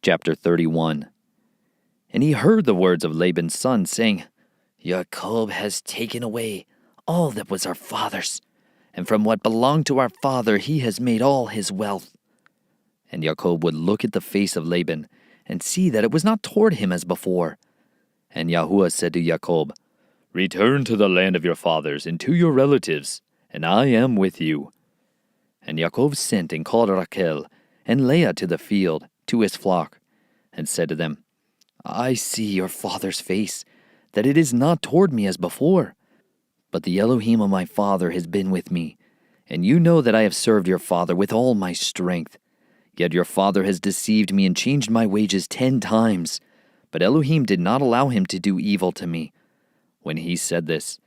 Chapter 31. And he heard the words of Laban's son, saying, Jacob has taken away all that was our father's, and from what belonged to our father he has made all his wealth. And Jacob would look at the face of Laban, and see that it was not toward him as before. And Yahuwah said to Jacob, Return to the land of your fathers and to your relatives, and I am with you. And Jacob sent and called Rachel and Leah to the field, to his flock, and said to them, I see your father's face, that it is not toward me as before. But the Elohim of my father has been with me, and you know that I have served your father with all my strength. Yet your father has deceived me and changed my wages 10 times. But Elohim did not allow him to do evil to me. When he said this,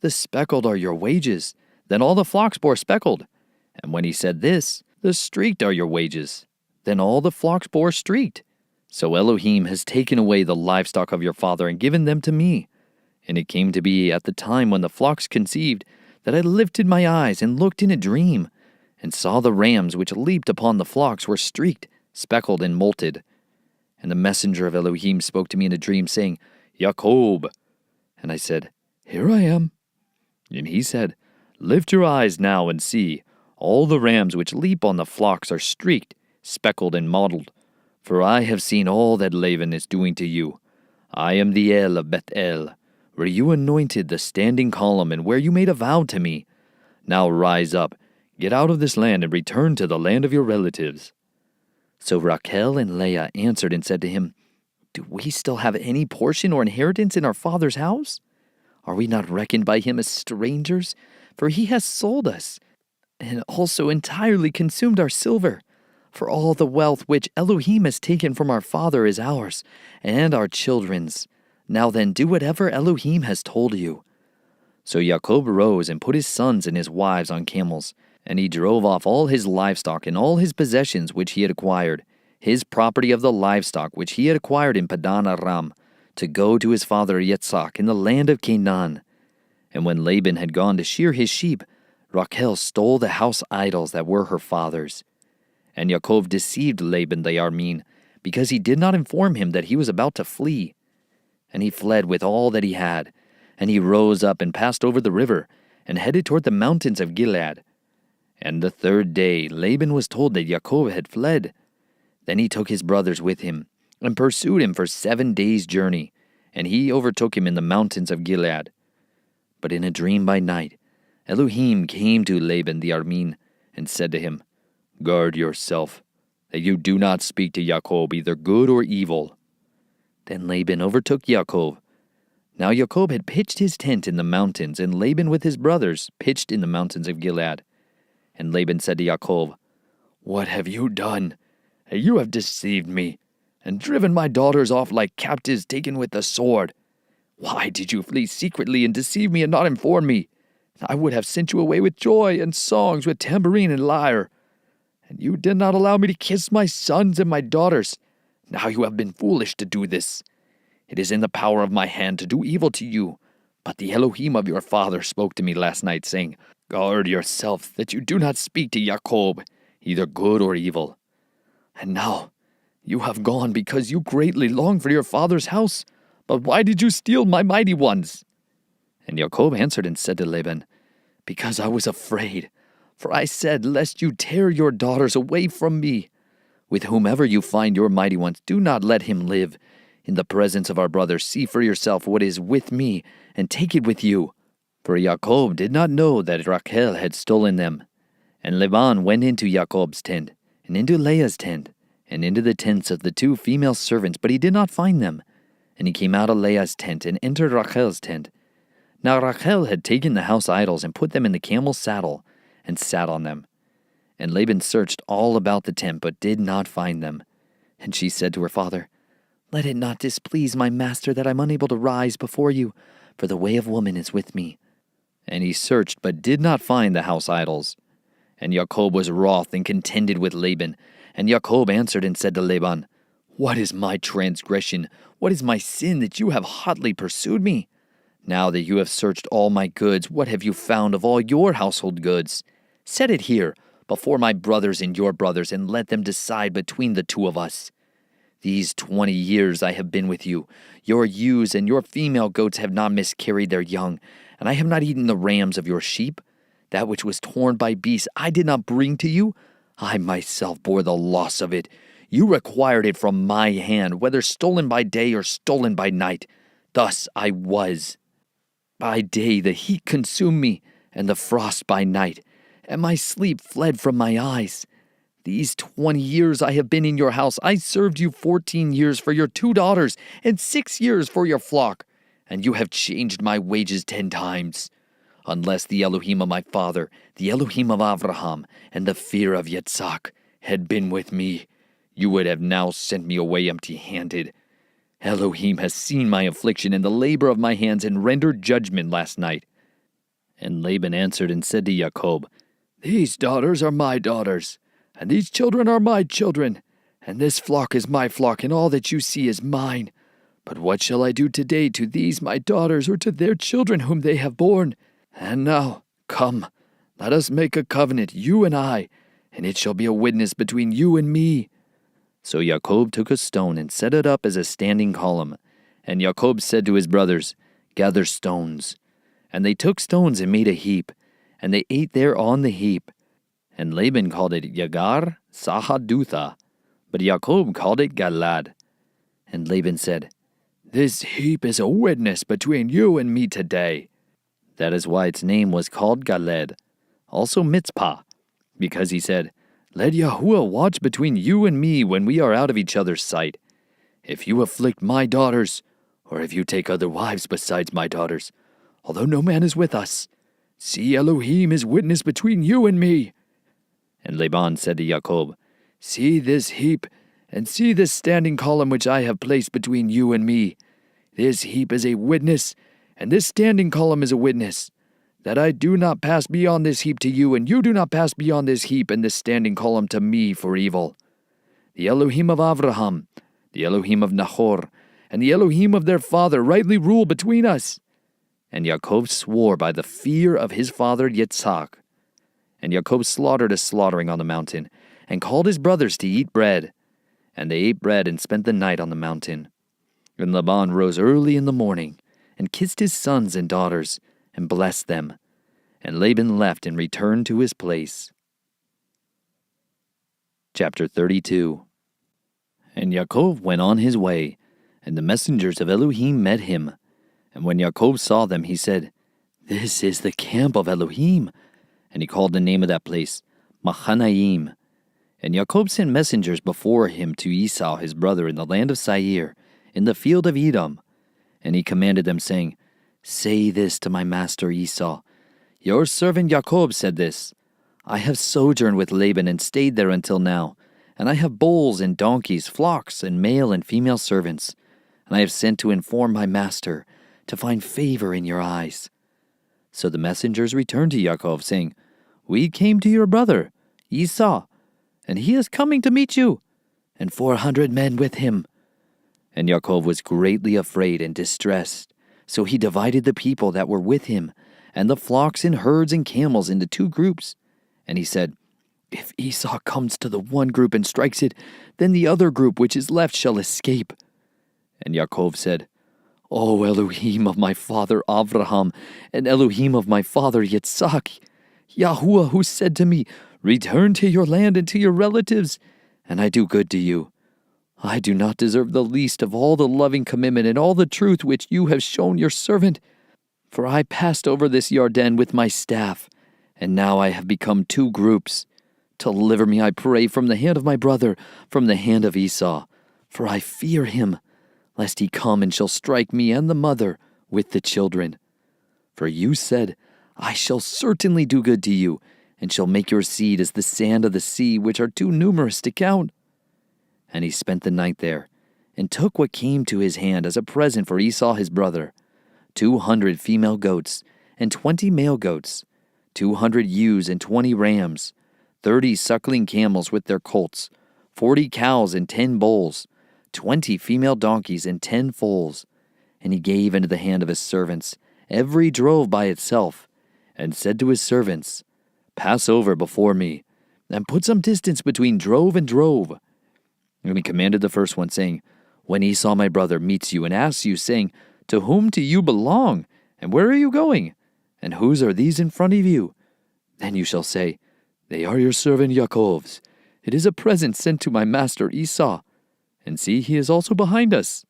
the speckled are your wages, then all the flocks bore speckled. And when he said this, the streaked are your wages, then all the flocks bore streaked. So Elohim has taken away the livestock of your father and given them to me. And it came to be at the time when the flocks conceived, that I lifted my eyes and looked in a dream, and saw the rams which leaped upon the flocks were streaked, speckled, and molted. And the messenger of Elohim spoke to me in a dream, saying, Jacob. And I said, Here I am. And he said, Lift your eyes now and see, all the rams which leap on the flocks are streaked, speckled, and mottled. For I have seen all that Laban is doing to you. I am the El of Bethel, where you anointed the standing column, and where you made a vow to me. Now rise up, get out of this land, and return to the land of your relatives. So Rachel and Leah answered and said to him, Do we still have any portion or inheritance in our father's house? Are we not reckoned by him as strangers? For he has sold us, and also entirely consumed our silver. For all the wealth which Elohim has taken from our father is ours, and our children's. Now then, do whatever Elohim has told you. So Jacob rose and put his sons and his wives on camels, and he drove off all his livestock and all his possessions which he had acquired, his property of the livestock which he had acquired in Padan Aram, to go to his father Yitzhak in the land of Canaan. And when Laban had gone to shear his sheep, Rachel stole the house idols that were her father's. And Yaakov deceived Laban the Aramean, because he did not inform him that he was about to flee. And he fled with all that he had, and he rose up and passed over the river, and headed toward the mountains of Gilead. And the 3rd day Laban was told that Yaakov had fled. Then he took his brothers with him, and pursued him for 7 days' journey, and he overtook him in the mountains of Gilead. But in a dream by night, Elohim came to Laban the Aramean, and said to him, Guard yourself, that you do not speak to Jacob either good or evil. Then Laban overtook Jacob. Now Jacob had pitched his tent in the mountains, and Laban with his brothers pitched in the mountains of Gilead. And Laban said to Jacob, What have you done? You have deceived me, and driven my daughters off like captives taken with the sword. Why did you flee secretly and deceive me and not inform me? I would have sent you away with joy and songs, with tambourine and lyre. And you did not allow me to kiss my sons and my daughters. Now you have been foolish to do this. It is in the power of my hand to do evil to you. But the Elohim of your father spoke to me last night, saying, Guard yourself, that you do not speak to Jacob, either good or evil. And now you have gone because you greatly long for your father's house. But why did you steal my mighty ones? And Jacob answered and said to Laban, Because I was afraid. For I said, Lest you tear your daughters away from me. With whomever you find your mighty ones, do not let him live. In the presence of our brothers, see for yourself what is with me, and take it with you. For Jacob did not know that Rachel had stolen them. And Laban went into Jacob's tent, and into Leah's tent, and into the tents of the 2 female servants, but he did not find them. And he came out of Leah's tent, and entered Rachel's tent. Now Rachel had taken the house idols, and put them in the camel's saddle, and sat on them. And Laban searched all about the tent, but did not find them. And she said to her father, Let it not displease my master that I am unable to rise before you, for the way of woman is with me. And he searched, but did not find the house idols. And Jacob was wroth and contended with Laban. And Jacob answered and said to Laban, What is my transgression? What is my sin that you have hotly pursued me? Now that you have searched all my goods, what have you found of all your household goods? Set it here, before my brothers and your brothers, and let them decide between the 2 of us. These 20 years I have been with you. Your ewes and your female goats have not miscarried their young, and I have not eaten the rams of your sheep. That which was torn by beasts I did not bring to you. I myself bore the loss of it. You required it from my hand, whether stolen by day or stolen by night. Thus I was. By day the heat consumed me, and the frost by night, and my sleep fled from my eyes. These 20 years I have been in your house. I served you 14 years for your 2 daughters, and 6 years for your flock, and you have changed my wages 10 times. Unless the Elohim of my father, the Elohim of Abraham, and the fear of Yitzhak had been with me, you would have now sent me away empty-handed. Elohim has seen my affliction and the labor of my hands and rendered judgment last night. And Laban answered and said to Jacob, These daughters are my daughters, and these children are my children, and this flock is my flock, and all that you see is mine. But what shall I do today to these my daughters, or to their children whom they have borne? And now, come, let us make a covenant, you and I, and it shall be a witness between you and me. So Jacob took a stone and set it up as a standing column. And Jacob said to his brothers, Gather stones. And they took stones and made a heap, and they ate there on the heap. And Laban called it Yagar Sahadutha, but Jacob called it Galad. And Laban said, This heap is a witness between you and me today. That is why its name was called Galed, also Mitzpah, because he said, Let Yahuwah watch between you and me when we are out of each other's sight. If you afflict my daughters, or if you take other wives besides my daughters, although no man is with us, see Elohim is witness between you and me. And Laban said to Jacob, See this heap, and see this standing column which I have placed between you and me. This heap is a witness, and this standing column is a witness, that I do not pass beyond this heap to you, and you do not pass beyond this heap and this standing column to me for evil. The Elohim of Abraham, the Elohim of Nahor, and the Elohim of their father rightly rule between us. And Jacob swore by the fear of his father Yitzhak. And Jacob slaughtered a slaughtering on the mountain, and called his brothers to eat bread. And they ate bread and spent the night on the mountain. And Laban rose early in the morning, and kissed his sons and daughters, and blessed them. And Laban left and returned to his place. Chapter 32. And Jacob went on his way, and the messengers of Elohim met him. And when Jacob saw them, he said, This is the camp of Elohim. And he called the name of that place Mahanaim. And Jacob sent messengers before him to Esau his brother in the land of Seir, in the field of Edom. And he commanded them, saying, Say this to my master Esau. Your servant Jacob said this, I have sojourned with Laban and stayed there until now, and I have bulls and donkeys, flocks, and male and female servants. And I have sent to inform my master, to find favor in your eyes. So the messengers returned to Jacob, saying, We came to your brother, Esau, and he is coming to meet you, and 400 men with him. And Jacob was greatly afraid and distressed. So he divided the people that were with him, and the flocks and herds and camels into 2 groups. And he said, If Esau comes to the one group and strikes it, then the other group which is left shall escape. And Jacob said, O Elohim of my father Abraham, and Elohim of my father Yitzhak, Yahuwah who said to me, Return to your land and to your relatives, and I do good to you. I do not deserve the least of all the loving commitment and all the truth which you have shown your servant. For I passed over this Yarden with my staff, and now I have become 2 groups. Deliver me, I pray, from the hand of my brother, from the hand of Esau, for I fear him, lest he come and shall strike me and the mother with the children. For you said, I shall certainly do good to you, and shall make your seed as the sand of the sea, which are too numerous to count. And he spent the night there, and took what came to his hand as a present for Esau his brother, 200 female goats, and 20 male goats, 200 ewes and 20 rams, 30 suckling camels with their colts, 40 cows and 10 bulls, 20 female donkeys and 10 foals. And he gave into the hand of his servants every drove by itself, and said to his servants, Pass over before me, and put some distance between drove and drove. And he commanded the first one, saying, When Esau my brother meets you and asks you, saying, To whom do you belong? And where are you going? And whose are these in front of you? Then you shall say, They are your servant Yaakov's. It is a present sent to my master Esau. And see, he is also behind us.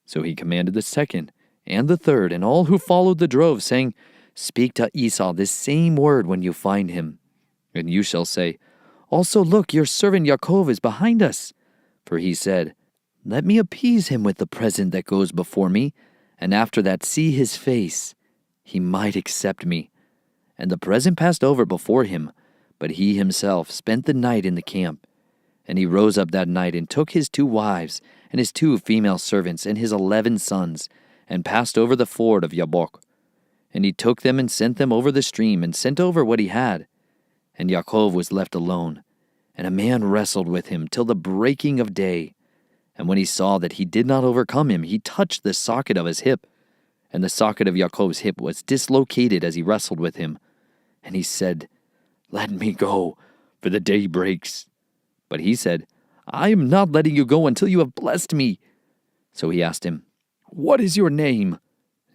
So he commanded the second and the third and all who followed the drove, saying, Speak to Esau this same word when you find him. And you shall say, Also look, your servant Yaakov is behind us. For he said, Let me appease him with the present that goes before me, and after that see his face. He might accept me. And the present passed over before him, but he himself spent the night in the camp. And he rose up that night and took his 2 wives and his 2 female servants and his 11 sons, and passed over the ford of Yabbok. And he took them and sent them over the stream, and sent over what he had. And Yaakov was left alone, and a man wrestled with him till the breaking of day. And when he saw that he did not overcome him, he touched the socket of his hip. And the socket of Yaakov's hip was dislocated as he wrestled with him. And he said, Let me go, for the day breaks. But he said, I am not letting you go until you have blessed me. So he asked him, What is your name?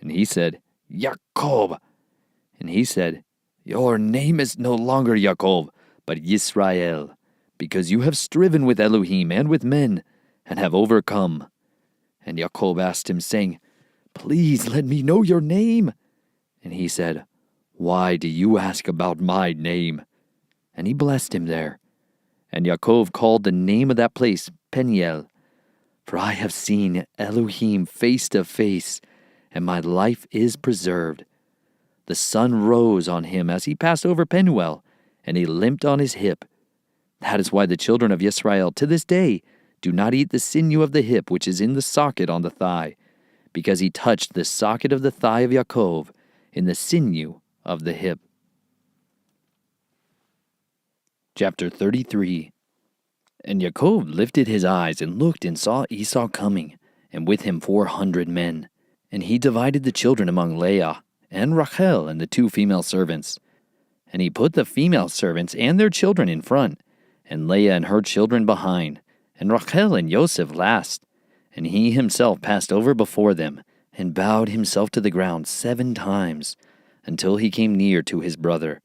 And he said, Yaakov. And he said, Your name is no longer Yaakov, but Yisrael, because you have striven with Elohim and with men, and have overcome. And Yaakov asked him, saying, Please let me know your name. And he said, Why do you ask about my name? And he blessed him there. And Yaakov called the name of that place Peniel, for I have seen Elohim face to face, and my life is preserved. The sun rose on him as he passed over Penuel, and he limped on his hip. That is why the children of Israel to this day do not eat the sinew of the hip which is in the socket on the thigh, because he touched the socket of the thigh of Yaakov in the sinew of the hip. Chapter 33. And Yaakov lifted his eyes and looked and saw Esau coming, and with him 400 men. And he divided the children among Leah and Rachel and the 2 female servants. And he put the female servants and their children in front, and Leah and her children behind, and Rachel and Joseph last. And he himself passed over before them, and bowed himself to the ground 7 times, until he came near to his brother.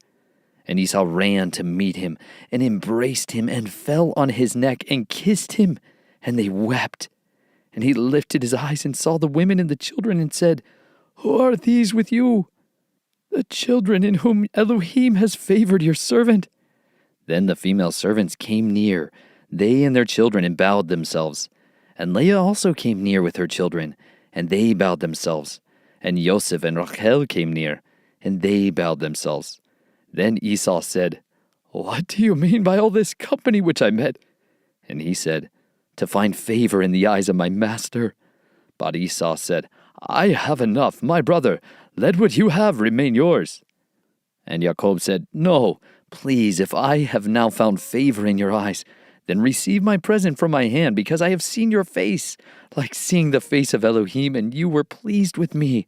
And Esau ran to meet him, and embraced him, and fell on his neck, and kissed him, and they wept. And he lifted his eyes, and saw the women and the children, and said, Who are these with you? The children in whom Elohim has favored your servant. Then the female servants came near, they and their children, and bowed themselves. And Leah also came near with her children, and they bowed themselves. And Joseph and Rachel came near, and they bowed themselves. Then Esau said, What do you mean by all this company which I met? And he said, To find favor in the eyes of my master. But Esau said, I have enough, my brother. Let what you have remain yours. And Yaakov said, No, please, if I have now found favor in your eyes, then receive my present from my hand, because I have seen your face, like seeing the face of Elohim, and you were pleased with me.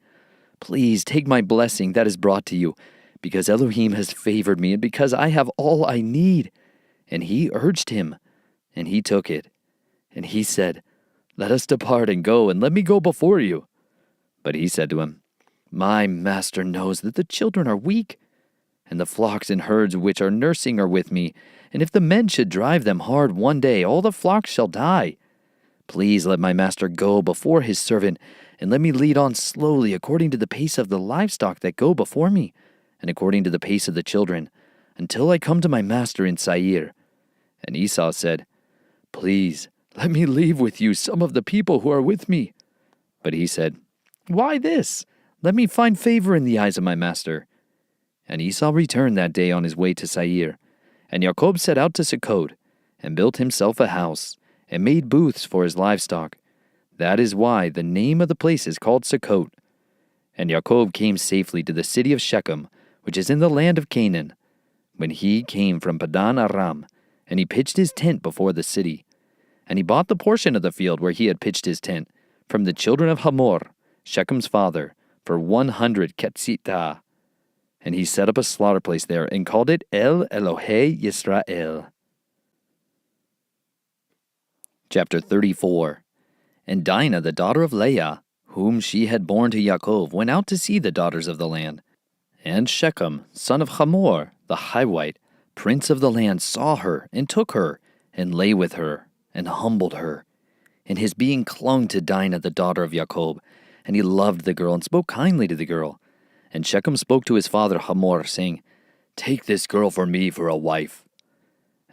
Please take my blessing that is brought to you, because Elohim has favored me, and because I have all I need. And he urged him, and he took it. And he said, Let us depart and go, and let me go before you. But he said to him, My master knows that the children are weak, and the flocks and herds which are nursing are with me, and if the men should drive them hard one day, all the flocks shall die. Please let my master go before his servant, and let me lead on slowly according to the pace of the livestock that go before me, and according to the pace of the children, until I come to my master in Seir. And Esau said, Please, let me leave with you some of the people who are with me. But he said, Why this? Let me find favor in the eyes of my master. And Esau returned that day on his way to Seir. And Jacob set out to Sukkot, and built himself a house, and made booths for his livestock. That is why the name of the place is called Sukkot. And Jacob came safely to the city of Shechem, which is in the land of Canaan, when he came from Padan Aram, and he pitched his tent before the city. And he bought the portion of the field where he had pitched his tent, from the children of Hamor, Shechem's father, for 100 ketzitah. And he set up a slaughter place there, and called it El Elohei Yisrael. Chapter 34. And Dinah, the daughter of Leah, whom she had borne to Yaakov, went out to see the daughters of the land. And Shechem, son of Hamor, the Hivite, prince of the land, saw her, and took her, and lay with her, and humbled her. And his being clung to Dinah, the daughter of Yaakov, and he loved the girl, and spoke kindly to the girl. And Shechem spoke to his father Hamor, saying, Take this girl for me for a wife.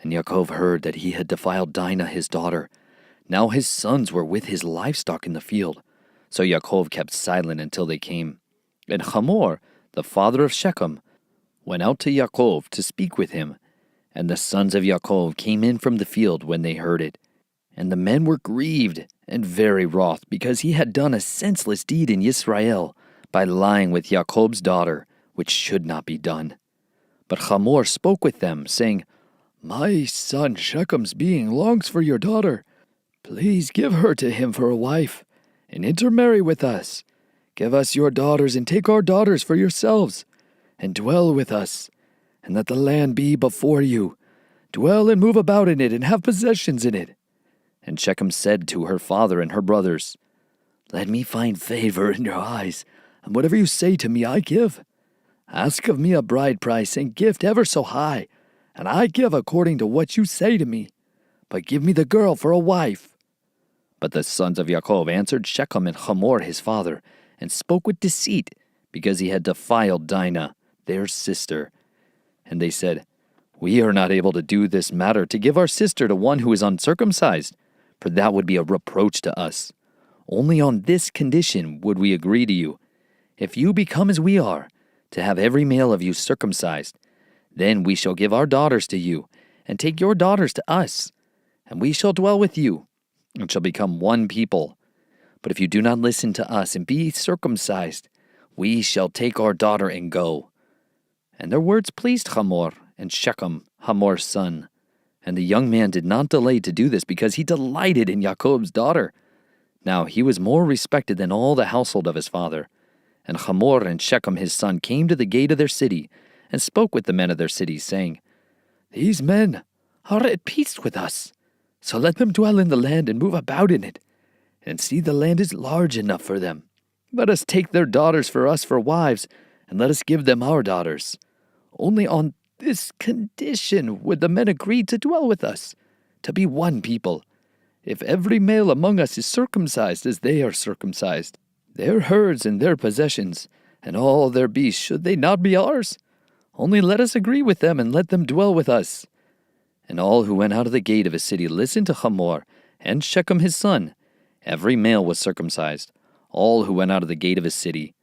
And Yaakov heard that he had defiled Dinah his daughter. Now his sons were with his livestock in the field. So Yaakov kept silent until they came. And Hamor, the father of Shechem, went out to Yaakov to speak with him. And the sons of Yaakov came in from the field when they heard it. And the men were grieved and very wroth, because he had done a senseless deed in Israel, by lying with Yaakov's daughter, which should not be done. But Hamor spoke with them, saying, My son Shechem's being longs for your daughter. Please give her to him for a wife, and intermarry with us. Give us your daughters, and take our daughters for yourselves, and dwell with us, and let the land be before you. Dwell and move about in it, and have possessions in it. And Shechem said to her father and her brothers, Let me find favor in your eyes, and whatever you say to me I give. Ask of me a bride price and gift ever so high, and I give according to what you say to me. But give me the girl for a wife. But the sons of Yaakov answered Shechem and Hamor his father, and spoke with deceit, because he had defiled Dinah, their sister. And they said, We are not able to do this matter, to give our sister to one who is uncircumcised, for that would be a reproach to us. Only on this condition would we agree to you. If you become as we are, to have every male of you circumcised, then we shall give our daughters to you, and take your daughters to us, and we shall dwell with you, and shall become one people. But if you do not listen to us and be circumcised, we shall take our daughter and go. And their words pleased Hamor and Shechem, Hamor's son. And the young man did not delay to do this, because he delighted in Yaakov's daughter. Now he was more respected than all the household of his father. And Hamor and Shechem his son came to the gate of their city, and spoke with the men of their city, saying, These men are at peace with us, so let them dwell in the land and move about in it, and see the land is large enough for them. Let us take their daughters for us for wives, and let us give them our daughters. Only on this condition would the men agree to dwell with us, to be one people. If every male among us is circumcised as they are circumcised, their herds and their possessions, and all their beasts, should they not be ours? Only let us agree with them, and let them dwell with us. And all who went out of the gate of his city listened to Hamor and Shechem his son. Every male was circumcised, all who went out of the gate of his city.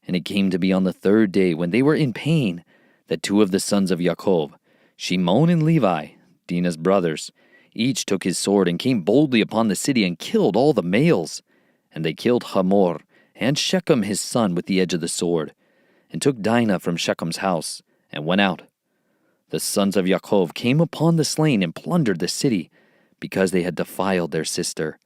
And it came to be on the third day, when they were in pain, that two of the sons of Yaakov, Shimon and Levi, Dinah's brothers, each took his sword and came boldly upon the city and killed all the males. And they killed Hamor and Shechem his son with the edge of the sword, and took Dinah from Shechem's house, and went out. The sons of Yaakov came upon the slain and plundered the city, because they had defiled their sister.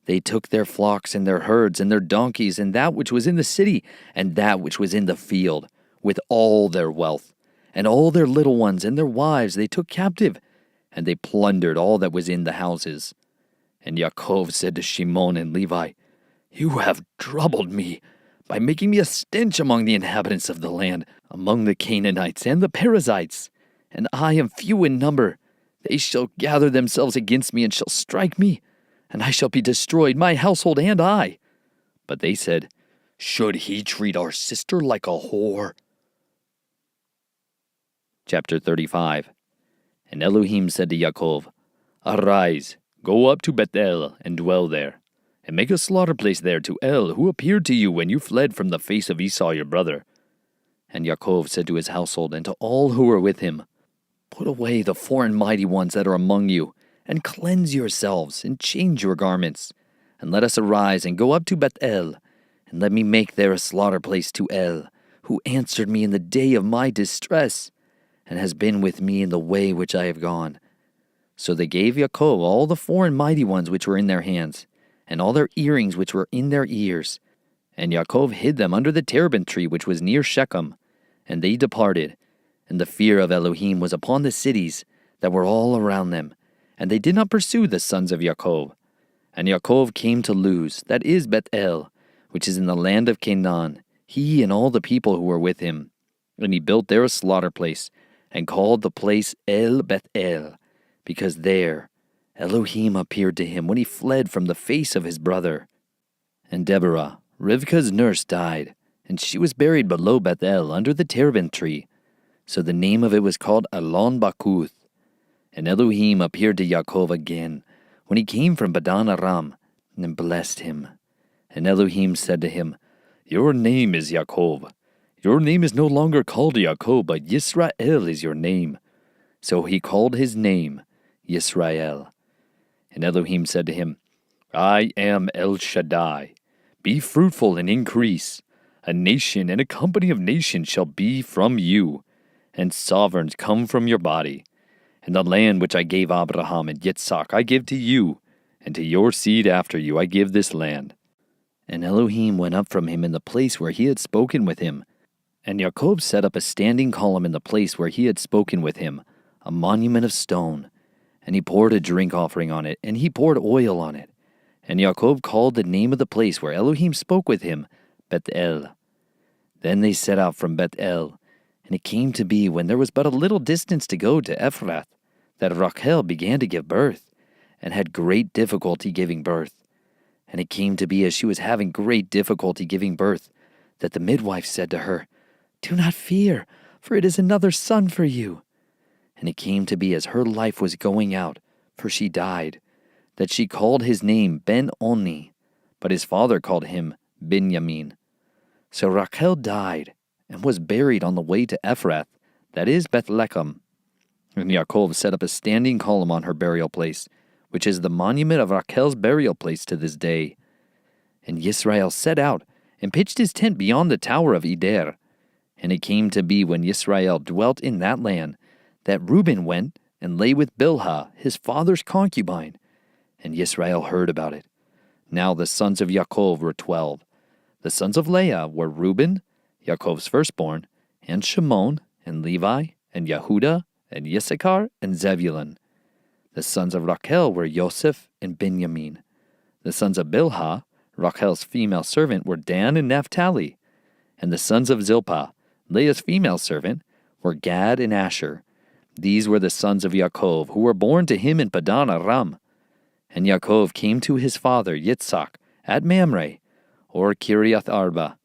They took their flocks and their herds and their donkeys, and that which was in the city, and that which was in the field, with all their wealth, and all their little ones and their wives they took captive, and they plundered all that was in the houses. And Yaakov said to Shimon and Levi, You have troubled me by making me a stench among the inhabitants of the land, among the Canaanites and the Perizzites, and I am few in number. They shall gather themselves against me and shall strike me, and I shall be destroyed, my household and I. But they said, Should he treat our sister like a whore? Chapter 35. And Elohim said to Yaakov, Arise, go up to Bethel and dwell there, and make a slaughter place there to El, who appeared to you when you fled from the face of Esau your brother. And Yaakov said to his household and to all who were with him, Put away the foreign mighty ones that are among you, and cleanse yourselves, and change your garments, and let us arise and go up to Bethel, and let me make there a slaughter place to El, who answered me in the day of my distress, and has been with me in the way which I have gone. So they gave Yaakov all the foreign mighty ones which were in their hands, and all their earrings which were in their ears. And Yaakov hid them under the terebinth tree which was near Shechem. And they departed, and the fear of Elohim was upon the cities that were all around them. and they did not pursue the sons of Yaakov. And Yaakov came to Luz, that is Bethel, which is in the land of Canaan, he and all the people who were with him. And he built there a slaughter place, and called the place El Bethel, because there Elohim appeared to him when he fled from the face of his brother. And Deborah, Rivkah's nurse, died, and she was buried below Bethel under the terebinth tree. So the name of it was called Alon Bakuth. And Elohim appeared to Yaakov again when he came from Padan Aram, and blessed him. And Elohim said to him, Your name is Yaakov. Your name is no longer called Yaakov, but Yisrael is your name. So he called his name Yisrael. And Elohim said to him, I am El Shaddai. Be fruitful and increase. A nation and a company of nations shall be from you, and sovereigns come from your body. And the land which I gave Abraham and Yitzhak I give to you, and to your seed after you I give this land. And Elohim went up from him in the place where he had spoken with him. And Yaakov set up a standing column in the place where he had spoken with him, a monument of stone. And he poured a drink offering on it, and he poured oil on it. And Yaakov called the name of the place where Elohim spoke with him, Bethel. Then they set out from Bethel. And it came to be, when there was but a little distance to go to Ephrath, that Rachel began to give birth, and had great difficulty giving birth. And it came to be, as she was having great difficulty giving birth, that the midwife said to her, Do not fear, for it is another son for you. And it came to be, as her life was going out, for she died, that she called his name Ben-Oni, but his father called him Binyamin. So Rachel died, and was buried on the way to Ephrath, that is Bethlehem. And Yaakov set up a standing column on her burial place, which is the monument of Rachel's burial place to this day. And Yisrael set out, and pitched his tent beyond the tower of Eder. And it came to be, when Yisrael dwelt in that land, that Reuben went and lay with Bilhah, his father's concubine. And Yisrael heard about it. Now the sons of Yaakov were 12. The sons of Leah were Reuben, Yaakov's firstborn, and Shimon, and Levi, and Yehudah, and Issachar, and Zebulun. The sons of Rachel were Joseph and Benjamin. The sons of Bilhah, Rachel's female servant, were Dan and Naphtali. And the sons of Zilpah, Leah's female servant, were Gad and Asher. These were the sons of Yaakov, who were born to him in Padan Aram. And Yaakov came to his father Yitzhak at Mamre, or Kiriath Arba,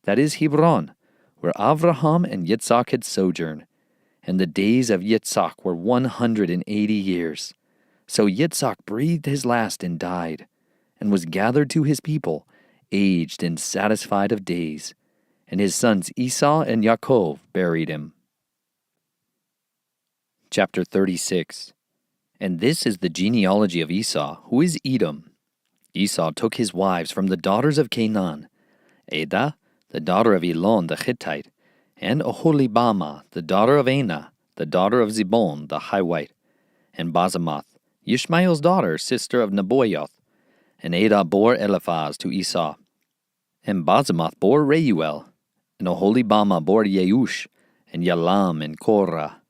that is Hebron, where Avraham and Yitzhak had sojourned. And the days of Yitzhak were 180 years. So Yitzhak breathed his last and died, and was gathered to his people, aged and satisfied of days. And his sons Esau and Yaakov buried him. Chapter 36. And this is the genealogy of Esau, who is Edom. Esau took his wives from the daughters of Canaan, Adah, the daughter of Elon the Hittite, and Oholibamah, the daughter of Anah, the daughter of Zibon the Hivite, and Basemath, Ishmael's daughter, sister of Nebaioth. And Adah bore Eliphaz to Esau. And Basemath bore Reuel, and Oholibamah bore Yeush, and Yalam, and Korah.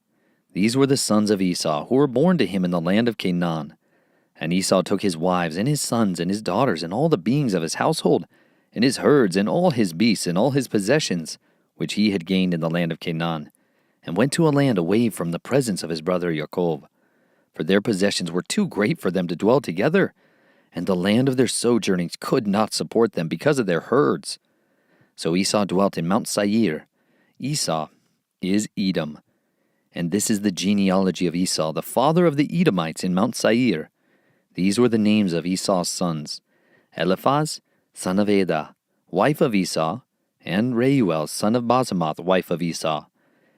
These were the sons of Esau, who were born to him in the land of Canaan. And Esau took his wives, and his sons, and his daughters, and all the beings of his household, and his herds, and all his beasts, and all his possessions, which he had gained in the land of Canaan, and went to a land away from the presence of his brother Yaakov. For their possessions were too great for them to dwell together, and the land of their sojournings could not support them because of their herds. So Esau dwelt in Mount Seir. Esau is Edom. And this is the genealogy of Esau, the father of the Edomites in Mount Seir. These were the names of Esau's sons: Eliphaz, son of Adah, wife of Esau, and Reuel, son of Basemath, wife of Esau.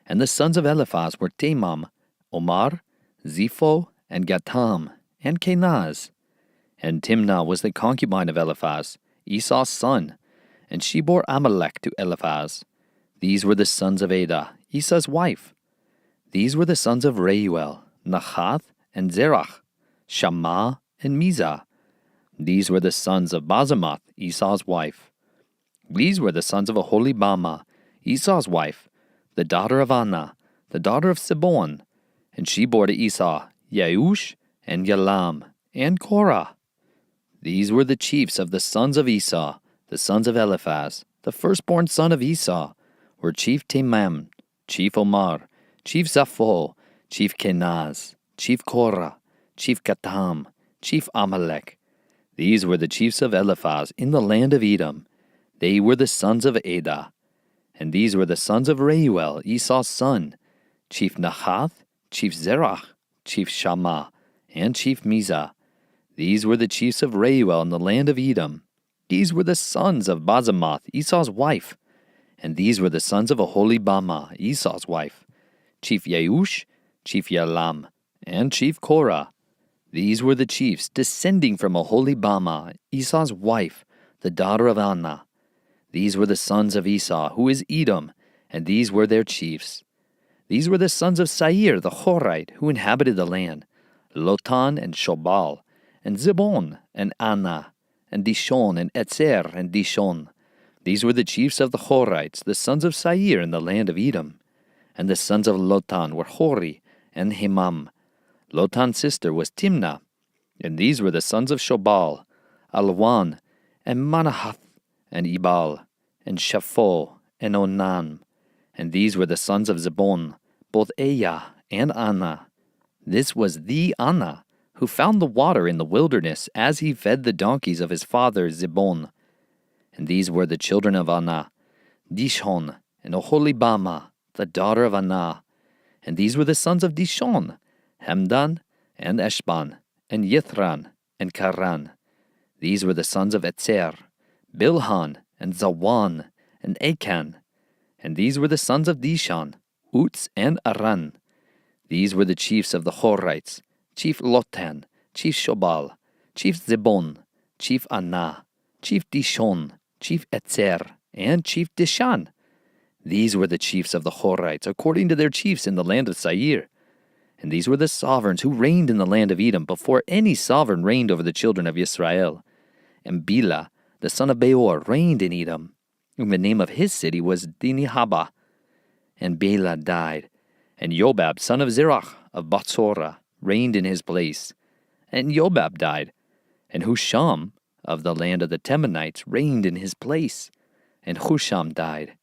And the sons of Eliphaz were Temam, Omar, Zepho, and Gatam, and Kenaz. And Timnah was the concubine of Eliphaz, Esau's son, and she bore Amalek to Eliphaz. These were the sons of Adah, Esau's wife. These were the sons of Reuel, Nahath, and Zerach, Shammah, and Mizah. These were the sons of Basemath, Esau's wife. These were the sons of Oholibamah, Esau's wife, the daughter of Anah, the daughter of Sibon. And she bore to Esau Yeush, and Yalam, and Korah. These were the chiefs of the sons of Esau, the sons of Eliphaz. The firstborn son of Esau were Chief Temam, Chief Omar, Chief Zapho, Chief Kenaz, Chief Korah, Chief Gatam, Chief Amalek. These were the chiefs of Eliphaz in the land of Edom. They were the sons of Adah. And these were the sons of Reuel, Esau's son, Chief Nahath, Chief Zerach, Chief Shammah, and Chief Mizah. These were the chiefs of Reuel in the land of Edom. These were the sons of Basemoth, Esau's wife. And these were the sons of Aholibamah, Esau's wife, Chief Yeush, Chief Yalam, and Chief Korah. These were the chiefs descending from Aholibamah, Esau's wife, the daughter of Anah. These were the sons of Esau, who is Edom, and these were their chiefs. These were the sons of Seir the Horite, who inhabited the land, Lotan and Shobal, and Zibon, and Anah, and Dishon, and Etzer, and Dishon. These were the chiefs of the Horites, the sons of Seir in the land of Edom. And the sons of Lotan were Hori and Hemam. Lotan's sister was Timnah. And these were the sons of Shobal, Alwan, and Manahath, and Ebal, and Shapho, and Onan. And these were the sons of Zebon, both Aya and Anah. This was the Anah, who found the water in the wilderness as he fed the donkeys of his father Zebon. And these were the children of Anah, Dishon, and Oholibamah, the daughter of Anah. And these were the sons of Dishon, Hemdan, and Eshban, and Yithran, and Karan. These were the sons of Etzer, Bilhan, and Zawan, and Achan. And these were the sons of Dishan, Uts, and Aran. These were the chiefs of the Horites, Chief Lotan, Chief Shobal, Chief Zebon, Chief Anah, Chief Dishon, Chief Etzer, and Chief Dishan. These were the chiefs of the Horites, according to their chiefs in the land of Seir. And these were the sovereigns who reigned in the land of Edom before any sovereign reigned over the children of Israel. And Bela, the son of Beor, reigned in Edom. And the name of his city was Dinihaba. And Bela died. And Jobab, son of Zerach of Batsora, reigned in his place. And Jobab died. And Husham of the land of the Temanites reigned in his place. And Husham died.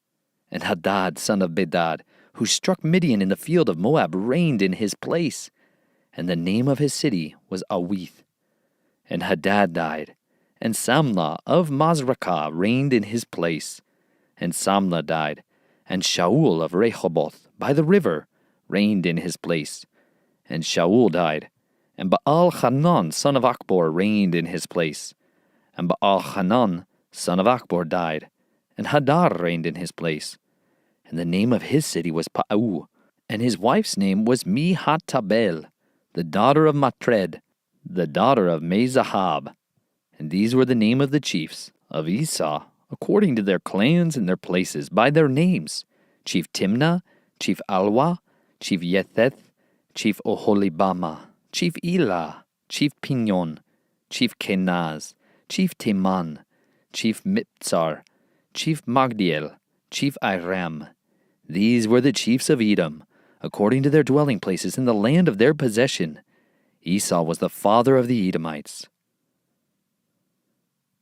And Hadad, son of Bedad, who struck Midian in the field of Moab, reigned in his place. And the name of his city was Awith. And Hadad died. And Samlah of Masrekah reigned in his place. And Samlah died. And Shaul of Rehoboth by the river reigned in his place. And Shaul died. And Baal-Hanan, son of Akbor, reigned in his place. And Baal-Hanan, son of Akbor, died. And Hadar reigned in his place. And the name of his city was Pa'u. And his wife's name was Mehatabel, the daughter of Matred, the daughter of Mezahab. And these were the name of the chiefs of Esau, according to their clans and their places, by their names: Chief Timnah, Chief Alwa, Chief Yetheth, Chief Oholibamah, Chief Elah, Chief Pinon, Chief Kenaz, Chief Teman, Chief Mipsar, Chief Magdiel, Chief Iram. These were the chiefs of Edom, according to their dwelling places in the land of their possession. Esau was the father of the Edomites.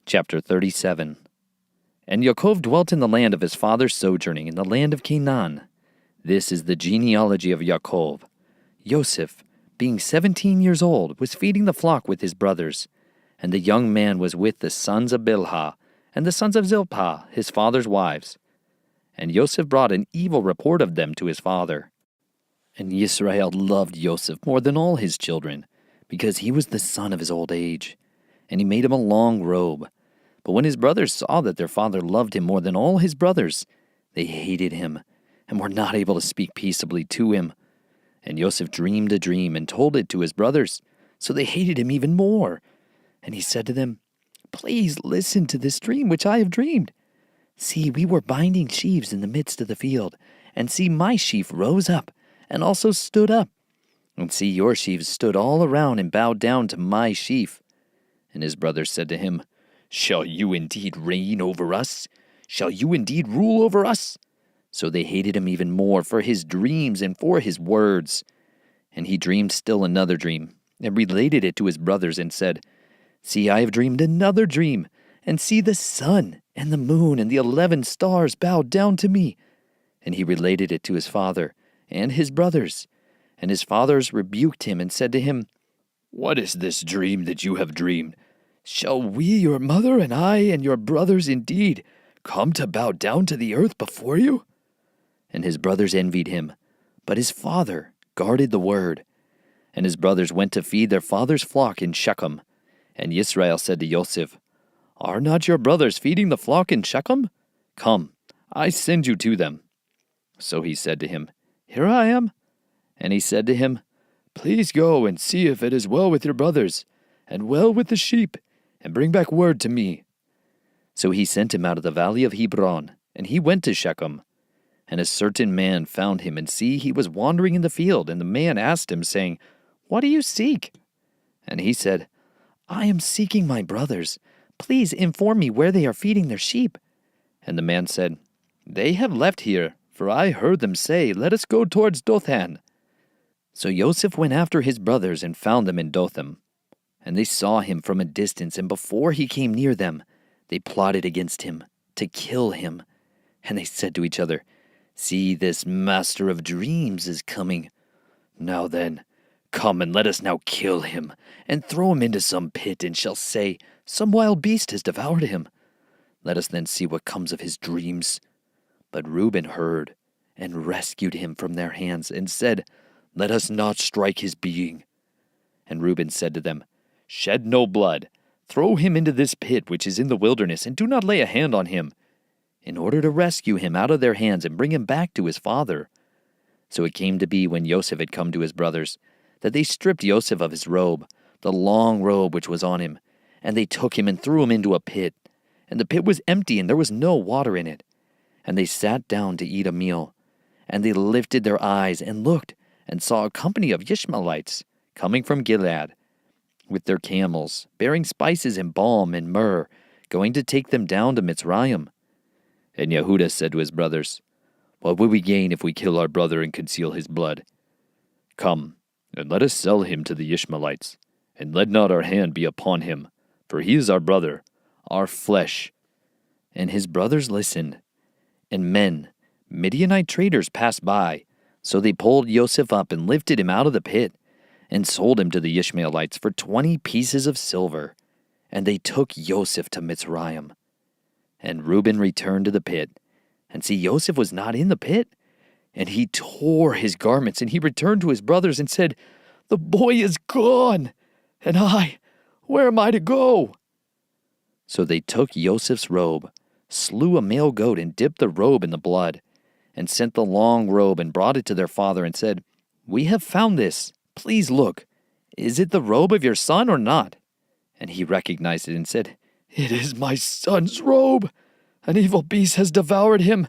Chapter 37. And Yaakov dwelt in the land of his father's sojourning, in the land of Canaan. This is the genealogy of Yaakov. Joseph, being 17 years old, was feeding the flock with his brothers. And the young man was with the sons of Bilhah, and the sons of Zilpah, his father's wives. And Joseph brought an evil report of them to his father. And Israel loved Joseph more than all his children, because he was the son of his old age. And he made him a long robe. But when his brothers saw that their father loved him more than all his brothers, they hated him, and were not able to speak peaceably to him. And Joseph dreamed a dream and told it to his brothers, so they hated him even more. And he said to them, "Please listen to this dream which I have dreamed. See, we were binding sheaves in the midst of the field, and see, my sheaf rose up, and also stood up. And see, your sheaves stood all around and bowed down to my sheaf." And his brothers said to him, "Shall you indeed reign over us? Shall you indeed rule over us?" So they hated him even more for his dreams and for his words. And he dreamed still another dream, and related it to his brothers, and said, See, I have dreamed another dream, and see the sun and the moon and the 11 stars bowed down to me. And he related it to his father and his brothers. And his fathers rebuked him and said to him, What is this dream that you have dreamed? Shall we, your mother, and I, and your brothers indeed come to bow down to the earth before you? And his brothers envied him, but his father guarded the word. And his brothers went to feed their father's flock in Shechem. And Yisrael said to Joseph, Are not your brothers feeding the flock in Shechem? Come, I send you to them. So he said to him, Here I am. And he said to him, Please go and see if it is well with your brothers, and well with the sheep, and bring back word to me. So he sent him out of the valley of Hebron, and he went to Shechem. And a certain man found him, and see, he was wandering in the field. And the man asked him, saying, What do you seek? And he said, I am seeking my brothers. Please inform me where they are feeding their sheep. And the man said, They have left here, for I heard them say, Let us go towards Dothan. So Joseph went after his brothers and found them in Dothan. And they saw him from a distance, and before he came near them, they plotted against him to kill him. And they said to each other, See, this master of dreams is coming. Now then, come and let us now kill him, and throw him into some pit, and shall say, Some wild beast has devoured him. Let us then see what comes of his dreams. But Reuben heard, and rescued him from their hands, and said, Let us not strike his being. And Reuben said to them, Shed no blood. Throw him into this pit which is in the wilderness, and do not lay a hand on him, in order to rescue him out of their hands and bring him back to his father. So it came to be, when Joseph had come to his brothers, that they stripped Joseph of his robe, the long robe which was on him, and they took him and threw him into a pit. And the pit was empty, and there was no water in it. And they sat down to eat a meal. And they lifted their eyes and looked, and saw a company of Ishmaelites coming from Gilead, with their camels, bearing spices and balm and myrrh, going to take them down to Mitzrayim. And Yehudah said to his brothers, What will we gain if we kill our brother and conceal his blood? Come, and let us sell him to the Ishmaelites, and let not our hand be upon him, for he is our brother, our flesh. And his brothers listened. And men, Midianite traders, passed by. So they pulled Joseph up and lifted him out of the pit, and sold him to the Ishmaelites for 20 pieces of silver. And they took Joseph to Mitzrayim. And Reuben returned to the pit, and see, Joseph was not in the pit. And he tore his garments, and he returned to his brothers and said, The boy is gone, and I, where am I to go? So they took Joseph's robe, slew a male goat, and dipped the robe in the blood, and sent the long robe and brought it to their father, and said, We have found this. Please look. Is it the robe of your son or not? And he recognized it and said, It is my son's robe. An evil beast has devoured him.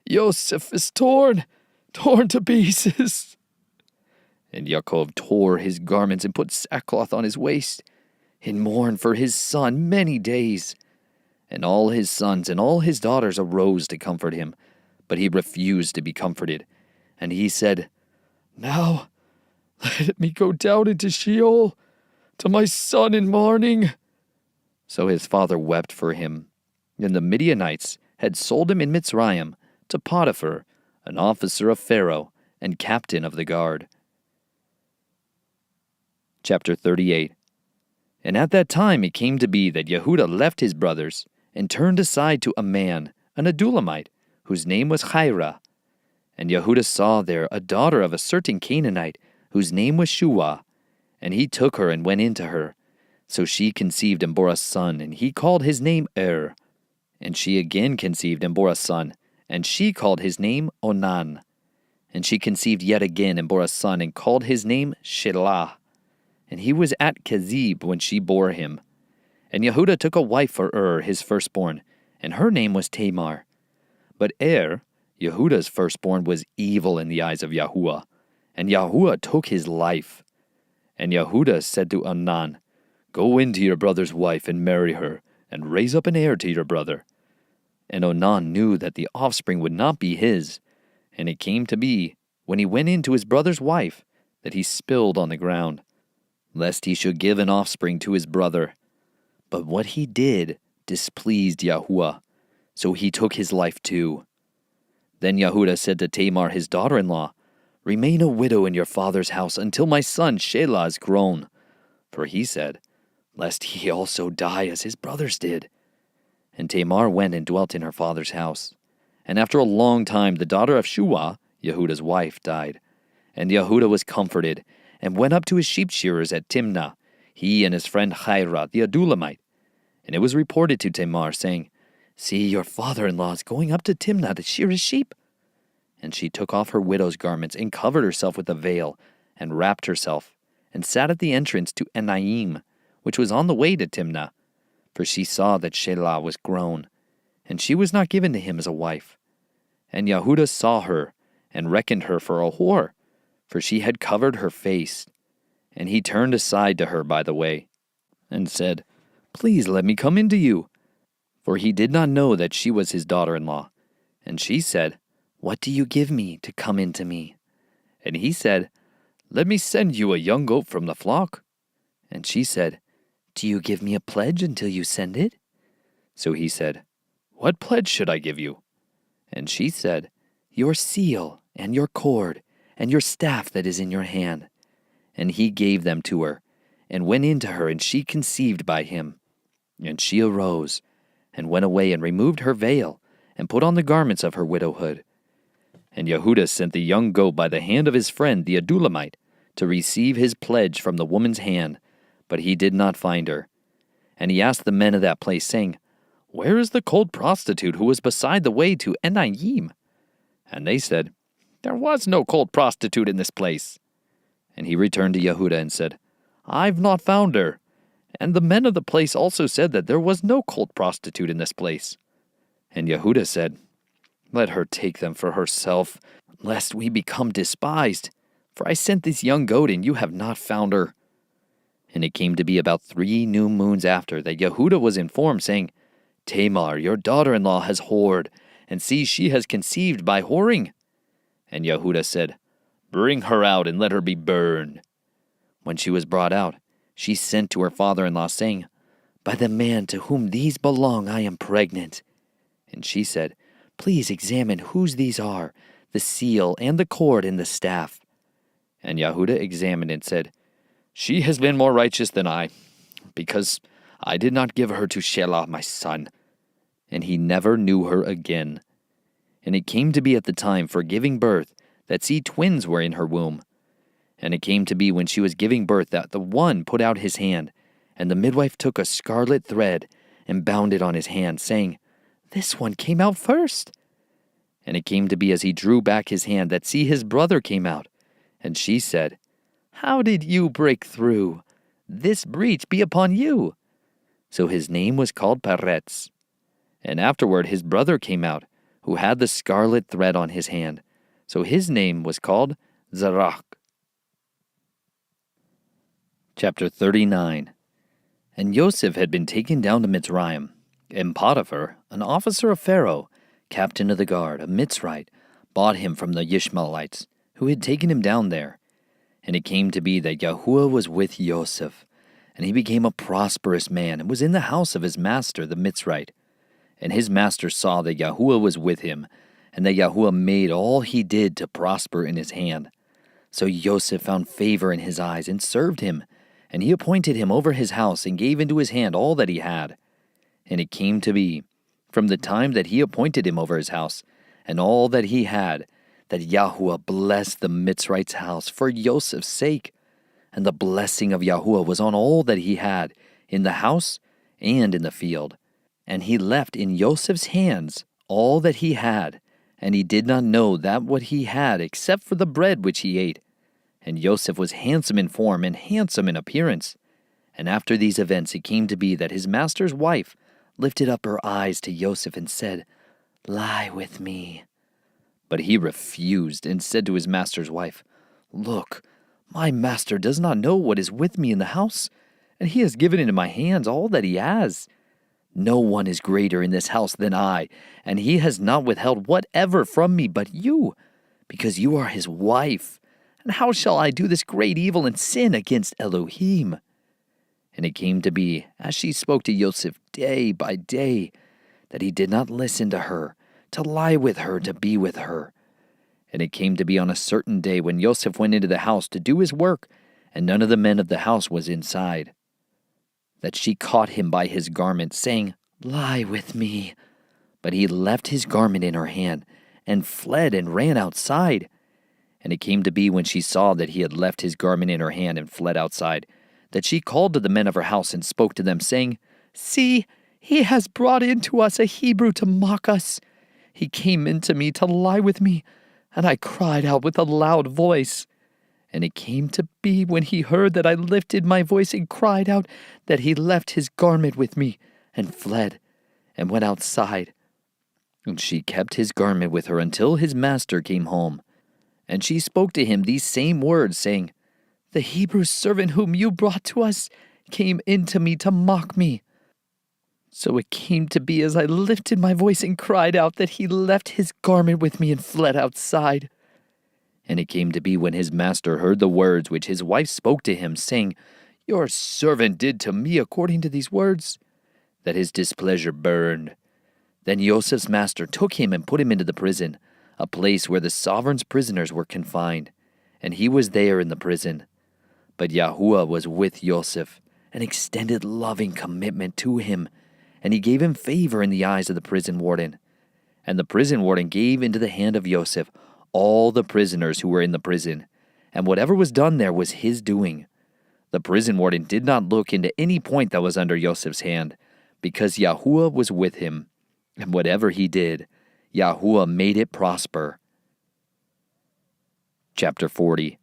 Joseph is torn to pieces. And Yaakov tore his garments and put sackcloth on his waist, and mourned for his son many days. And all his sons and all his daughters arose to comfort him, but he refused to be comforted. And he said, Now let me go down into Sheol to my son in mourning. So his father wept for him. And the Midianites had sold him in Mitzrayim to Potiphar, an officer of Pharaoh and captain of the guard. Chapter 38. And at that time it came to be that Yehudah left his brothers and turned aside to a man, an Adullamite, whose name was Hira. And Yehudah saw there a daughter of a certain Canaanite, whose name was Shua. And he took her and went into her. So she conceived and bore a son, and he called his name And she again conceived and bore a son, and she called his name Onan. And she conceived yet again and bore a son, and called his name Shelah. And he was at Kezib when she bore him. And Yehudah took a wife for his firstborn, and her name was Tamar. But Yehudah's firstborn, was evil in the eyes of Yahuwah, and Yahuwah took his life. And Yehudah said to Onan, Go in to your brother's wife and marry her, and raise up an heir to your brother. And Onan knew that the offspring would not be his. And it came to be, when he went in to his brother's wife, that he spilled on the ground. lest he should give an offspring to his brother. But what he did displeased Yahuwah, so he took his life too. Then Yehudah said to Tamar his daughter-in-law, Remain a widow in your father's house until my son Shelah is grown. For he said, Lest he also die as his brothers did. And Tamar went and dwelt in her father's house. And after a long time the daughter of Shua, Yehudah's wife, died. And Yehudah was comforted, and went up to his sheep shearers at Timnah, he and his friend Hira the Adulamite. And it was reported to Tamar, saying, See, your father-in-law is going up to Timnah to shear his sheep. And she took off her widow's garments, and covered herself with a veil, and wrapped herself, and sat at the entrance to Enaim, which was on the way to Timnah. For she saw that Shelah was grown, and she was not given to him as a wife. And Yehudah saw her, and reckoned her for a whore, for she had covered her face. And he turned aside to her by the way, and said, Please let me come into you. For he did not know that she was his daughter-in-law. And she said, What do you give me to come into me? And he said, Let me send you a young goat from the flock. And she said, Do you give me a pledge until you send it? So he said, What pledge should I give you? And she said, Your seal, and your cord, and your staff that is in your hand. And he gave them to her, and went in to her, and she conceived by him. And she arose, and went away, and removed her veil, and put on the garments of her widowhood. And Yehudah sent the young goat by the hand of his friend the Adulamite, to receive his pledge from the woman's hand, but he did not find her. And he asked the men of that place, saying, Where is the cold prostitute who was beside the way to Enaim? And they said, There was no cold prostitute in this place. And he returned to Yehudah and said, I've not found her. And the men of the place also said that there was no cold prostitute in this place. And Yehudah said, Let her take them for herself, lest we become despised. For I sent this young goat, and you have not found her. And it came to be about 3 new moons after that Yehudah was informed, saying, Tamar, your daughter-in-law, has whored, and see, she has conceived by whoring. And Yehudah said, Bring her out, and let her be burned. When she was brought out, she sent to her father-in-law, saying, By the man to whom these belong I am pregnant. And she said, Please examine whose these are, the seal, and the cord, and the staff. And Yehudah examined and said, She has been more righteous than I, because I did not give her to Shelah my son. And he never knew her again. And it came to be at the time for giving birth, that see, twins were in her womb. And it came to be when she was giving birth that the one put out his hand, and the midwife took a scarlet thread, and bound it on his hand, saying, This one came out first. And it came to be as he drew back his hand, that see, his brother came out. And she said, How did you break through? This breach be upon you. So his name was called Peretz. And afterward his brother came out, who had the scarlet thread on his hand. So his name was called Zerach. Chapter 39. And Yosef had been taken down to Mitzrayim, and Potiphar, an officer of Pharaoh, captain of the guard, a Mitzrite, bought him from the Ishmaelites, who had taken him down there. And it came to be that Yahuwah was with Yosef, and he became a prosperous man, and was in the house of his master the Mitzrite. And his master saw that Yahuwah was with him, and that Yahuwah made all he did to prosper in his hand. So Yosef found favor in his eyes, and served him, and he appointed him over his house, and gave into his hand all that he had. And it came to be, from the time that he appointed him over his house, and all that he had, that Yahuwah blessed the Mitzrite's house for Yosef's sake. And the blessing of Yahuwah was on all that he had, in the house and in the field. And he left in Yosef's hands all that he had, and he did not know that what he had except for the bread which he ate. And Yosef was handsome in form and handsome in appearance. And after these events it came to be that his master's wife lifted up her eyes to Yosef and said, Lie with me. But he refused, and said to his master's wife, Look, my master does not know what is with me in the house, and he has given into my hands all that he has. No one is greater in this house than I, and he has not withheld whatever from me but you, because you are his wife, And how shall I do this great evil and sin against Elohim? And it came to be, as she spoke to Joseph day by day, that he did not listen to her, to lie with her, to be with her. And it came to be on a certain day when Joseph went into the house to do his work, and none of the men of the house was inside, that she caught him by his garment, saying, "Lie with me." But he left his garment in her hand, and fled and ran outside. And it came to be when she saw that he had left his garment in her hand and fled outside, that she called to the men of her house and spoke to them, saying, "See, he has brought in to us a Hebrew to mock us. He came in to me to lie with me, and I cried out with a loud voice. And it came to be when he heard that I lifted my voice and cried out, that he left his garment with me and fled and went outside. And she kept his garment with her until his master came home. And she spoke to him these same words, saying, The Hebrew servant whom you brought to us came in to me to mock me. So it came to be as I lifted my voice and cried out, that he left his garment with me and fled outside. And it came to be when his master heard the words which his wife spoke to him, saying, Your servant did to me according to these words, that his displeasure burned. Then Joseph's master took him and put him into the prison, a place where the sovereign's prisoners were confined, and he was there in the prison. But Yahuwah was with Joseph, and extended loving commitment to him, and he gave him favor in the eyes of the prison warden. And the prison warden gave into the hand of Joseph all the prisoners who were in the prison, and whatever was done there was his doing. The prison warden did not look into any point that was under Joseph's hand, because Yahuwah was with him, and whatever he did, Yahuwah made it prosper. Chapter 40.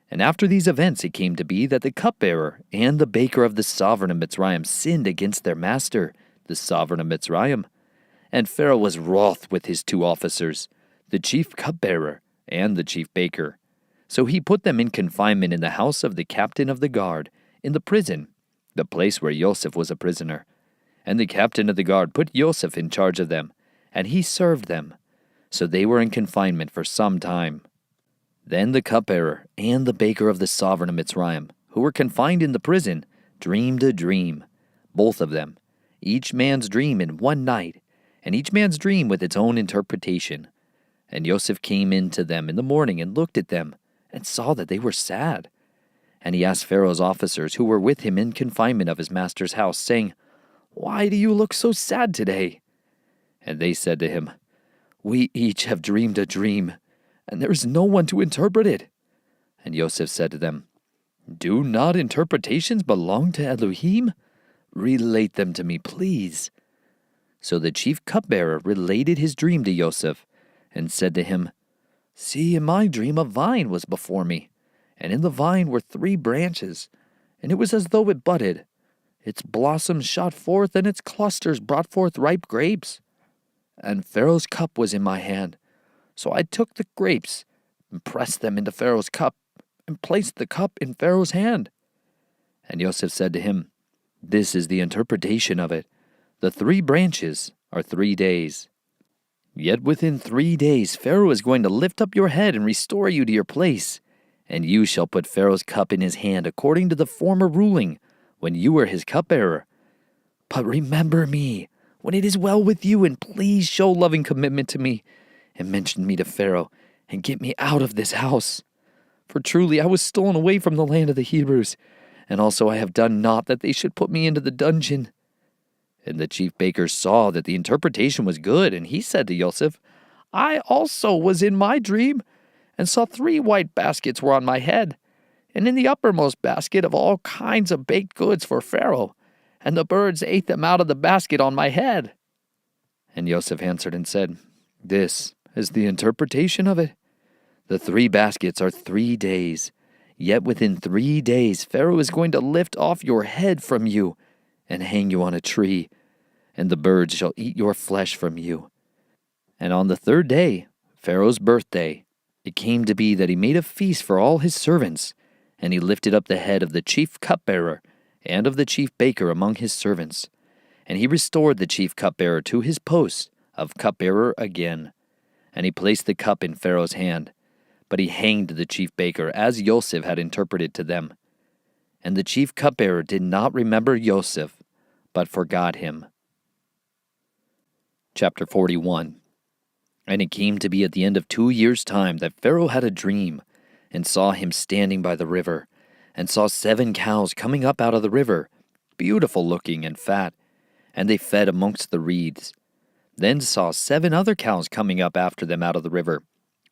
And after these events it came to be that the cupbearer and the baker of the sovereign of Mitzrayim sinned against their master, the sovereign of Mitzrayim. And Pharaoh was wroth with his two officers, the chief cupbearer and the chief baker. So he put them in confinement in the house of the captain of the guard, in the prison, the place where Joseph was a prisoner. And the captain of the guard put Joseph in charge of them, and he served them. So they were in confinement for some time. Then the cupbearer and the baker of the sovereign of Mitzrayim, who were confined in the prison, dreamed a dream, both of them, each man's dream in one night, and each man's dream with its own interpretation. And Joseph came in to them in the morning and looked at them, and saw that they were sad. And he asked Pharaoh's officers who were with him in confinement of his master's house, saying, Why do you look so sad today? And they said to him, We each have dreamed a dream, and there is no one to interpret it. And Joseph said to them, Do not interpretations belong to Elohim? Relate them to me, please. So the chief cupbearer related his dream to Joseph, and said to him, See, in my dream a vine was before me, and in the vine were 3 branches, and it was as though it budded. Its blossoms shot forth, and its clusters brought forth ripe grapes. And Pharaoh's cup was in my hand. So I took the grapes, and pressed them into Pharaoh's cup, and placed the cup in Pharaoh's hand. And Joseph said to him, This is the interpretation of it. The 3 branches are 3 days. Yet within 3 days Pharaoh is going to lift up your head and restore you to your place, and you shall put Pharaoh's cup in his hand according to the former ruling, when you were his cupbearer. But remember me when it is well with you, and please show loving commitment to me, and mention me to Pharaoh, and get me out of this house. For truly I was stolen away from the land of the Hebrews, and also I have done naught that they should put me into the dungeon. And the chief baker saw that the interpretation was good, and he said to Joseph, I also was in my dream, and saw 3 white baskets were on my head, and in the uppermost basket of all kinds of baked goods for Pharaoh, and the birds ate them out of the basket on my head. And Joseph answered and said, This is the interpretation of it. The 3 baskets are 3 days, yet within 3 days Pharaoh is going to lift off your head from you, and hang you on a tree, and the birds shall eat your flesh from you. And on the 3rd day, Pharaoh's birthday, it came to be that he made a feast for all his servants, and he lifted up the head of the chief cupbearer and of the chief baker among his servants. And he restored the chief cupbearer to his post of cupbearer again. And he placed the cup in Pharaoh's hand. But he hanged the chief baker, as Joseph had interpreted to them. And the chief cupbearer did not remember Joseph, but forgot him. Chapter 41. And it came to be at the end of 2 years' time that Pharaoh had a dream, and saw him standing by the river, and saw 7 cows coming up out of the river, beautiful looking and fat, and they fed amongst the reeds. Then saw 7 other cows coming up after them out of the river,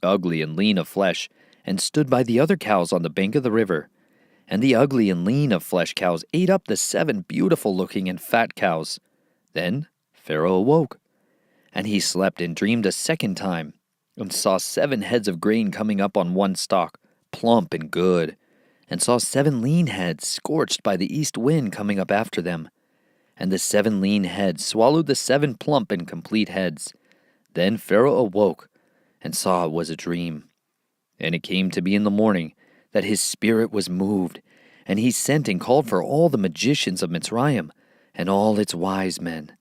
ugly and lean of flesh, and stood by the other cows on the bank of the river. And the ugly and lean of flesh cows ate up the 7 beautiful looking and fat cows. Then Pharaoh awoke, and he slept and dreamed a second time, and saw 7 heads of grain coming up on one stalk, plump and good, and saw 7 lean heads scorched by the east wind coming up after them. And the 7 lean heads swallowed the 7 plump and complete heads. Then Pharaoh awoke, and saw it was a dream. And it came to be in the morning that his spirit was moved, and he sent and called for all the magicians of Mitzrayim, and all its wise men.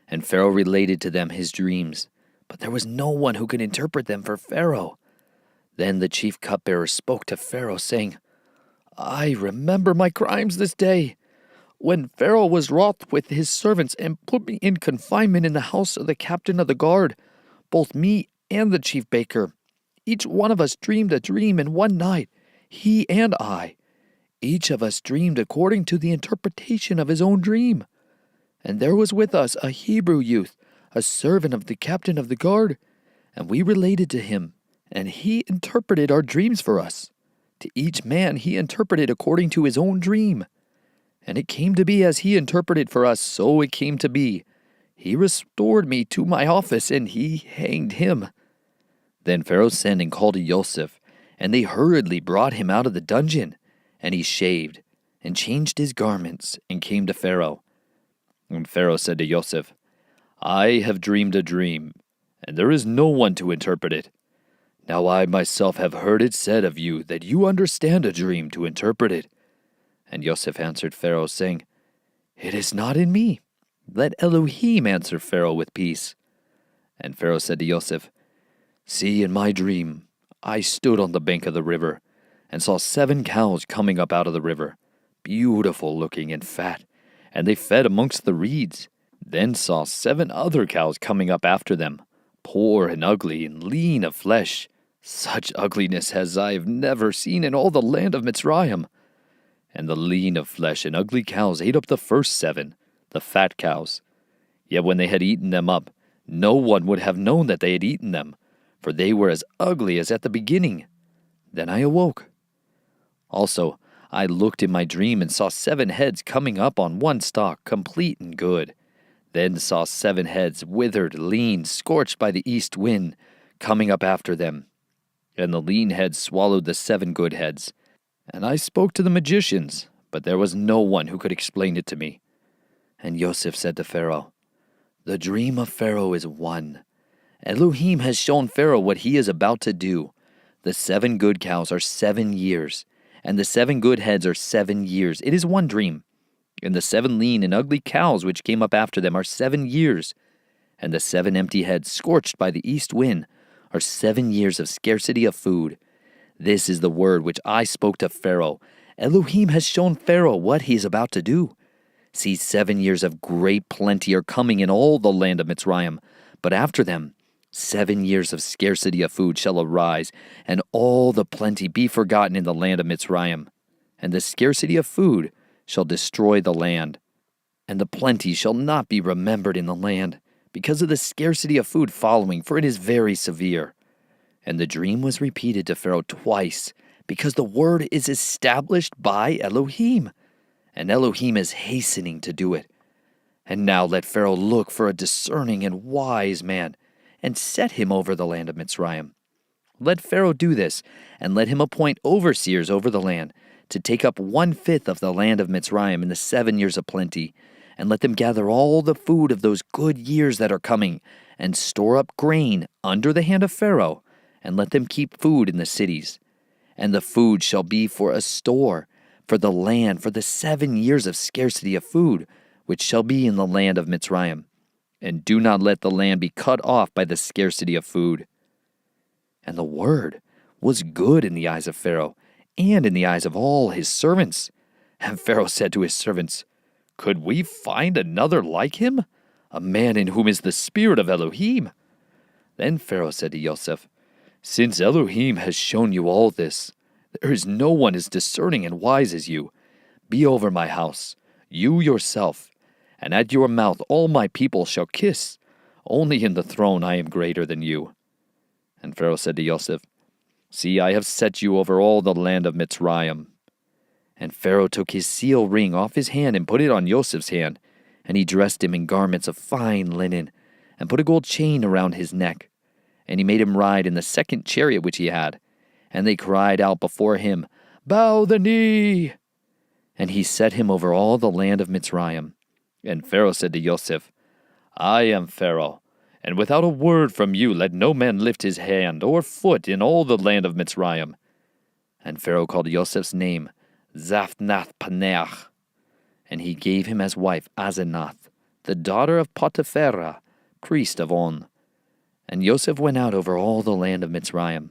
And Pharaoh related to them his dreams, but there was no one who could interpret them for Pharaoh. Then the chief cupbearer spoke to Pharaoh, saying, I remember my crimes this day, when Pharaoh was wroth with his servants and put me in confinement in the house of the captain of the guard, both me and the chief baker. Each one of us dreamed a dream in one night, he and I. Each of us dreamed according to the interpretation of his own dream. And there was with us a Hebrew youth, a servant of the captain of the guard, and we related to him, and he interpreted our dreams for us. To each man he interpreted according to his own dream. And it came to be as he interpreted for us, so it came to be. He restored me to my office, and he hanged him. Then Pharaoh sent and called to Joseph, and they hurriedly brought him out of the dungeon. And he shaved, and changed his garments, and came to Pharaoh. And Pharaoh said to Joseph, I have dreamed a dream, and there is no one to interpret it. Now I myself have heard it said of you that you understand a dream to interpret it. And Joseph answered Pharaoh, saying, It is not in me. Let Elohim answer Pharaoh with peace. And Pharaoh said to Joseph, See, in my dream, I stood on the bank of the river, and saw 7 cows coming up out of the river, beautiful looking and fat, and they fed amongst the reeds. Then saw 7 other cows coming up after them, poor and ugly and lean of flesh, such ugliness as I have never seen in all the land of Mitzrayim. And the lean of flesh and ugly cows ate up the first 7, the fat cows. Yet when they had eaten them up, no one would have known that they had eaten them, for they were as ugly as at the beginning. Then I awoke. Also, I looked in my dream and saw 7 heads coming up on one stalk, complete and good. Then saw 7 heads withered, lean, scorched by the east wind, coming up after them. And the lean heads swallowed the 7 good heads. And I spoke to the magicians, but there was no one who could explain it to me. And Joseph said to Pharaoh, The dream of Pharaoh is one. Elohim has shown Pharaoh what he is about to do. The 7 good cows are 7 years, and the 7 good heads are 7 years. It is one dream. And the 7 lean and ugly cows which came up after them are 7 years. And the 7 empty heads scorched by the east wind are 7 years of scarcity of food. This is the word which I spoke to Pharaoh. Elohim has shown Pharaoh what he is about to do. See, 7 years of great plenty are coming in all the land of Mitzrayim, but after them 7 years of scarcity of food shall arise, and all the plenty be forgotten in the land of Mitzrayim. And the scarcity of food shall destroy the land, and the plenty shall not be remembered in the land, because of the scarcity of food following, for it is very severe. And the dream was repeated to Pharaoh twice, because the word is established by Elohim, and Elohim is hastening to do it. And now let Pharaoh look for a discerning and wise man, and set him over the land of Mitzrayim. Let Pharaoh do this, and let him appoint overseers over the land, to take up 1/5 of the land of Mitzrayim in the 7 years of plenty, and let them gather all the food of those good years that are coming, and store up grain under the hand of Pharaoh, and let them keep food in the cities. And the food shall be for a store, for the land, for the 7 years of scarcity of food, which shall be in the land of Mitzrayim. And do not let the land be cut off by the scarcity of food. And the word was good in the eyes of Pharaoh and in the eyes of all his servants. And Pharaoh said to his servants, "Could we find another like him, a man in whom is the spirit of Elohim?" Then Pharaoh said to Joseph, "Since Elohim has shown you all this, there is no one as discerning and wise as you. Be over my house, you yourself, and at your mouth all my people shall kiss. Only in the throne I am greater than you." And Pharaoh said to Joseph, "See, I have set you over all the land of Mitzrayim." And Pharaoh took his seal ring off his hand and put it on Joseph's hand, and he dressed him in garments of fine linen, and put a gold chain around his neck. And he made him ride in the second chariot which he had. And they cried out before him, "Bow the knee!" And he set him over all the land of Mitzrayim. And Pharaoh said to Joseph, "I am Pharaoh, and without a word from you let no man lift his hand or foot in all the land of Mitzrayim." And Pharaoh called Joseph's name Zaphnath-Paneach, and he gave him as wife Asenath, the daughter of Potipharah, priest of On. And Joseph went out over all the land of Mitzrayim.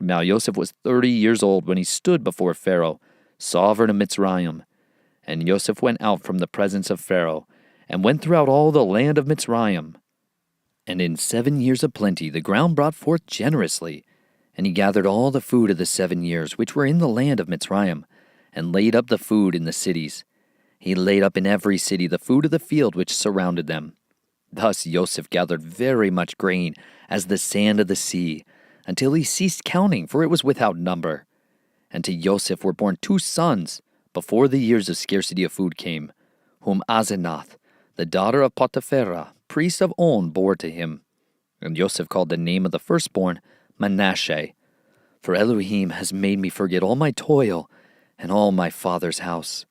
Now Joseph was 30 years old when he stood before Pharaoh, sovereign of Mitzrayim. And Joseph went out from the presence of Pharaoh, and went throughout all the land of Mitzrayim. And in 7 years of plenty the ground brought forth generously. And he gathered all the food of the 7 years which were in the land of Mitzrayim, and laid up the food in the cities. He laid up in every city the food of the field which surrounded them. Thus Joseph gathered very much grain, as the sand of the sea, until he ceased counting, for it was without number. And to Joseph were born 2 sons, before the years of scarcity of food came, whom Asenath, the daughter of Potipharah, priest of On, bore to him. And Joseph called the name of the firstborn Manasseh. For Elohim has made me forget all my toil and all my father's house.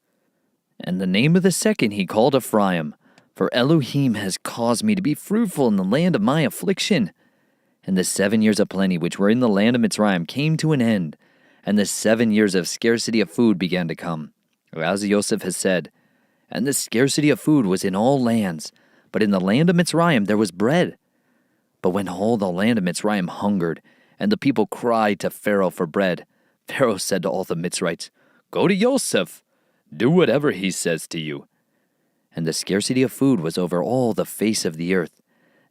And the name of the second he called Ephraim, for Elohim has caused me to be fruitful in the land of my affliction. And the 7 years of plenty which were in the land of Mitzrayim came to an end, and the 7 years of scarcity of food began to come. As Joseph has said, "And the scarcity of food was in all lands, but in the land of Mitzrayim there was bread." But when all the land of Mitzrayim hungered, and the people cried to Pharaoh for bread, Pharaoh said to all the Mitzrites, "Go to Joseph, do whatever he says to you." And the scarcity of food was over all the face of the earth.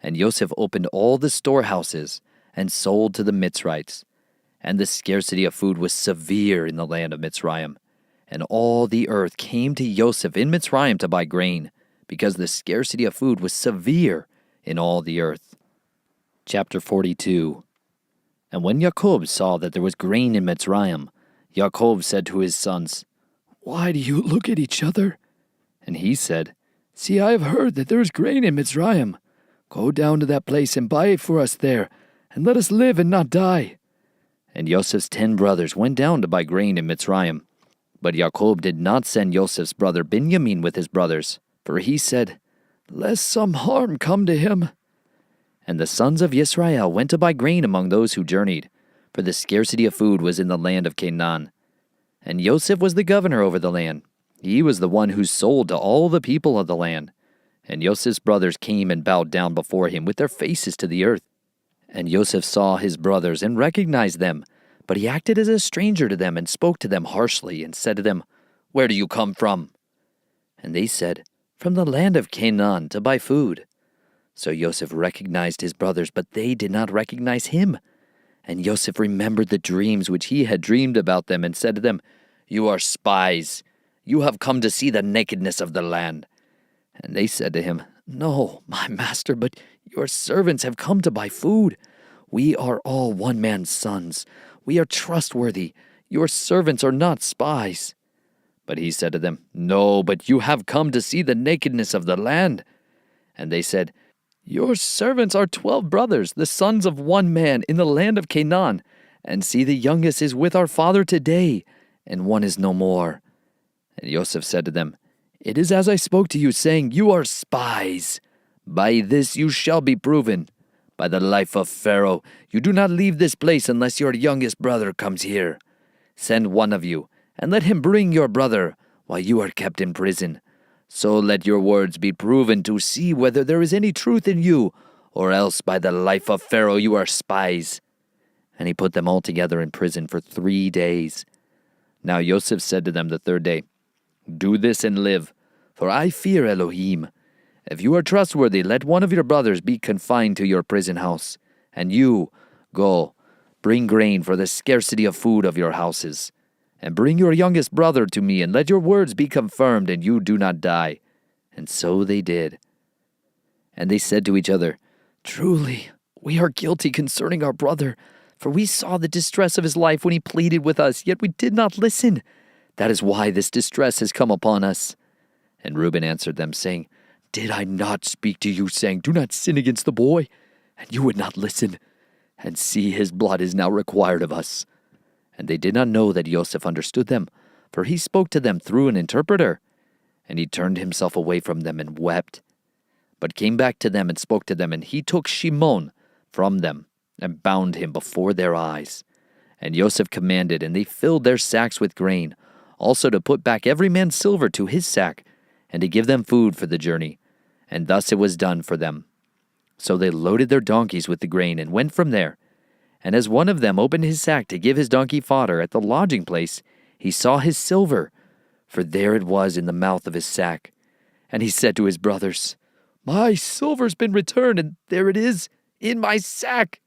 And Joseph opened all the storehouses, and sold to the Mitzrites. And the scarcity of food was severe in the land of Mitzrayim. And all the earth came to Joseph in Mitzrayim to buy grain, because the scarcity of food was severe in all the earth. Chapter 42. And when Jacob saw that there was grain in Mitzrayim, Jacob said to his sons, "Why do you look at each other?" And he said, "See, I have heard that there is grain in Mitzrayim. Go down to that place and buy it for us there, and let us live and not die." And Joseph's 10 brothers went down to buy grain in Mitzrayim. But Jacob did not send Joseph's brother Benjamin with his brothers, for he said, "Lest some harm come to him." And the sons of Israel went to buy grain among those who journeyed, for the scarcity of food was in the land of Canaan. And Joseph was the governor over the land. He was the one who sold to all the people of the land. And Joseph's brothers came and bowed down before him with their faces to the earth. And Joseph saw his brothers and recognized them, but he acted as a stranger to them and spoke to them harshly and said to them, "Where do you come from?" And they said, "From the land of Canaan to buy food." So Joseph recognized his brothers, but they did not recognize him. And Joseph remembered the dreams which he had dreamed about them and said to them, "You are spies. You have come to see the nakedness of the land." And they said to him, "No, my master, but your servants have come to buy food. We are all one man's sons. We are trustworthy. Your servants are not spies." But he said to them, "No, but you have come to see the nakedness of the land." And they said, "Your servants are 12 brothers, the sons of one man in the land of Canaan. And see, the youngest is with our father today, and one is no more." And Joseph said to them, "It is as I spoke to you, saying, 'You are spies.' By this you shall be proven. By the life of Pharaoh, you do not leave this place unless your youngest brother comes here. Send one of you, and let him bring your brother, while you are kept in prison. So let your words be proven to see whether there is any truth in you, or else by the life of Pharaoh you are spies." And he put them all together in prison for 3 days. Now Joseph said to them the third day, "Do this and live, for I fear Elohim. If you are trustworthy, let one of your brothers be confined to your prison house. And you, go, bring grain for the scarcity of food of your houses. And bring your youngest brother to me, and let your words be confirmed, and you do not die." And so they did. And they said to each other, "Truly, we are guilty concerning our brother, for we saw the distress of his life when he pleaded with us, yet we did not listen. That is why this distress has come upon us." And Reuben answered them, saying, "Did I not speak to you, saying, 'Do not sin against the boy'? And you would not listen. And see, his blood is now required of us." And they did not know that Joseph understood them, for he spoke to them through an interpreter. And he turned himself away from them and wept, but came back to them and spoke to them. And he took Shimon from them and bound him before their eyes. And Joseph commanded, and they filled their sacks with grain, also to put back every man's silver to his sack, and to give them food for the journey. And thus it was done for them. So they loaded their donkeys with the grain and went from there. And as one of them opened his sack to give his donkey fodder at the lodging place, he saw his silver, for there it was in the mouth of his sack. And he said to his brothers, "My silver's been returned, and there it is in my sack."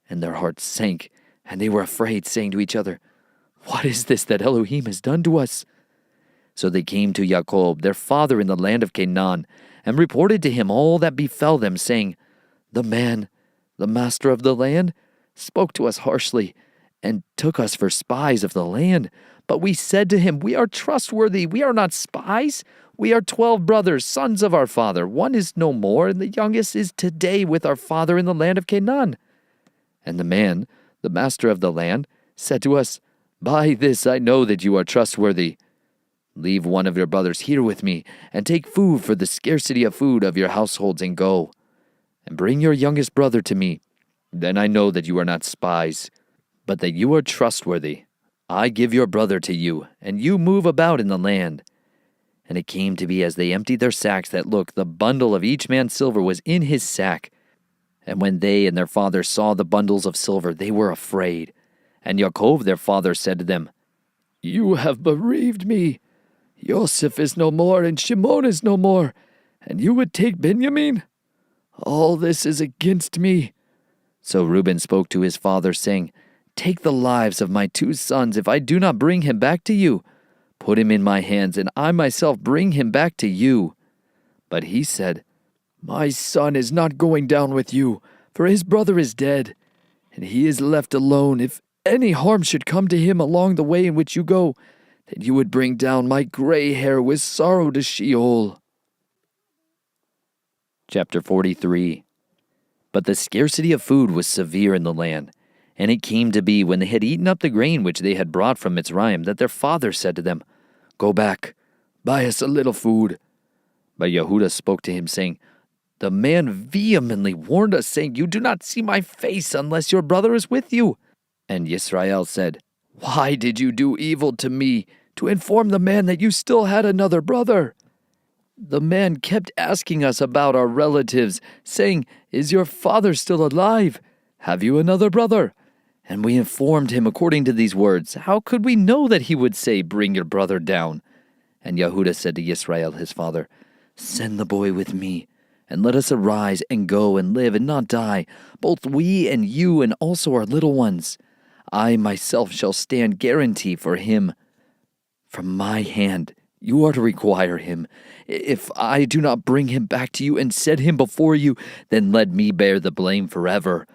And their hearts sank, and they were afraid, saying to each other, "What is this that Elohim has done to us?" So they came to Jacob, their father in the land of Canaan, and reported to him all that befell them, saying, "The man, the master of the land, spoke to us harshly, and took us for spies of the land. But we said to him, 'We are trustworthy, we are not spies. We are 12 brothers, sons of our father. One is no more, and the youngest is today with our father in the land of Canaan.' And the man, the master of the land, said to us, 'By this I know that you are trustworthy. Leave one of your brothers here with me, and take food for the scarcity of food of your households, and go. And bring your youngest brother to me. Then I know that you are not spies, but that you are trustworthy. I give your brother to you, and you move about in the land.' And it came to be as they emptied their sacks that, look, the bundle of each man's silver was in his sack. And when they and their father saw the bundles of silver, they were afraid. And Jacob their father said to them, 'You have bereaved me. Joseph is no more, and Shimon is no more, and you would take Benjamin? All this is against me.' So Reuben spoke to his father, saying, 'Take the lives of my 2 sons, if I do not bring him back to you. Put him in my hands, and I myself bring him back to you.' But he said, 'My son is not going down with you, for his brother is dead, and he is left alone. If any harm should come to him along the way in which you go, then you would bring down my gray hair with sorrow to Sheol.'" Chapter 43. But the scarcity of food was severe in the land. And it came to be, when they had eaten up the grain which they had brought from Mitzrayim, that their father said to them, "Go back, buy us a little food." But Yehudah spoke to him, saying, "The man vehemently warned us, saying, 'You do not see my face unless your brother is with you.' And Yisrael said, 'Why did you do evil to me, to inform the man that you still had another brother?' The man kept asking us about our relatives, saying, 'Is your father still alive? Have you another brother?' And we informed him according to these words. How could we know that he would say, 'Bring your brother down'?" And Yehudah said to Yisrael his father, "Send the boy with me, and let us arise and go and live and not die, both we and you and also our little ones. I myself shall stand guarantee for him. From my hand you are to require him. If I do not bring him back to you and set him before you, then let me bear the blame forever.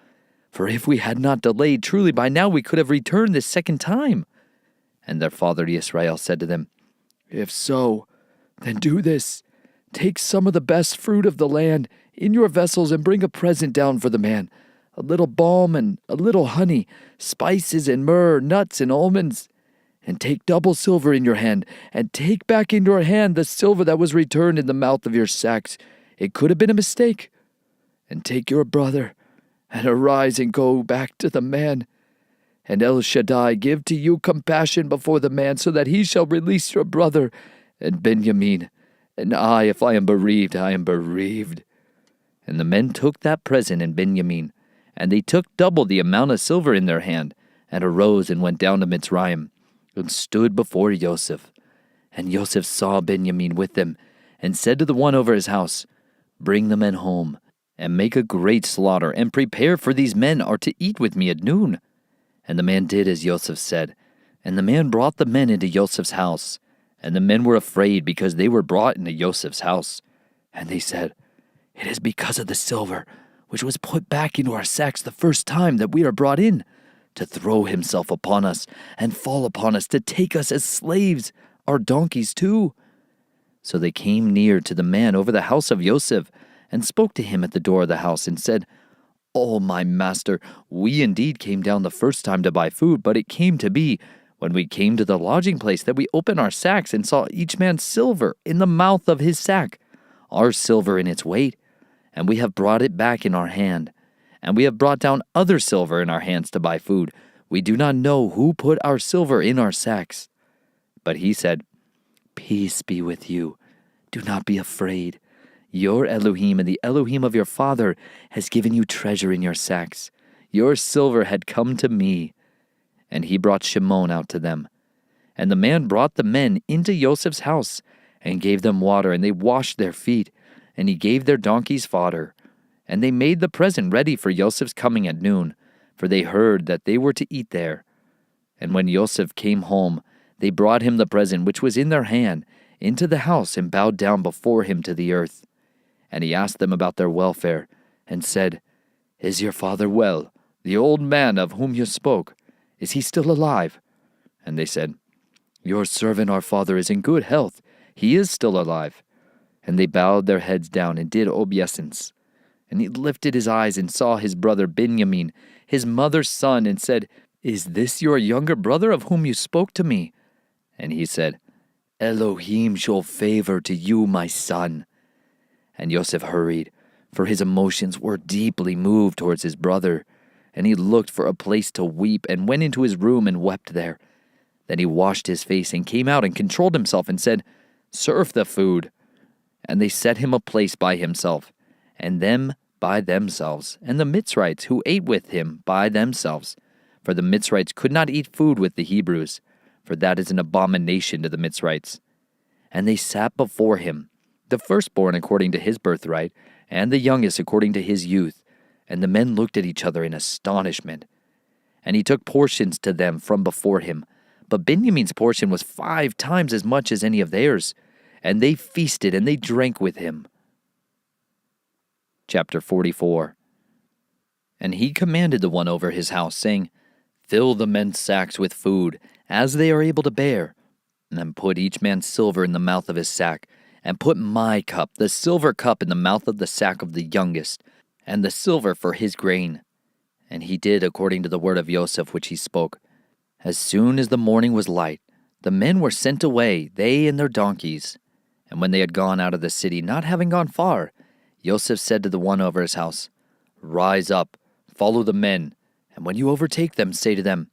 For if we had not delayed, truly by now we could have returned this second time." And their father Yisrael said to them, "If so, then do this. Take some of the best fruit of the land in your vessels and bring a present down for the man, a little balm and a little honey, spices and myrrh, nuts and almonds. And take double silver in your hand, and take back in your hand the silver that was returned in the mouth of your sacks. It could have been a mistake. And take your brother, and arise and go back to the man. And El Shaddai give to you compassion before the man, so that he shall release your brother and Benjamin. And I, if I am bereaved, I am bereaved." And the men took that present and Benjamin, And they took double the amount of silver in their hand, and arose and went down to Mitzrayim, and stood before Joseph. And Joseph saw Benjamin with them, and said to the one over his house, Bring the men home, and make a great slaughter, and prepare, for these men are to eat with me at noon. And the man did as Joseph said. And the man brought the men into Joseph's house. And the men were afraid, because they were brought into Joseph's house. And they said, It is because of the silver, which was put back into our sacks the first time that we are brought in, to throw himself upon us, and fall upon us, to take us as slaves, our donkeys too. So they came near to the man over the house of Joseph, and spoke to him at the door of the house, and said, Oh, my master, we indeed came down the first time to buy food, but it came to be, when we came to the lodging place, that we opened our sacks, and saw each man's silver in the mouth of his sack, our silver in its weight, and we have brought it back in our hand. And we have brought down other silver in our hands to buy food. We do not know who put our silver in our sacks. But he said, Peace be with you. Do not be afraid. Your Elohim and the Elohim of your father has given you treasure in your sacks. Your silver had come to me. And he brought Shimon out to them. And the man brought the men into Joseph's house, and gave them water, and they washed their feet, and he gave their donkeys fodder. And they made the present ready for Joseph's coming at noon, for they heard that they were to eat there. And when Joseph came home, they brought him the present which was in their hand into the house, and bowed down before him to the earth. And he asked them about their welfare, and said, Is your father well, the old man of whom you spoke? Is he still alive? And they said, Your servant our father is in good health. He is still alive. And they bowed their heads down, and did obeisance. And he lifted his eyes, and saw his brother Benjamin, his mother's son, and said, Is this your younger brother of whom you spoke to me? And he said, Elohim show favor to you, my son. And Joseph hurried, for his emotions were deeply moved towards his brother. And he looked for a place to weep, and went into his room and wept there. Then he washed his face, and came out, and controlled himself, and said, Serve the food. And they set him a place by himself, and them by themselves, and the Mitzrites who ate with him by themselves. For the Mitzrites could not eat food with the Hebrews, for that is an abomination to the Mitzrites. And they sat before him, the firstborn according to his birthright, and the youngest according to his youth. And the men looked at each other in astonishment. And he took portions to them from before him. But Benjamin's portion was 5 times as much as any of theirs. And they feasted, and they drank with him. Chapter 44. And he commanded the one over his house, saying, Fill the men's sacks with food, as they are able to bear. And then put each man's silver in the mouth of his sack, and put my cup, the silver cup, in the mouth of the sack of the youngest, and the silver for his grain. And he did according to the word of Joseph which he spoke. As soon as the morning was light, the men were sent away, they and their donkeys. And when they had gone out of the city, not having gone far, Joseph said to the one over his house, Rise up, follow the men, and when you overtake them, say to them,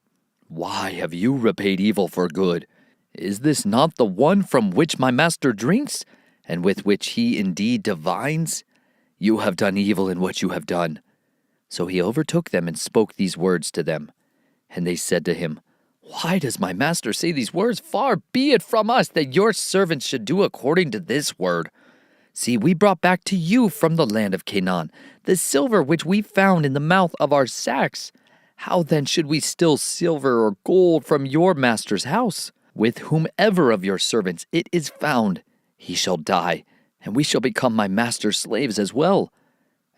Why have you repaid evil for good? Is this not the one from which my master drinks, and with which he indeed divines? You have done evil in what you have done. So he overtook them and spoke these words to them. And they said to him, Why does my master say these words? Far be it from us that your servants should do according to this word. See, we brought back to you from the land of Canaan the silver which we found in the mouth of our sacks. How then should we steal silver or gold from your master's house? With whomever of your servants it is found, he shall die, and we shall become my master's slaves as well.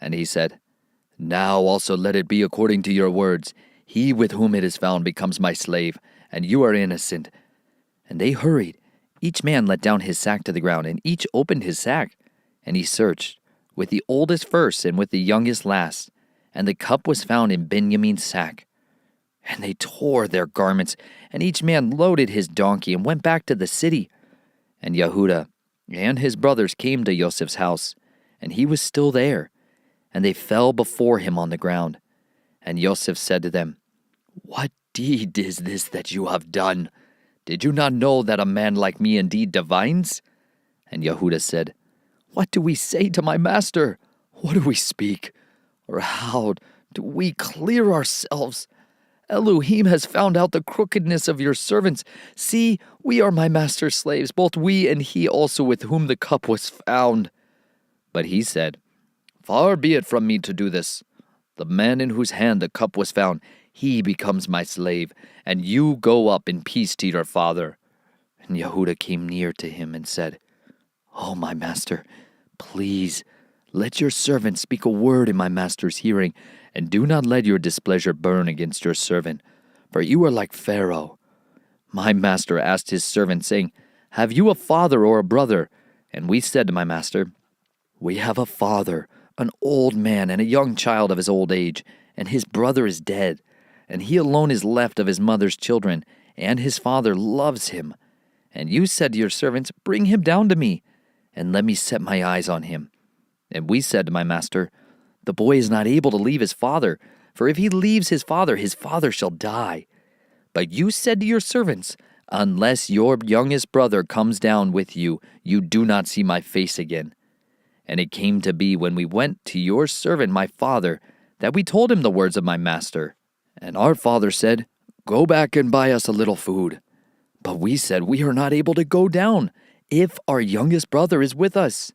And he said, Now also let it be according to your words. He with whom it is found becomes my slave, and you are innocent. And they hurried. Each man let down his sack to the ground, and each opened his sack. And he searched, with the oldest first and with the youngest last. And the cup was found in Benjamin's sack. And they tore their garments, and each man loaded his donkey and went back to the city. And Yehudah and his brothers came to Joseph's house, and he was still there. And they fell before him on the ground. And Joseph said to them, What deed is this that you have done? Did you not know that a man like me indeed divines? And Yehudah said, What do we say to my master? What do we speak? Or how Do we clear ourselves? Elohim has found out the crookedness of your servants. See, we are my master's slaves, both we and he also with whom the cup was found." But he said, "Far be it from me to do this. The man in whose hand the cup was found, he becomes my slave, and you go up in peace to your father." And Yehudah came near to him and said, "Oh, my master, please, let your servant speak a word in my master's hearing, and do not let your displeasure burn against your servant, for you are like Pharaoh." My master asked his servant, saying, "Have you a father or a brother?" And we said to my master, "We have a father, an old man, and a young child of his old age, and his brother is dead, and he alone is left of his mother's children, and his father loves him. And you said to your servants, 'Bring him down to me, and let me set my eyes on him.' And we said to my master, 'The boy is not able to leave his father, for if he leaves his father shall die.' But you said to your servants, 'Unless your youngest brother comes down with you, you do not see my face again.' And it came to be when we went to your servant my father, that we told him the words of my master. And our father said, 'Go back and buy us a little food.' But we said, 'We are not able to go down, if our youngest brother is with us.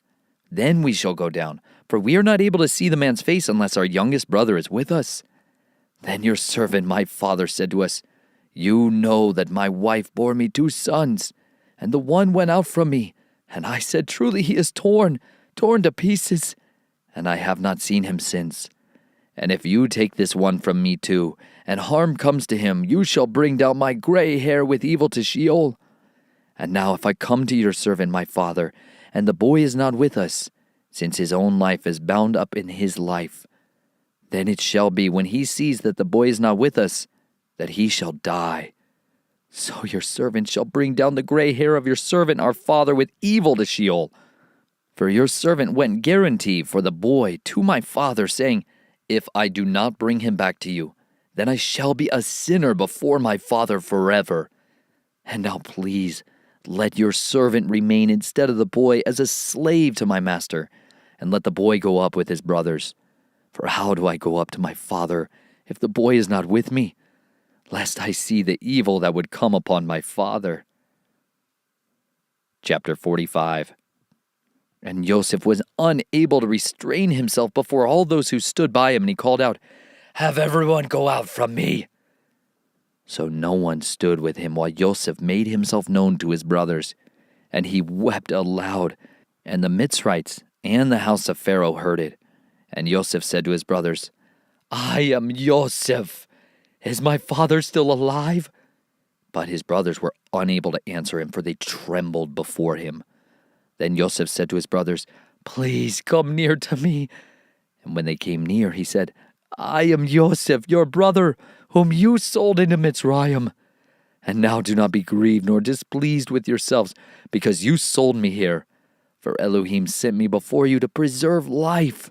Then we shall go down, for we are not able to see the man's face unless our youngest brother is with us.' Then your servant my father said to us, 'You know that my wife bore me 2 sons, and the one went out from me. And I said, Truly he is torn to pieces, and I have not seen him since. And if you take this one from me too, and harm comes to him, you shall bring down my gray hair with evil to Sheol. And now if I come to your servant my father, and the boy is not with us, since his own life is bound up in his life, then it shall be when he sees that the boy is not with us, that he shall die. So your servant shall bring down the gray hair of your servant our father with evil to Sheol. For your servant went guarantee for the boy to my father, saying, If I do not bring him back to you, then I shall be a sinner before my father forever. And now please, let your servant remain instead of the boy as a slave to my master, and let the boy go up with his brothers. For how do I go up to my father if the boy is not with me? Lest I see the evil that would come upon my father." Chapter 45. And Joseph was unable to restrain himself before all those who stood by him, and he called out, "Have everyone go out from me." So no one stood with him while Joseph made himself known to his brothers. And he wept aloud, and the Mitzrites and the house of Pharaoh heard it. And Joseph said to his brothers, "I am Joseph. Is my father still alive?" But his brothers were unable to answer him, for they trembled before him. Then Joseph said to his brothers, "Please come near to me." And when they came near, he said, "I am Joseph, your brother, whom you sold into Mitzrayim. And now do not be grieved nor displeased with yourselves, because you sold me here. For Elohim sent me before you to preserve life.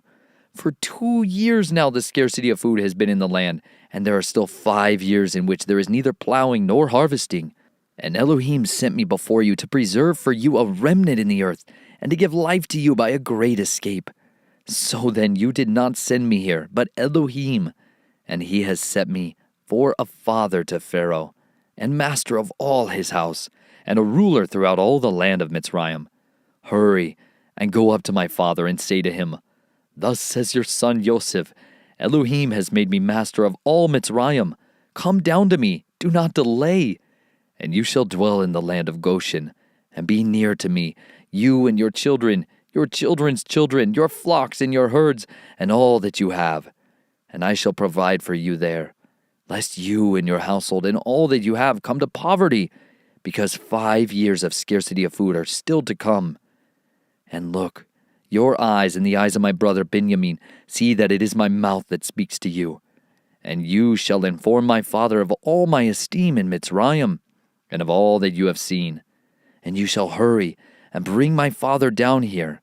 For 2 years now the scarcity of food has been in the land, and there are still 5 years in which there is neither plowing nor harvesting. And Elohim sent me before you to preserve for you a remnant in the earth, and to give life to you by a great escape. So then you did not send me here, but Elohim, and he has set me for a father to Pharaoh, and master of all his house, and a ruler throughout all the land of Mitzrayim. Hurry, and go up to my father, and say to him, Thus says your son Joseph, Elohim has made me master of all Mitzrayim. Come down to me, do not delay. And you shall dwell in the land of Goshen, and be near to me, you and your children, your children's children, your flocks and your herds, and all that you have. And I shall provide for you there, lest you and your household and all that you have come to poverty, because 5 years of scarcity of food are still to come. And look, your eyes and the eyes of my brother Benjamin see that it is my mouth that speaks to you. And you shall inform my father of all my esteem in Mitzrayim, and of all that you have seen. And you shall hurry and bring my father down here.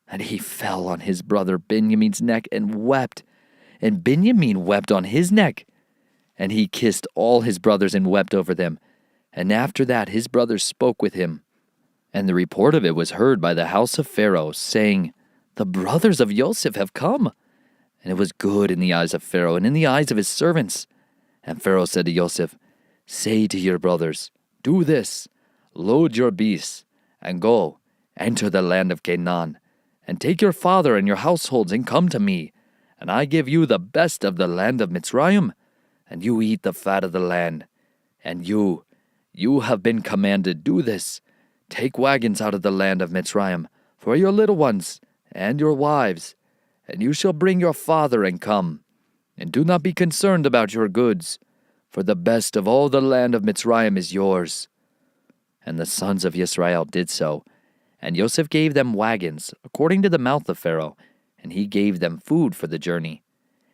And he fell on his brother Benjamin's neck and wept, and Benjamin wept on his neck. And he kissed all his brothers and wept over them. And after that his brothers spoke with him. And the report of it was heard by the house of Pharaoh, saying, The brothers of Joseph have come. and it was good in the eyes of Pharaoh and in the eyes of his servants. And Pharaoh said to Joseph, Say to your brothers, Do this, load your beasts, and go, enter the land of Canaan, and take your father and your households, and come to me, and I give you the best of the land of Mitzrayim, and you eat the fat of the land. And you have been commanded, do this, take wagons out of the land of Mitzrayim, for your little ones, and your wives, and you shall bring your father and come. And do not be concerned about your goods, for the best of all the land of Mitzrayim is yours. And the sons of Israel did so. And Joseph gave them wagons, according to the mouth of Pharaoh, and he gave them food for the journey.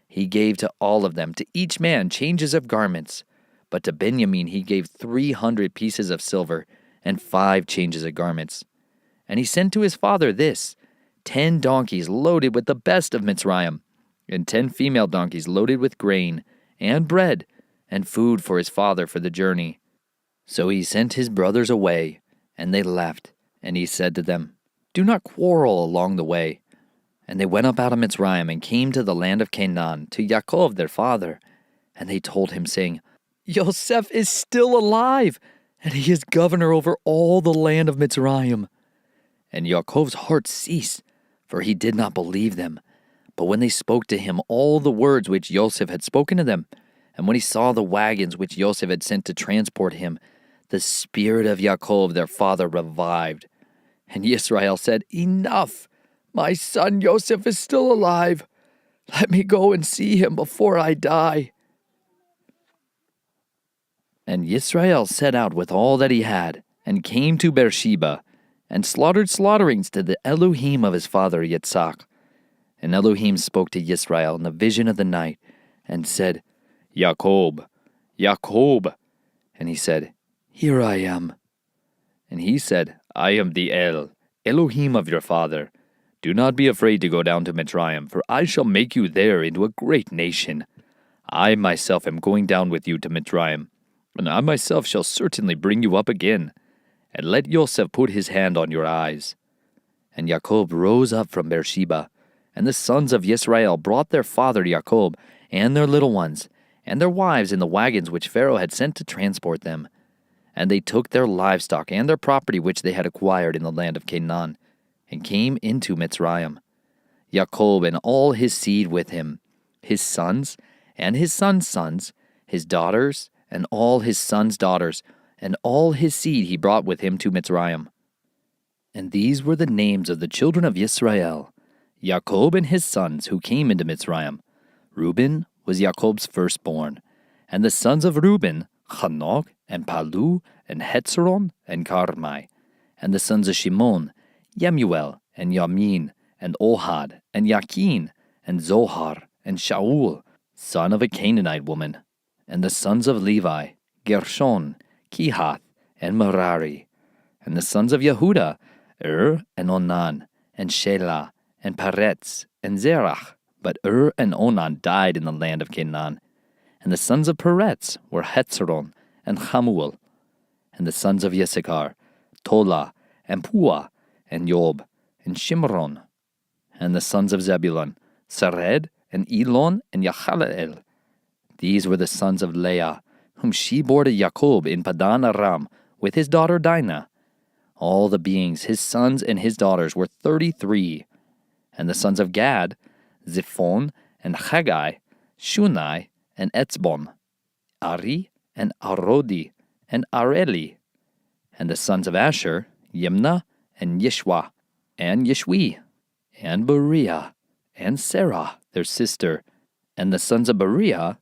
He gave to all of them, to each man, changes of garments. But to Benjamin he gave 300 pieces of silver, and 5 changes of garments. And he sent to his father this, 10 donkeys loaded with the best of Mitzrayim, and 10 female donkeys loaded with grain, and bread, and food for his father for the journey. So he sent his brothers away, and they left. And he said to them, Do not quarrel along the way. And they went up out of Mitzrayim, and came to the land of Canaan, to Yaakov their father. And they told him, saying, Yosef is still alive, and he is governor over all the land of Mitzrayim. And Yaakov's heart ceased, for he did not believe them. But when they spoke to him all the words which Joseph had spoken to them, and when he saw the wagons which Joseph had sent to transport him, the spirit of Yaakov their father revived. And Israel said, Enough! My son Joseph is still alive. Let me go and see him before I die. And Israel set out with all that he had, and came to Beersheba, and slaughtered slaughterings to the Elohim of his father Yitzhak. And Elohim spoke to Israel in the vision of the night, and said, Jacob, Jacob. And he said, Here I am. And he said, I am the Elohim of your father. Do not be afraid to go down to Mitzrayim, for I shall make you there into a great nation. I myself am going down with you to Mitzrayim, and I myself shall certainly bring you up again. And let Joseph put his hand on your eyes. And Jacob rose up from Beersheba, and the sons of Israel brought their father Jacob, and their little ones, and their wives in the wagons which Pharaoh had sent to transport them. And they took their livestock and their property which they had acquired in the land of Canaan, and came into Mitzrayim. Jacob and all his seed with him, his sons, and his sons' sons, his daughters, and all his sons' daughters, and all his seed he brought with him to Mitzrayim. And these were the names of the children of Israel, Jacob and his sons who came into Mitzrayim. Reuben was Jacob's firstborn, and the sons of Reuben, Hanok, and Palu, and Hetzron, and Carmi. And the sons of Shimon, Yemuel, and Yamin, and Ohad, and Yakin, and Zohar, and Shaul, son of a Canaanite woman. And the sons of Levi, Gershon, Kehath, and Merari. And the sons of Yehuda, and Onan, and Shelah, and Peretz, and Zerach. But and Onan died in the land of Canaan. And the sons of Peretz were Hetzron, and Hamuel. And the sons of Yissachar, Tola, and Pua, and Job, and Shimron. And the sons of Zebulun, Sered, and Elon, and Yachaleel. These were the sons of Leah, whom she bore to Jacob in Padan Aram, with his daughter Dinah. All the beings, his sons and his daughters, were 33. And the sons of Gad, Ziphon, and Haggai, Shunai, and Etzbon, Ari, and Arodi, and Areli. And the sons of Asher, Yimnah, and Yishwa, and Yishwi, and Beriah, and Sarah, their sister. And the sons of Beriah,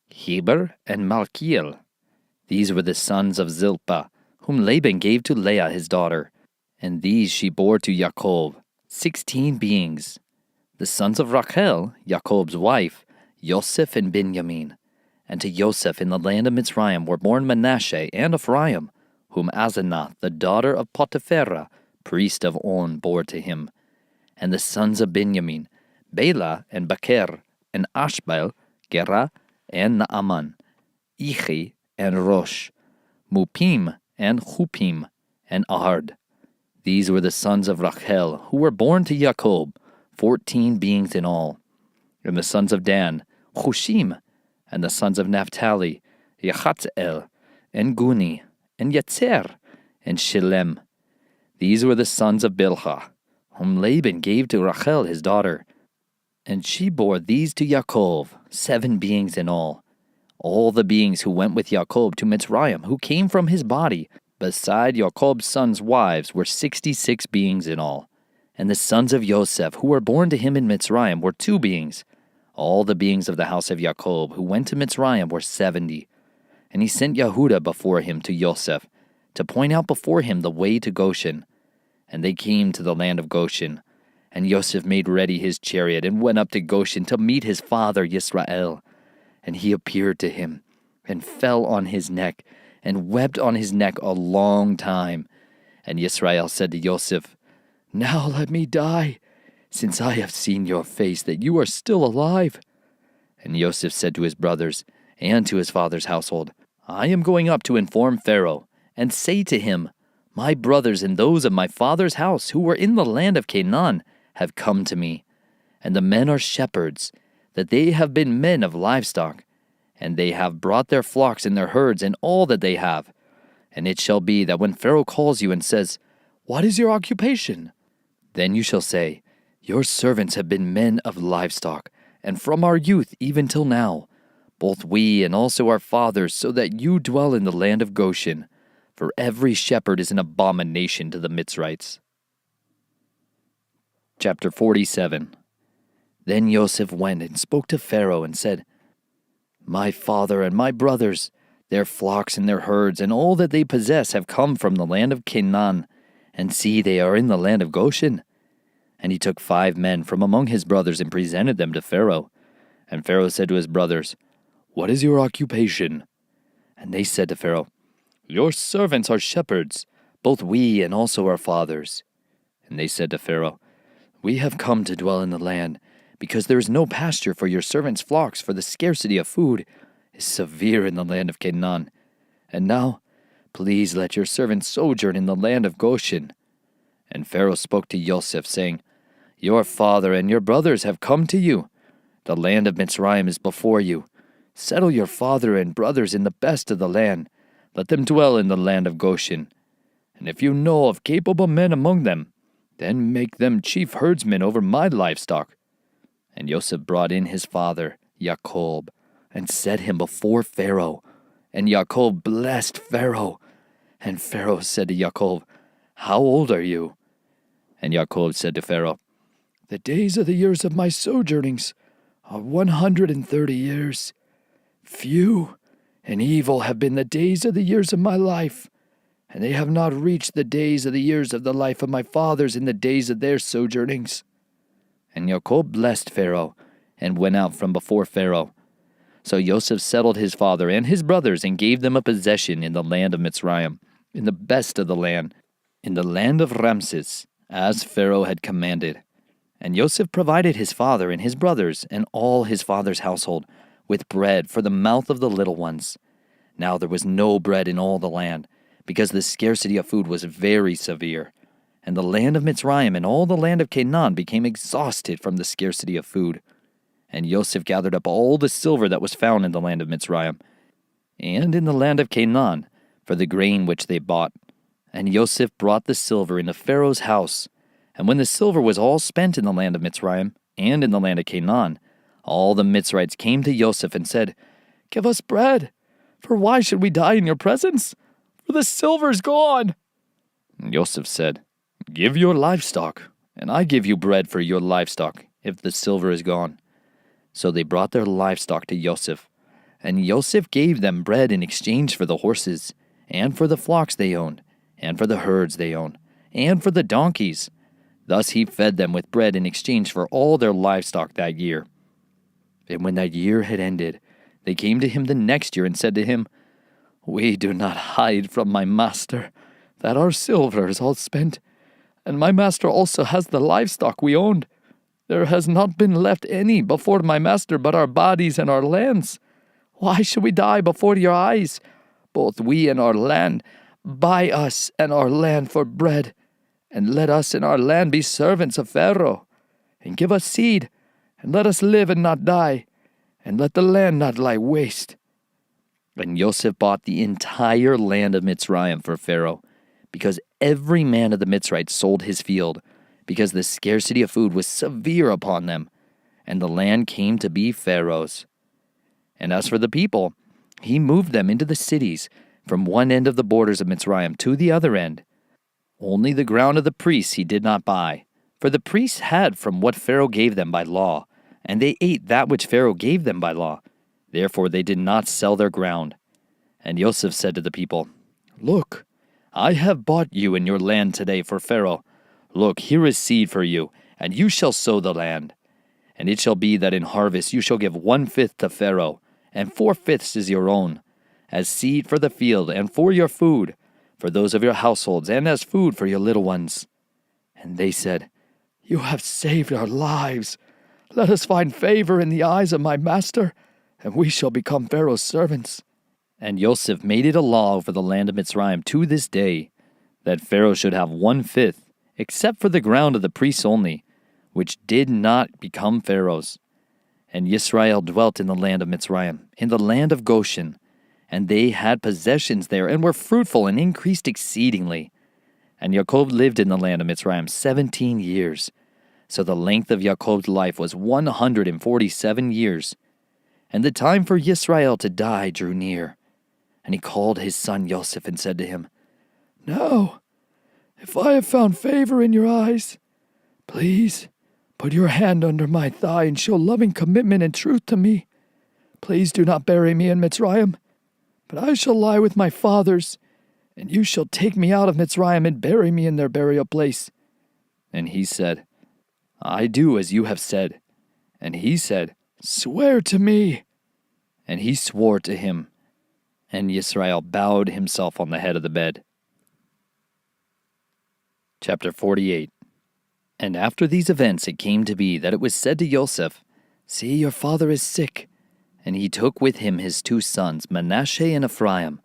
Heber, and Malkiel. These were the sons of Zilpah, whom Laban gave to Leah his daughter. And these she bore to Jacob, 16 beings. The sons of Rachel, Jacob's wife, Joseph and Benjamin. And to Joseph in the land of Mitzrayim were born Manasseh and Ephraim, whom Asenath, the daughter of Potipherah, priest of On, bore to him. And the sons of Benjamin, Bela and Becher, and Ashbel, Gera, and Naaman, Ichi, and Rosh, Mupim, and Hupim, and Ard. These were the sons of Rachel, who were born to Jacob, 14 beings in all. And the sons of Dan, Hushim. And the sons of Naphtali, Yachatzel, and Guni, and Yetzer, and Shillem. These were the sons of Bilhah, whom Laban gave to Rachel his daughter. And she bore these to Yaakov, 7 beings in all. All the beings who went with Yaakov to Mitzrayim, who came from his body, beside Yaakov's sons' wives, were 66 beings in all. And the sons of Yosef, who were born to him in Mitzrayim, were 2 beings. All the beings of the house of Yaakov, who went to Mitzrayim, were 70. And he sent Yehudah before him to Yosef, to point out before him the way to Goshen. And they came to the land of Goshen. And Yosef made ready his chariot, and went up to Goshen to meet his father Yisrael. And he appeared to him, and fell on his neck, and wept on his neck a long time. And Yisrael said to Yosef, Now let me die, since I have seen your face, that you are still alive. And Yosef said to his brothers, and to his father's household, I am going up to inform Pharaoh, and say to him, My brothers and those of my father's house, who were in the land of Canaan, have come to me. And the men are shepherds, that they have been men of livestock. And they have brought their flocks and their herds and all that they have. And it shall be that when Pharaoh calls you and says, What is your occupation? Then you shall say, Your servants have been men of livestock, and from our youth even till now, both we and also our fathers, so that you dwell in the land of Goshen. For every shepherd is an abomination to the Mitzrites. Chapter 47. Then Yosef went and spoke to Pharaoh and said, My father and my brothers, their flocks and their herds, and all that they possess have come from the land of Canaan, and see, they are in the land of Goshen. And he took 5 men from among his brothers and presented them to Pharaoh. And Pharaoh said to his brothers, What is your occupation? And they said to Pharaoh, Your servants are shepherds, both we and also our fathers. And they said to Pharaoh, We have come to dwell in the land, because there is no pasture for your servants' flocks, for the scarcity of food is severe in the land of Canaan. And now, please let your servants sojourn in the land of Goshen. And Pharaoh spoke to Yosef, saying, Your father and your brothers have come to you. The land of Mitzrayim is before you. Settle your father and brothers in the best of the land. Let them dwell in the land of Goshen. And if you know of capable men among them, then make them chief herdsmen over my livestock. And Yosef brought in his father, Yaakov, and set him before Pharaoh. And Yaakov blessed Pharaoh. And Pharaoh said to Yaakov, How old are you? And Yaakov said to Pharaoh, The days of the years of my sojournings are 130 years. Few and evil have been the days of the years of my life, and they have not reached the days of the years of the life of my fathers in the days of their sojournings. And Yaakov blessed Pharaoh, and went out from before Pharaoh. So Yosef settled his father and his brothers, and gave them a possession in the land of Mitzrayim, in the best of the land, in the land of Ramses, as Pharaoh had commanded. And Yosef provided his father and his brothers, and all his father's household, with bread for the mouth of the little ones. Now there was no bread in all the land, because the scarcity of food was very severe. And the land of Mitzrayim and all the land of Canaan became exhausted from the scarcity of food. And Yosef gathered up all the silver that was found in the land of Mitzrayim, and in the land of Canaan, for the grain which they bought. And Yosef brought the silver into Pharaoh's house. And when the silver was all spent in the land of Mitzrayim, and in the land of Canaan, all the Mitzrites came to Yosef and said, Give us bread, for why should we die in your presence? For the silver's gone. And Yosef said, Give your livestock, and I give you bread for your livestock, if the silver is gone. So they brought their livestock to Yosef, and Yosef gave them bread in exchange for the horses, and for the flocks they owned, and for the herds they owned, and for the donkeys. Thus he fed them with bread in exchange for all their livestock that year. And when that year had ended, they came to him the next year and said to him, We do not hide from my master that our silver is all spent, and my master also has the livestock we owned. There has not been left any before my master but our bodies and our lands. Why should we die before your eyes, both we and our land? Buy us and our land for bread, and let us and our land be servants of Pharaoh, and give us seed, and let us live and not die, and let the land not lie waste." And Joseph bought the entire land of Mitzrayim for Pharaoh, because every man of the Mitzrites sold his field, because the scarcity of food was severe upon them, and the land came to be Pharaoh's. And as for the people, he moved them into the cities, from one end of the borders of Mitzrayim to the other end. Only the ground of the priests he did not buy, for the priests had from what Pharaoh gave them by law, and they ate that which Pharaoh gave them by law. Therefore they did not sell their ground. And Joseph said to the people, "Look, I have bought you and your land today for Pharaoh. Look, here is seed for you, and you shall sow the land. And it shall be that in harvest you shall give 1/5 to Pharaoh, and 4/5 is your own, as seed for the field and for your food, for those of your households, and as food for your little ones." And they said, "You have saved our lives. Let us find favor in the eyes of my master, and we shall become Pharaoh's servants." And Joseph made it a law over the land of Mitzrayim to this day, that Pharaoh should have 1/5, except for the ground of the priests only, which did not become Pharaoh's. And Israel dwelt in the land of Mitzrayim, in the land of Goshen, and they had possessions there, and were fruitful and increased exceedingly. And Jacob lived in the land of Mitzrayim 17 years. So the length of Jacob's life was 147 years. And the time for Israel to die drew near. And he called his son Joseph and said to him, "Now, if I have found favor in your eyes, please put your hand under my thigh and show loving commitment and truth to me. Please do not bury me in Mitzrayim, but I shall lie with my fathers, and you shall take me out of Mitzrayim and bury me in their burial place." And he said, "I do as you have said." And he said, "Swear to me." And he swore to him. And Israel bowed himself on the head of the bed. Chapter 48. And after these events it came to be that it was said to Joseph, "See, your father is sick." And he took with him his 2 sons, Manasseh and Ephraim.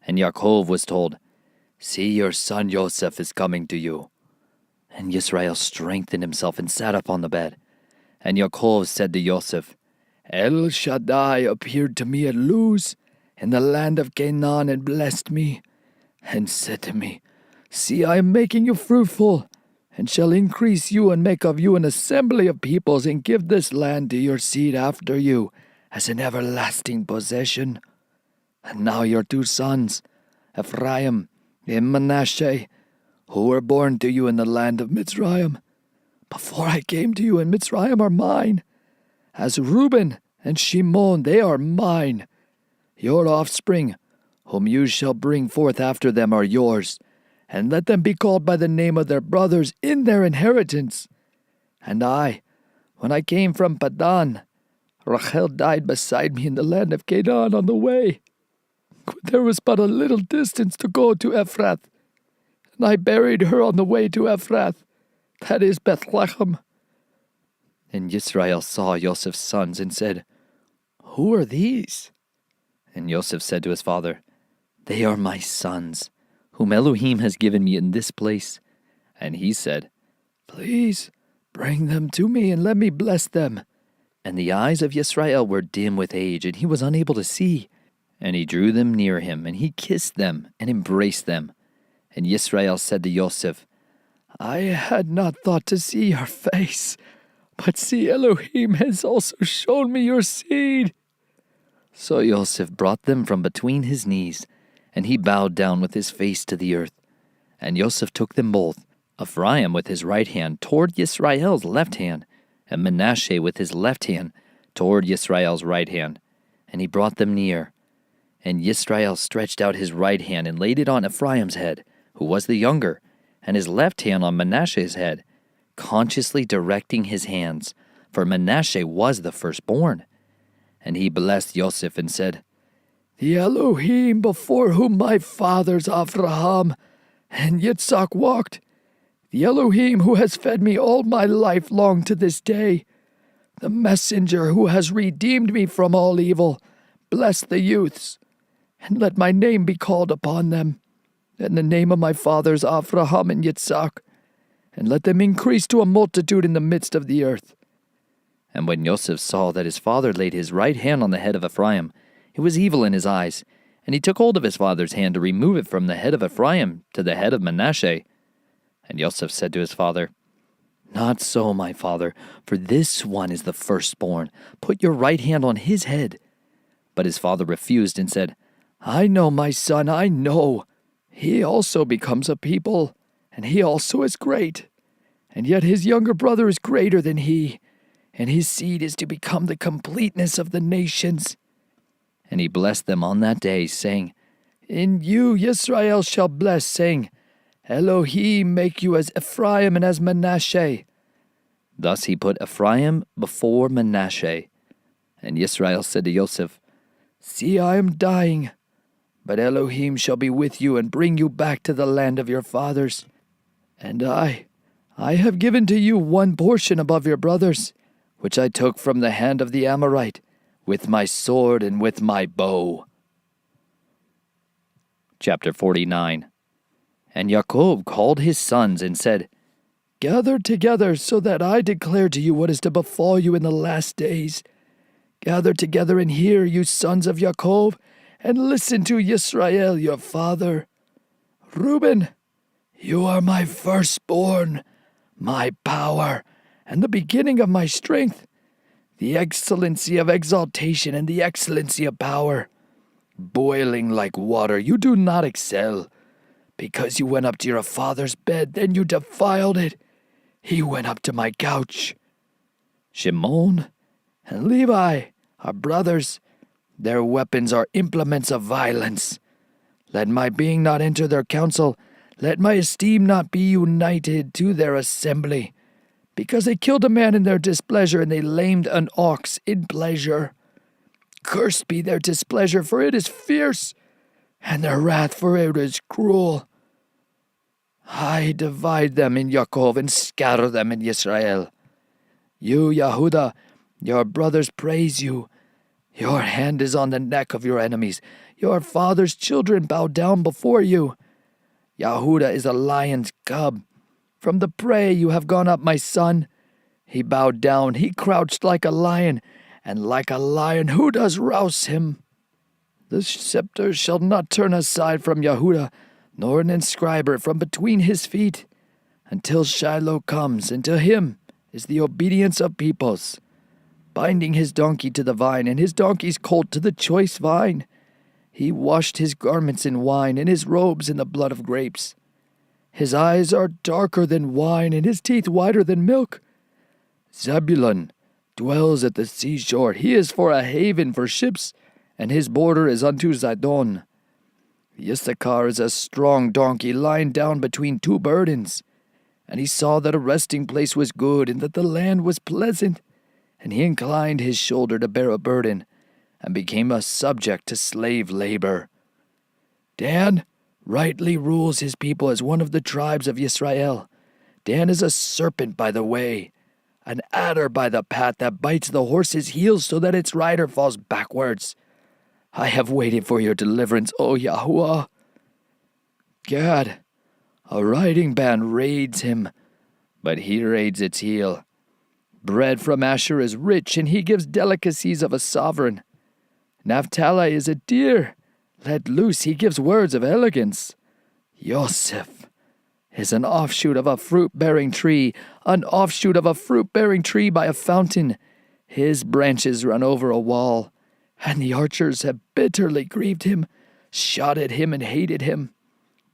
And Yaakov was told, "See, your son Joseph is coming to you." And Israel strengthened himself and sat up on the bed. And Yaakov said to Joseph, El Shaddai appeared to me at Luz, in the land of Canaan, and blessed me, and said to me, "See, I am making you fruitful, and shall increase you and make of you an assembly of peoples, and give this land to your seed after you, as an everlasting possession. And now your 2 sons, Ephraim and Manasseh, who were born to you in the land of Mitzrayim, before I came to you in Mitzrayim, are mine. As Reuben and Shimon, they are mine. Your offspring, whom you shall bring forth after them, are yours, and let them be called by the name of their brothers in their inheritance. And I, when I came from Padan, Rachel died beside me in the land of Canaan on the way. There was but a little distance to go to Ephrath, and I buried her on the way to Ephrath, that is Bethlehem." And Israel saw Joseph's sons and said, "Who are these?" And Joseph said to his father, "They are my sons, whom Elohim has given me in this place." And he said, "Please bring them to me and let me bless them." And the eyes of Israel were dim with age, and he was unable to see. And he drew them near him, and he kissed them and embraced them. And Israel said to Joseph, "I had not thought to see your face, but see, Elohim has also shown me your seed." So Joseph brought them from between his knees, and he bowed down with his face to the earth. And Joseph took them both, Ephraim with his right hand toward Yisrael's left hand, and Manasseh with his left hand toward Yisrael's right hand. And he brought them near. And Yisrael stretched out his right hand and laid it on Ephraim's head, who was the younger, and his left hand on Manasseh's head, consciously directing his hands, for Manasseh was the firstborn. And he blessed Joseph and said, "The Elohim before whom my fathers Abraham and Yitzhak walked, the Elohim who has fed me all my life long to this day, the messenger who has redeemed me from all evil, bless the youths, and let my name be called upon them, and the name of my fathers Abraham and Yitzhak, and let them increase to a multitude in the midst of the earth. And when Joseph saw that his father laid his right hand on the head of Ephraim, it was evil in his eyes, and he took hold of his father's hand to remove it from the head of Ephraim to the head of Manasseh. And Joseph said to his father, "Not so, my father, for this one is the firstborn. Put your right hand on his head." But his father refused and said, "I know, my son, I know. He also becomes a people, and he also is great. And yet his younger brother is greater than he, and his seed is to become the completeness of the nations." And he blessed them on that day, saying, "In you Israel shall bless, saying, Elohim make you as Ephraim and as Manasseh." Thus he put Ephraim before Manasseh. And Israel said to Joseph, "See, I am dying, but Elohim shall be with you and bring you back to the land of your fathers. And I have given to you one portion above your brothers, which I took from the hand of the Amorite, with my sword and with my bow." Chapter 49. And Jacob called his sons and said, "Gather together so that I declare to you what is to befall you in the last days. Gather together and hear, you sons of Jacob, and listen to Israel your father. Reuben, you are my firstborn, my power, and the beginning of my strength, the excellency of exaltation and the excellency of power. Boiling like water, you do not excel. Because you went up to your father's bed, then you defiled it. He went up to my couch. Shimon and Levi are brothers. Their weapons are implements of violence. Let my being not enter their council. Let my esteem not be united to their assembly. Because they killed a man in their displeasure, and they lamed an ox in pleasure. Cursed be their displeasure, for it is fierce, and their wrath, for it is cruel. I divide them in Yaakov and scatter them in Israel. You, Yehuda, your brothers praise you. Your hand is on the neck of your enemies. Your father's children bow down before you. Yehuda is a lion's cub. From the prey you have gone up, my son. He bowed down, he crouched like a lion, and like a lion who does rouse him? The scepter shall not turn aside from Yehuda, nor an inscriber from between his feet, until Shiloh comes, and to him is the obedience of peoples, binding his donkey to the vine, and his donkey's colt to the choice vine. He washed his garments in wine, and his robes in the blood of grapes. His eyes are darker than wine, and his teeth whiter than milk. Zebulun dwells at the seashore. He is for a haven for ships, and his border is unto Zidon. Issachar is a strong donkey lying down between two burdens. And he saw that a resting place was good, and that the land was pleasant. And he inclined his shoulder to bear a burden, and became a subject to slave labor. Dan rightly rules his people as one of the tribes of Israel. Dan is a serpent by the way, an adder by the path that bites the horse's heels so that its rider falls backwards. I have waited for your deliverance, O Yahuwah. Gad, a riding band raids him, but he raids its heel. Bread from Asher is rich, and he gives delicacies of a sovereign. Naphtali is a deer. Let loose, he gives words of elegance. Yosef is an offshoot of a fruit-bearing tree, an offshoot of a fruit-bearing tree by a fountain. His branches run over a wall, and the archers have bitterly grieved him, shot at him and hated him.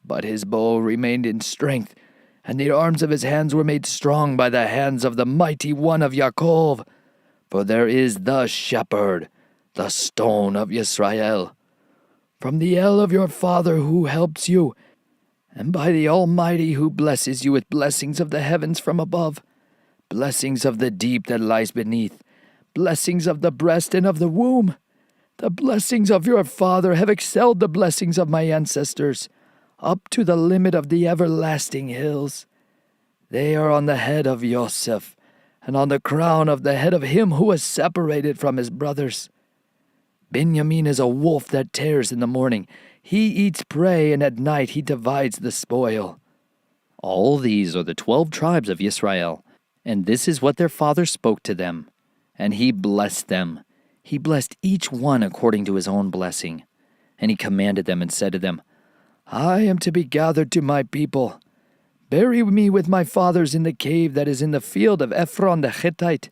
But his bow remained in strength, and the arms of his hands were made strong by the hands of the mighty one of Yaakov. For there is the shepherd, the stone of Israel. From the El of your father who helps you, and by the Almighty who blesses you with blessings of the heavens from above, blessings of the deep that lies beneath, blessings of the breast and of the womb. The blessings of your father have excelled the blessings of my ancestors, up to the limit of the everlasting hills. They are on the head of Yosef, and on the crown of the head of him who was separated from his brothers. Benjamin is a wolf that tears in the morning. He eats prey, and at night he divides the spoil. All these are the 12 tribes of Israel, and this is what their father spoke to them. And he blessed them. He blessed each one according to his own blessing. And he commanded them and said to them, I am to be gathered to my people. Bury me with my fathers in the cave that is in the field of Ephron the Hittite,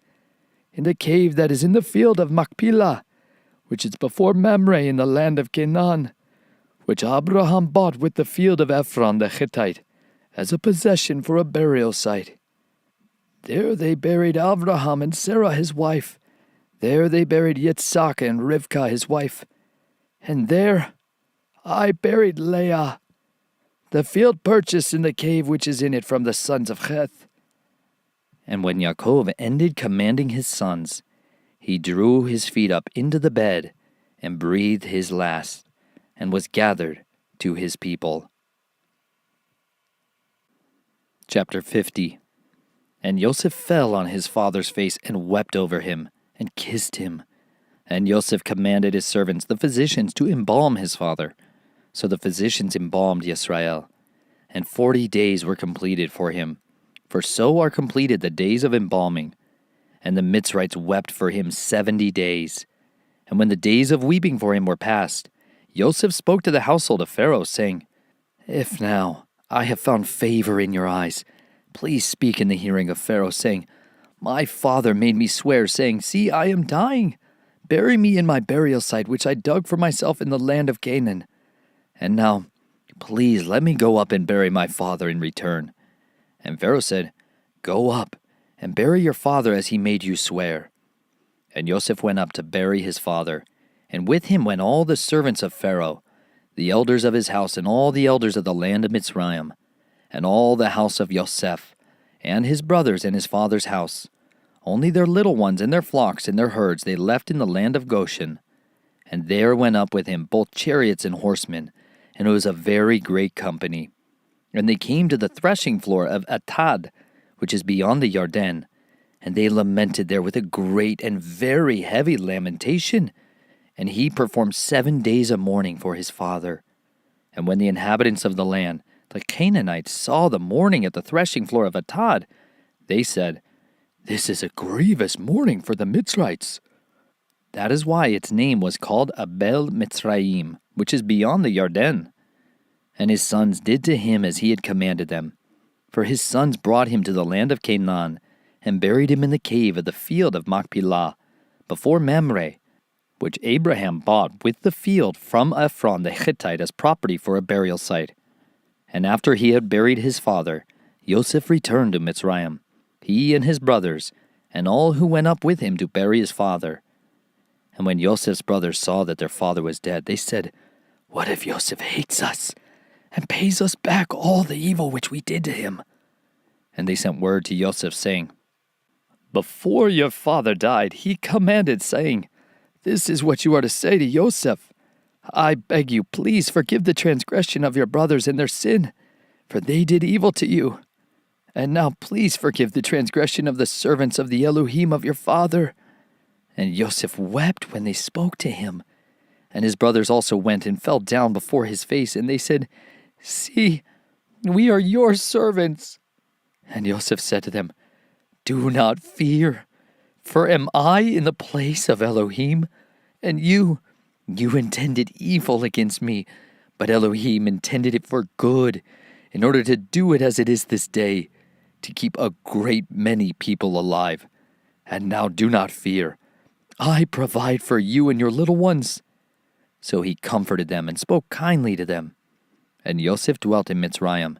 in the cave that is in the field of Machpelah, which is before Mamre in the land of Canaan, which Abraham bought with the field of Ephron the Hittite, as a possession for a burial site. There they buried Abraham and Sarah his wife. There they buried Yitzhak and Rivkah his wife. And there I buried Leah. The field purchased in the cave which is in it from the sons of Heth. And when Yaakov ended commanding his sons, he drew his feet up into the bed and breathed his last, and was gathered to his people. Chapter 50. And Joseph fell on his father's face and wept over him and kissed him. And Joseph commanded his servants, the physicians, to embalm his father. So the physicians embalmed Yisrael, and 40 days were completed for him. For so are completed the days of embalming. And the Mitzrites wept for him 70 days. And when the days of weeping for him were past, Joseph spoke to the household of Pharaoh, saying, If now I have found favor in your eyes, please speak in the hearing of Pharaoh, saying, My father made me swear, saying, See, I am dying. Bury me in my burial site, which I dug for myself in the land of Canaan. And now, please let me go up and bury my father in return. And Pharaoh said, Go up and bury your father as he made you swear. And Joseph went up to bury his father, and with him went all the servants of Pharaoh, the elders of his house, and all the elders of the land of Mitzrayim, and all the house of Yosef, and his brothers and his father's house. Only their little ones and their flocks and their herds they left in the land of Goshen. And there went up with him both chariots and horsemen, and it was a very great company. And they came to the threshing floor of Atad, which is beyond the Yarden, and they lamented there with a great and very heavy lamentation. And he performed 7 days of mourning for his father. And when the inhabitants of the land, the Canaanites, saw the mourning at the threshing floor of Atad, they said, This is a grievous mourning for the Mitzrites. That is why its name was called Abel Mitzrayim, which is beyond the Yarden. And his sons did to him as he had commanded them. For his sons brought him to the land of Canaan, and buried him in the cave of the field of Machpelah, before Mamre, which Abraham bought with the field from Ephron the Hittite as property for a burial site. And after he had buried his father, Joseph returned to Mitzrayim, he and his brothers, and all who went up with him to bury his father. And when Joseph's brothers saw that their father was dead, they said, What if Joseph hates us, and pays us back all the evil which we did to him? And they sent word to Joseph, saying, Before your father died, he commanded, saying, This is what you are to say to Joseph. I beg you, please forgive the transgression of your brothers and their sin, for they did evil to you. And now please forgive the transgression of the servants of the Elohim of your father. And Joseph wept when they spoke to him. And his brothers also went and fell down before his face, and they said, See, we are your servants. And Joseph said to them, Do not fear, for am I in the place of Elohim? And you intended evil against me, but Elohim intended it for good, in order to do it as it is this day, to keep a great many people alive. And now do not fear. I provide for you and your little ones. So he comforted them and spoke kindly to them. And Joseph dwelt in Mitzrayim,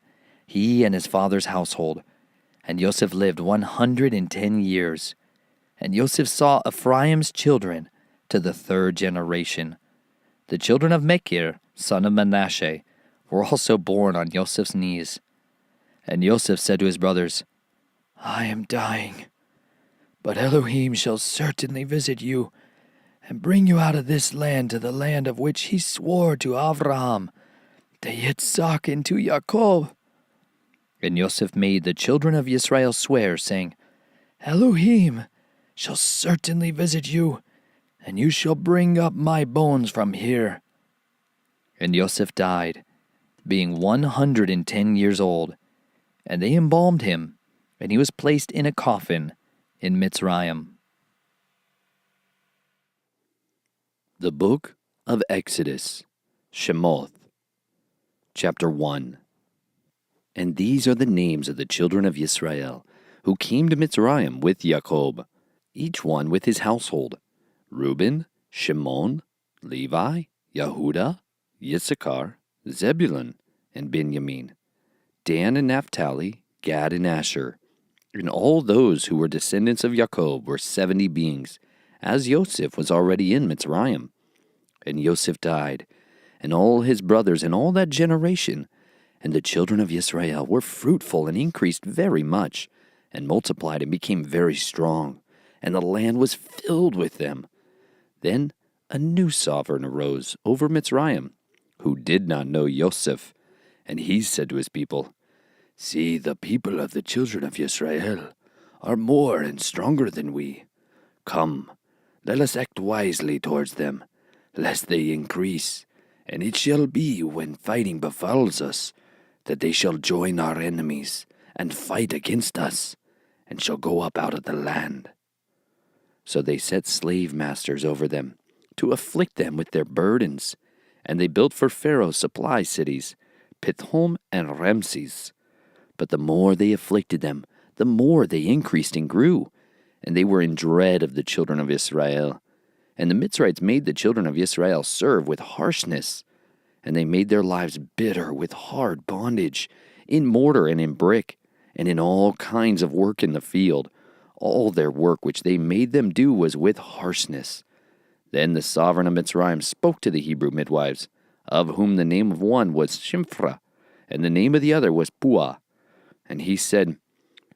he and his father's household. And Joseph lived 110 years. And Joseph saw Ephraim's children to the 3rd generation. The children of Machir, son of Manasseh, were also born on Joseph's knees. And Joseph said to his brothers, I am dying, but Elohim shall certainly visit you, and bring you out of this land to the land of which he swore to Abraham, to Yitzhak, and to Yaakov. And Joseph made the children of Israel swear, saying, Elohim shall certainly visit you, and you shall bring up my bones from here. And Joseph died, being 110 years old, and they embalmed him, and he was placed in a coffin in Mitzrayim. The Book of Exodus, Shemoth, Chapter 1. And these are the names of the children of Israel, who came to Mitzrayim with Jacob, each one with his household: Reuben, Shimon, Levi, Yehuda, Issachar, Zebulun, and Benjamin, Dan and Naphtali, Gad and Asher. And all those who were descendants of Jacob were 70 beings, as Joseph was already in Mitzrayim. And Joseph died, and all his brothers, and all that generation. And the children of Israel were fruitful and increased very much, and multiplied and became very strong, and the land was filled with them. Then a new sovereign arose over Mitzrayim, who did not know Joseph. And he said to his people, "See, the people of the children of Israel are more and stronger than we. Come, let us act wisely towards them, lest they increase. And it shall be, when fighting befalls us, that they shall join our enemies, and fight against us, and shall go up out of the land." So they set slave masters over them, to afflict them with their burdens. And they built for Pharaoh supply cities, Pithom and Ramses. But the more they afflicted them, the more they increased and grew, and they were in dread of the children of Israel. And the Mitzrites made the children of Israel serve with harshness, and they made their lives bitter with hard bondage, in mortar and in brick, and in all kinds of work in the field. All their work which they made them do was with harshness. Then the sovereign of Mitzrayim spoke to the Hebrew midwives, of whom the name of one was Shimphra, and the name of the other was Puah. And he said,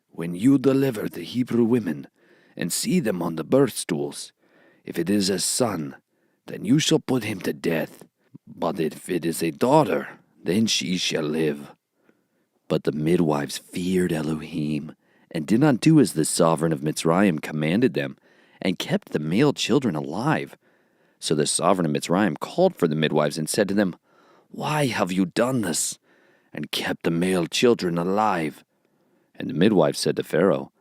"When you deliver the Hebrew women, and see them on the birth stools, if it is a son, then you shall put him to death. But if it is a daughter, then she shall live." But the midwives feared Elohim, and did not do as the sovereign of Mitzrayim commanded them, and kept the male children alive. So the sovereign of Mitzrayim called for the midwives and said to them, "Why have you done this, and kept the male children alive?" And the midwives said to Pharaoh,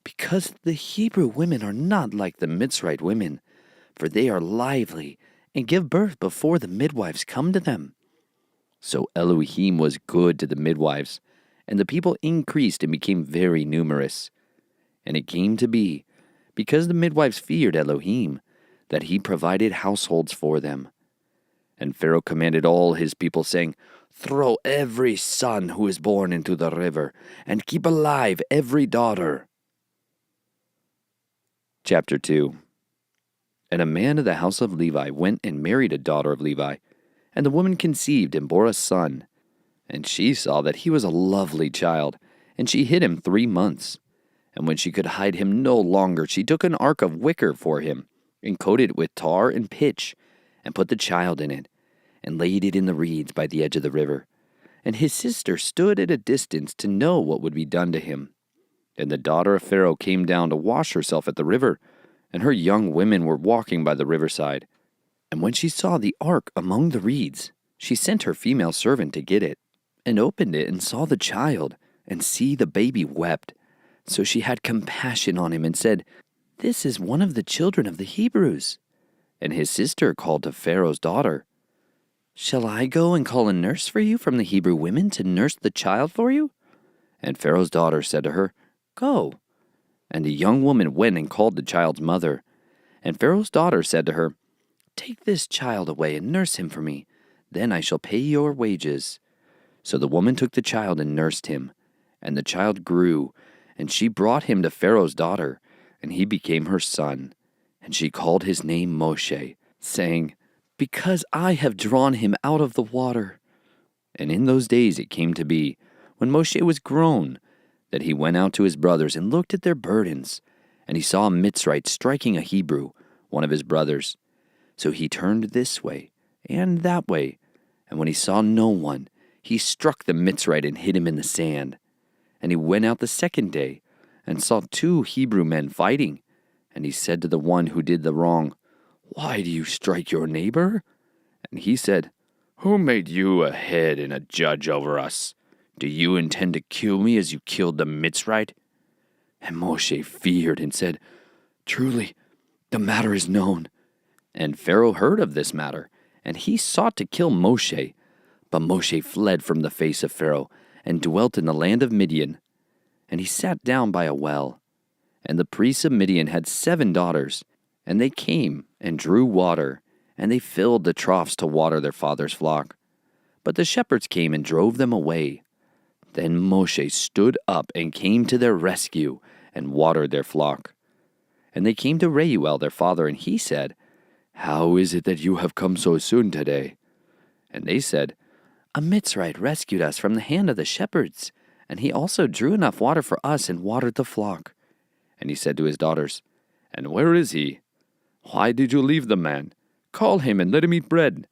"Because the Hebrew women are not like the Mitzrite women, for they are lively, and give birth before the midwives come to them." So Elohim was good to the midwives, and the people increased and became very numerous. And it came to be, because the midwives feared Elohim, that he provided households for them. And Pharaoh commanded all his people, saying, "Throw every son who is born into the river, and keep alive every daughter." Chapter 2. And a man of the house of Levi went and married a daughter of Levi, and the woman conceived and bore a son. And she saw that he was a lovely child, and she hid him 3 months. And when she could hide him no longer, she took an ark of wicker for him, and coated it with tar and pitch, and put the child in it, and laid it in the reeds by the edge of the river. And his sister stood at a distance to know what would be done to him. And the daughter of Pharaoh came down to wash herself at the river, and her young women were walking by the riverside. And when she saw the ark among the reeds, she sent her female servant to get it, and opened it and saw the child, and see, the baby wept. So she had compassion on him and said, "This is one of the children of the Hebrews." And his sister called to Pharaoh's daughter, "Shall I go and call a nurse for you from the Hebrew women to nurse the child for you?" And Pharaoh's daughter said to her, "Go." And the young woman went and called the child's mother. And Pharaoh's daughter said to her, "Take this child away and nurse him for me. Then I shall pay your wages." So the woman took the child and nursed him. And the child grew, and she brought him to Pharaoh's daughter, and he became her son. And she called his name Moshe, saying, "Because I have drawn him out of the water." And in those days it came to be, when Moshe was grown, that he went out to his brothers and looked at their burdens. And he saw a Mitzrite striking a Hebrew, one of his brothers. So he turned this way and that way, and when he saw no one, he struck the Mitzrite and hid him in the sand. And he went out the second day, and saw 2 Hebrew men fighting. And he said to the one who did the wrong, "Why do you strike your neighbor?" And he said, "Who made you a head and a judge over us? Do you intend to kill me as you killed the Mitzrite?" And Moshe feared and said, "Truly, the matter is known, And Pharaoh heard of this matter, and he sought to kill Moshe. But Moshe fled from the face of Pharaoh, and dwelt in the land of Midian. And he sat down by a well. And the priests of Midian had 7 daughters, and they came and drew water, and they filled the troughs to water their father's flock. But the shepherds came and drove them away. Then Moshe stood up and came to their rescue, and watered their flock. And they came to Reuel their father, and he said, "How is it that you have come so soon today?" And they said, "A Mitzrite rescued us from the hand of the shepherds, and he also drew enough water for us and watered the flock." And he said to his daughters, "And where is he? Why did you leave the man? Call him and let him eat bread."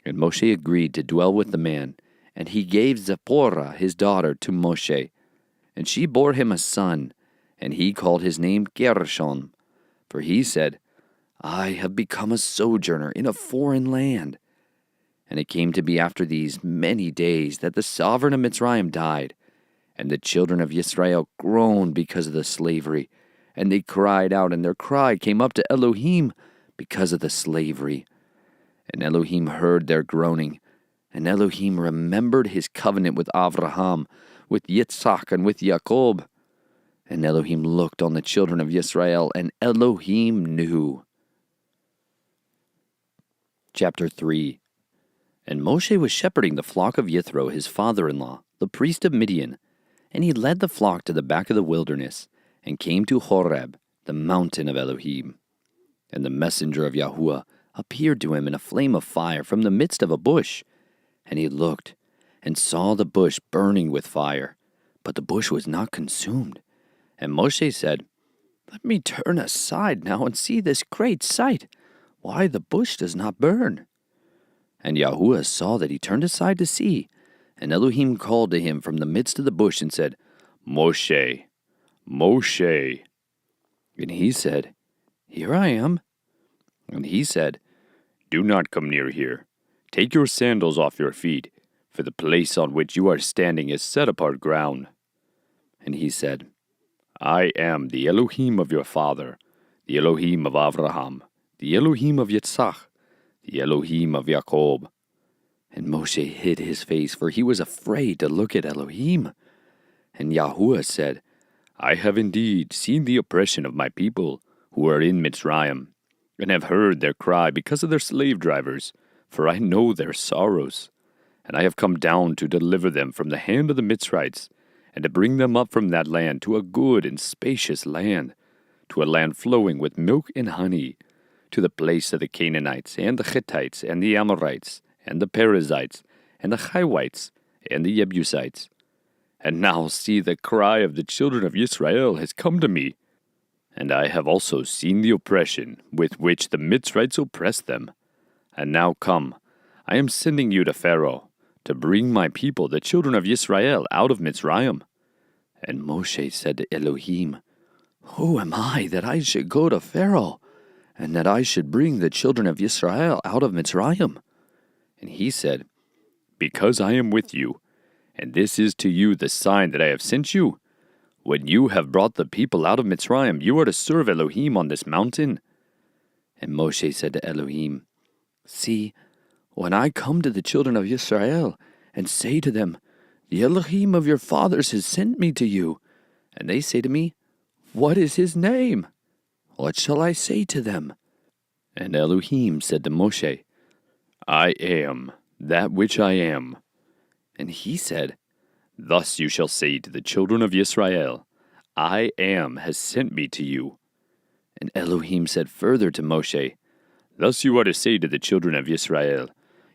And Moshe agreed to dwell with the man, and he gave Zipporah his daughter to Moshe. And she bore him a son, and he called his name Gershom, for he said, "I have become a sojourner in a foreign land." And it came to be after these many days that the sovereign of Mitzrayim died, and the children of Israel groaned because of the slavery, and they cried out, and their cry came up to Elohim because of the slavery. And Elohim heard their groaning, and Elohim remembered his covenant with Avraham, with Yitzhak, and with Jacob. And Elohim looked on the children of Israel, and Elohim knew. Chapter 3. And Moshe was shepherding the flock of Yithro, his father-in-law, the priest of Midian. And he led the flock to the back of the wilderness, and came to Horeb, the mountain of Elohim. And the messenger of Yahuwah appeared to him in a flame of fire from the midst of a bush. And he looked, and saw the bush burning with fire, but the bush was not consumed. And Moshe said, "Let me turn aside now and see this great sight, why the bush does not burn." And Yahuwah saw that he turned aside to see, and Elohim called to him from the midst of the bush and said, "Moshe, Moshe." And he said, "Here I am." And he said, "Do not come near here. Take your sandals off your feet, for the place on which you are standing is set apart ground." And he said, "I am the Elohim of your father, the Elohim of Avraham, the Elohim of Yitzhak, the Elohim of Jacob." And Moshe hid his face, for he was afraid to look at Elohim. And Yahuwah said, "I have indeed seen the oppression of my people who are in Mitzrayim, and have heard their cry because of their slave drivers, for I know their sorrows. And I have come down to deliver them from the hand of the Mitzrites, and to bring them up from that land to a good and spacious land, to a land flowing with milk and honey, to the place of the Canaanites, and the Hittites, and the Amorites, and the Perizzites, and the Hivites, and the Jebusites. And now see, the cry of the children of Israel has come to me, and I have also seen the oppression with which the Mitzrites oppress them. And now come, I am sending you to Pharaoh, to bring my people, the children of Israel, out of Mitzrayim." And Moshe said to Elohim, "Who am I that I should go to Pharaoh, and that I should bring the children of Israel out of Mitzrayim?" And he said, "Because I am with you, and this is to you the sign that I have sent you. When you have brought the people out of Mitzrayim, you are to serve Elohim on this mountain." And Moshe said to Elohim, "See, when I come to the children of Israel, and say to them, 'The Elohim of your fathers has sent me to you,' and they say to me, 'What is his name?' what shall I say to them?" And Elohim said to Moshe, "I am that which I am." And he said, "Thus you shall say to the children of Israel, 'I am has sent me to you.'" And Elohim said further to Moshe, "Thus you are to say to the children of Israel,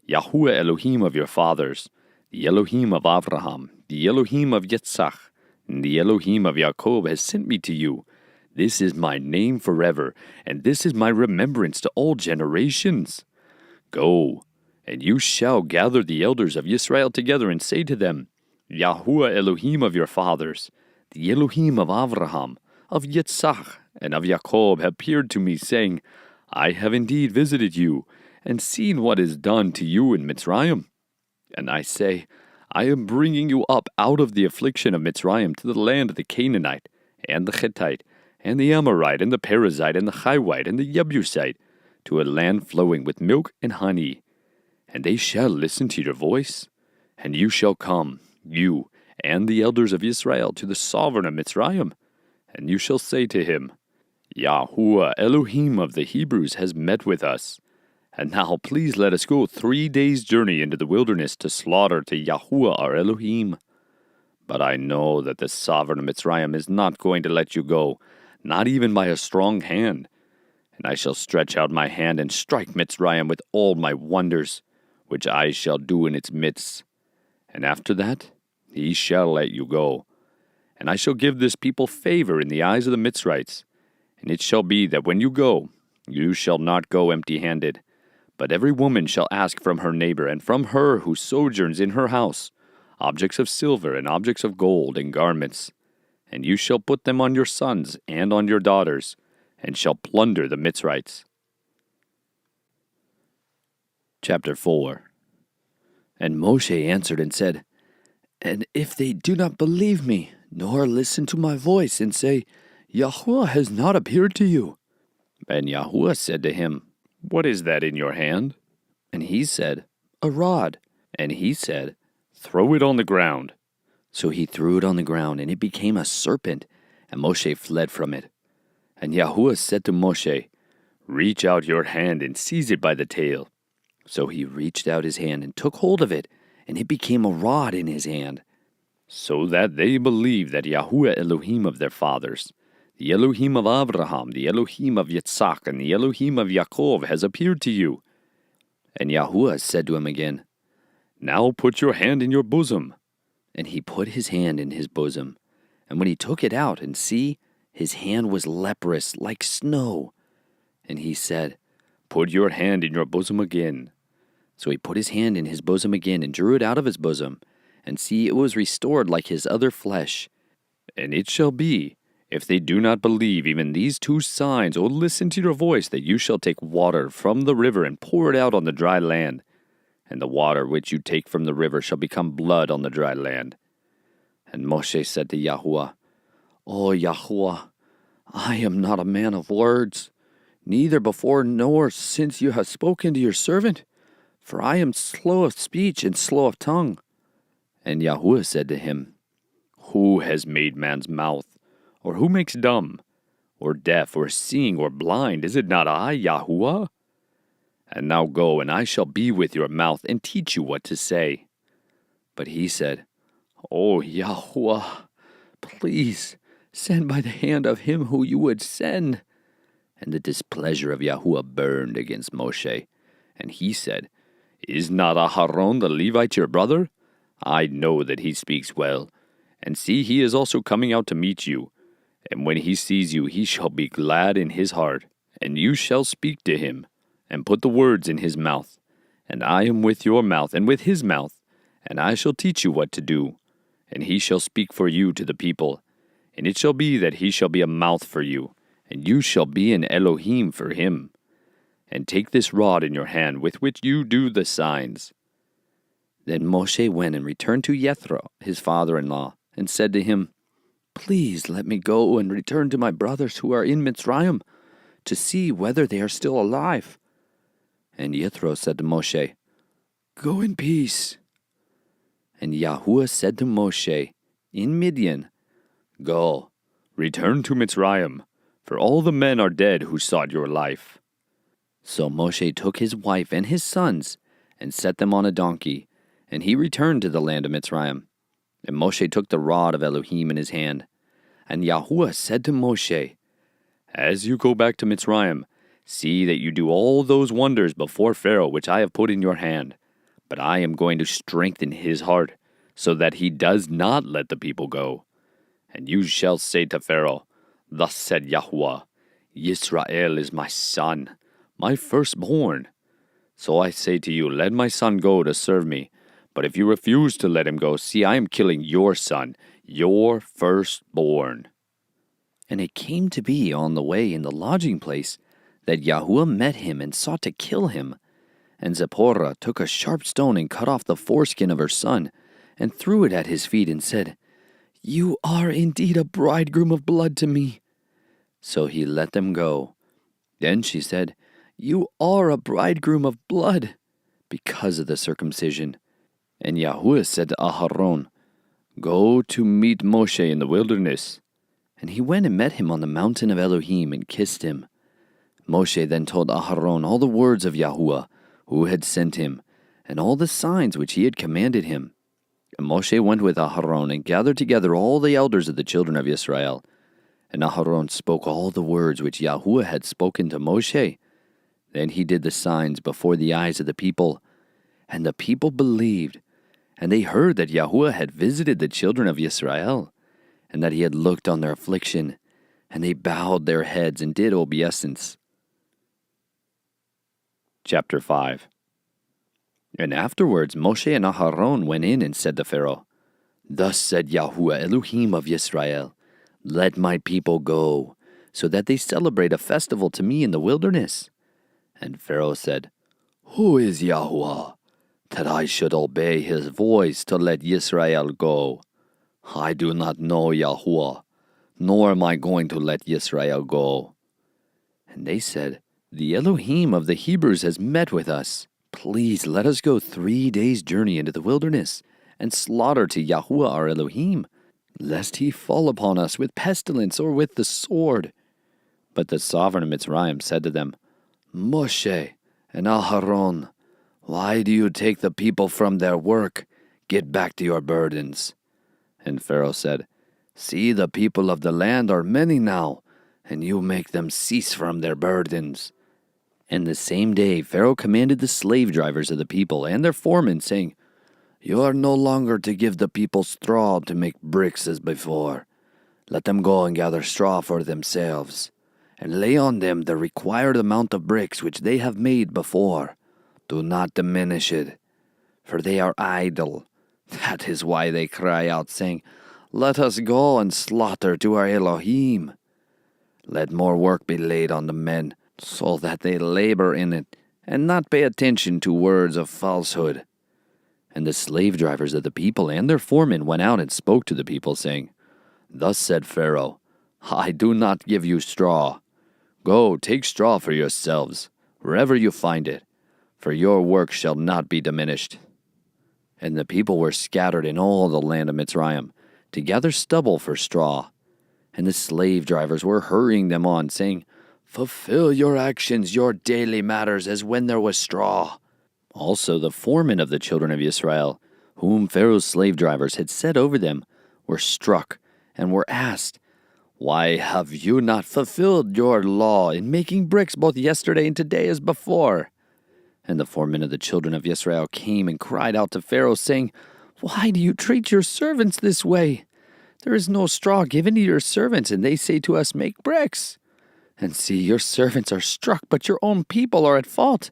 'Yahuwah Elohim of your fathers, the Elohim of Avraham, the Elohim of Yitzhak, and the Elohim of Jacob has sent me to you. This is my name forever, and this is my remembrance to all generations. Go, and you shall gather the elders of Israel together, and say to them, Yahuwah Elohim of your fathers, the Elohim of Avraham, of Yitzhak, and of Jacob appeared to me, saying, I have indeed visited you, and seen what is done to you in Mitzrayim. And I say, I am bringing you up out of the affliction of Mitzrayim to the land of the Canaanite, and the Hittite, and the Amorite, and the Perizzite, and the Hivite, and the Jebusite, to a land flowing with milk and honey. And they shall listen to your voice, and you shall come, you and the elders of Israel, to the sovereign of Mitzrayim, and you shall say to him, Yahuwah Elohim of the Hebrews has met with us. And now please let us go 3 days' journey into the wilderness to slaughter to Yahuwah our Elohim. But I know that the sovereign of Mitzrayim is not going to let you go, not even by a strong hand. And I shall stretch out my hand and strike Mitzrayim with all my wonders, which I shall do in its midst. And after that, he shall let you go. And I shall give this people favor in the eyes of the Mitzrites. And it shall be that when you go, you shall not go empty-handed. But every woman shall ask from her neighbor and from her who sojourns in her house objects of silver and objects of gold and garments. And you shall put them on your sons and on your daughters, and shall plunder the Mitzrites. Chapter 4. And Moshe answered and said, And if they do not believe me, nor listen to my voice, and say, Yahuwah has not appeared to you. And Yahuwah said to him, What is that in your hand? And he said, A rod. And he said, Throw it on the ground. So he threw it on the ground, and it became a serpent, and Moshe fled from it. And Yahuwah said to Moshe, Reach out your hand and seize it by the tail. So he reached out his hand and took hold of it, and it became a rod in his hand. So that they believe that Yahuwah Elohim of their fathers, the Elohim of Abraham, the Elohim of Yitzhak, and the Elohim of Yaakov has appeared to you. And Yahuwah said to him again, Now put your hand in your bosom. And he put his hand in his bosom. And when he took it out, and see, his hand was leprous like snow. And he said, Put your hand in your bosom again. So he put his hand in his bosom again, and drew it out of his bosom. And see, it was restored like his other flesh. And it shall be, if they do not believe even these 2 signs, or listen to your voice, that you shall take water from the river and pour it out on the dry land. And the water which you take from the river shall become blood on the dry land. And Moshe said to Yahuwah, O Yahuwah, I am not a man of words, neither before nor since you have spoken to your servant, for I am slow of speech and slow of tongue. And Yahuwah said to him, Who has made man's mouth? Or who makes dumb? Or deaf, or seeing, or blind? Is it not I, Yahuwah? And now go, and I shall be with your mouth, and teach you what to say. But he said, O Yahuwah, please send by the hand of him who you would send. And the displeasure of Yahuwah burned against Moshe. And he said, Is not Aharon the Levite your brother? I know that he speaks well. And see, he is also coming out to meet you. And when he sees you, he shall be glad in his heart. And you shall speak to him, and put the words in his mouth. And I am with your mouth and with his mouth. And I shall teach you what to do. And he shall speak for you to the people. And it shall be that he shall be a mouth for you, and you shall be an Elohim for him. And take this rod in your hand with which you do the signs. Then Moshe went and returned to Jethro, his father-in-law, and said to him, Please let me go and return to my brothers who are in Mitzrayim, to see whether they are still alive. And Jethro said to Moshe, Go in peace. And Yahuwah said to Moshe in Midian, Go, return to Mitzrayim, for all the men are dead who sought your life. So Moshe took his wife and his sons, and set them on a donkey, and he returned to the land of Mitzrayim. And Moshe took the rod of Elohim in his hand. And Yahuwah said to Moshe, As you go back to Mitzrayim, see that you do all those wonders before Pharaoh which I have put in your hand. But I am going to strengthen his heart, so that he does not let the people go. And you shall say to Pharaoh, Thus said Yahuwah, Yisrael is my son, my firstborn. So I say to you, let my son go to serve me. But if you refuse to let him go, see, I am killing your son, your firstborn. And it came to be on the way in the lodging place that Yahuwah met him and sought to kill him. And Zipporah took a sharp stone and cut off the foreskin of her son, and threw it at his feet, and said, You are indeed a bridegroom of blood to me. So he let them go. Then she said, You are a bridegroom of blood, because of the circumcision. And Yahuwah said to Aharon, Go to meet Moshe in the wilderness. And he went and met him on the mountain of Elohim and kissed him. Moshe then told Aharon all the words of Yahuwah, who had sent him, and all the signs which he had commanded him. And Moshe went with Aharon and gathered together all the elders of the children of Israel. And Aharon spoke all the words which Yahuwah had spoken to Moshe. Then he did the signs before the eyes of the people. And the people believed, and they heard that Yahuwah had visited the children of Israel, and that he had looked on their affliction, and they bowed their heads and did obeisance. Chapter 5. And afterwards Moshe and Aharon went in and said to Pharaoh, Thus said Yahuwah Elohim of Israel, Let my people go, so that they celebrate a festival to me in the wilderness. And Pharaoh said, Who is Yahuwah, that I should obey his voice to let Israel go? I do not know Yahuwah, nor am I going to let Israel go. And they said, The Elohim of the Hebrews has met with us. Please let us go 3 days' journey into the wilderness, and slaughter to Yahuwah our Elohim, lest he fall upon us with pestilence or with the sword. But the sovereign of Mitzrayim said to them, Moshe and Aharon, why do you take the people from their work? Get back to your burdens. And Pharaoh said, See, the people of the land are many now, and you make them cease from their burdens. And the same day Pharaoh commanded the slave drivers of the people and their foremen, saying, You are no longer to give the people straw to make bricks as before. Let them go and gather straw for themselves, and lay on them the required amount of bricks which they have made before. Do not diminish it, for they are idle. That is why they cry out, saying, Let us go and slaughter to our Elohim. Let more work be laid on the men, so that they labor in it, and not pay attention to words of falsehood. And the slave drivers of the people and their foremen went out and spoke to the people, saying, Thus said Pharaoh, I do not give you straw. Go, take straw for yourselves, wherever you find it, for your work shall not be diminished. And the people were scattered in all the land of Mitzrayim, to gather stubble for straw. And the slave drivers were hurrying them on, saying, Fulfill your actions, your daily matters, as when there was straw. Also the foremen of the children of Israel, whom Pharaoh's slave drivers had set over them, were struck, and were asked, Why have you not fulfilled your law in making bricks both yesterday and today as before? And the foremen of the children of Israel came and cried out to Pharaoh, saying, Why do you treat your servants this way? There is no straw given to your servants, and they say to us, Make bricks. And see, your servants are struck, but your own people are at fault.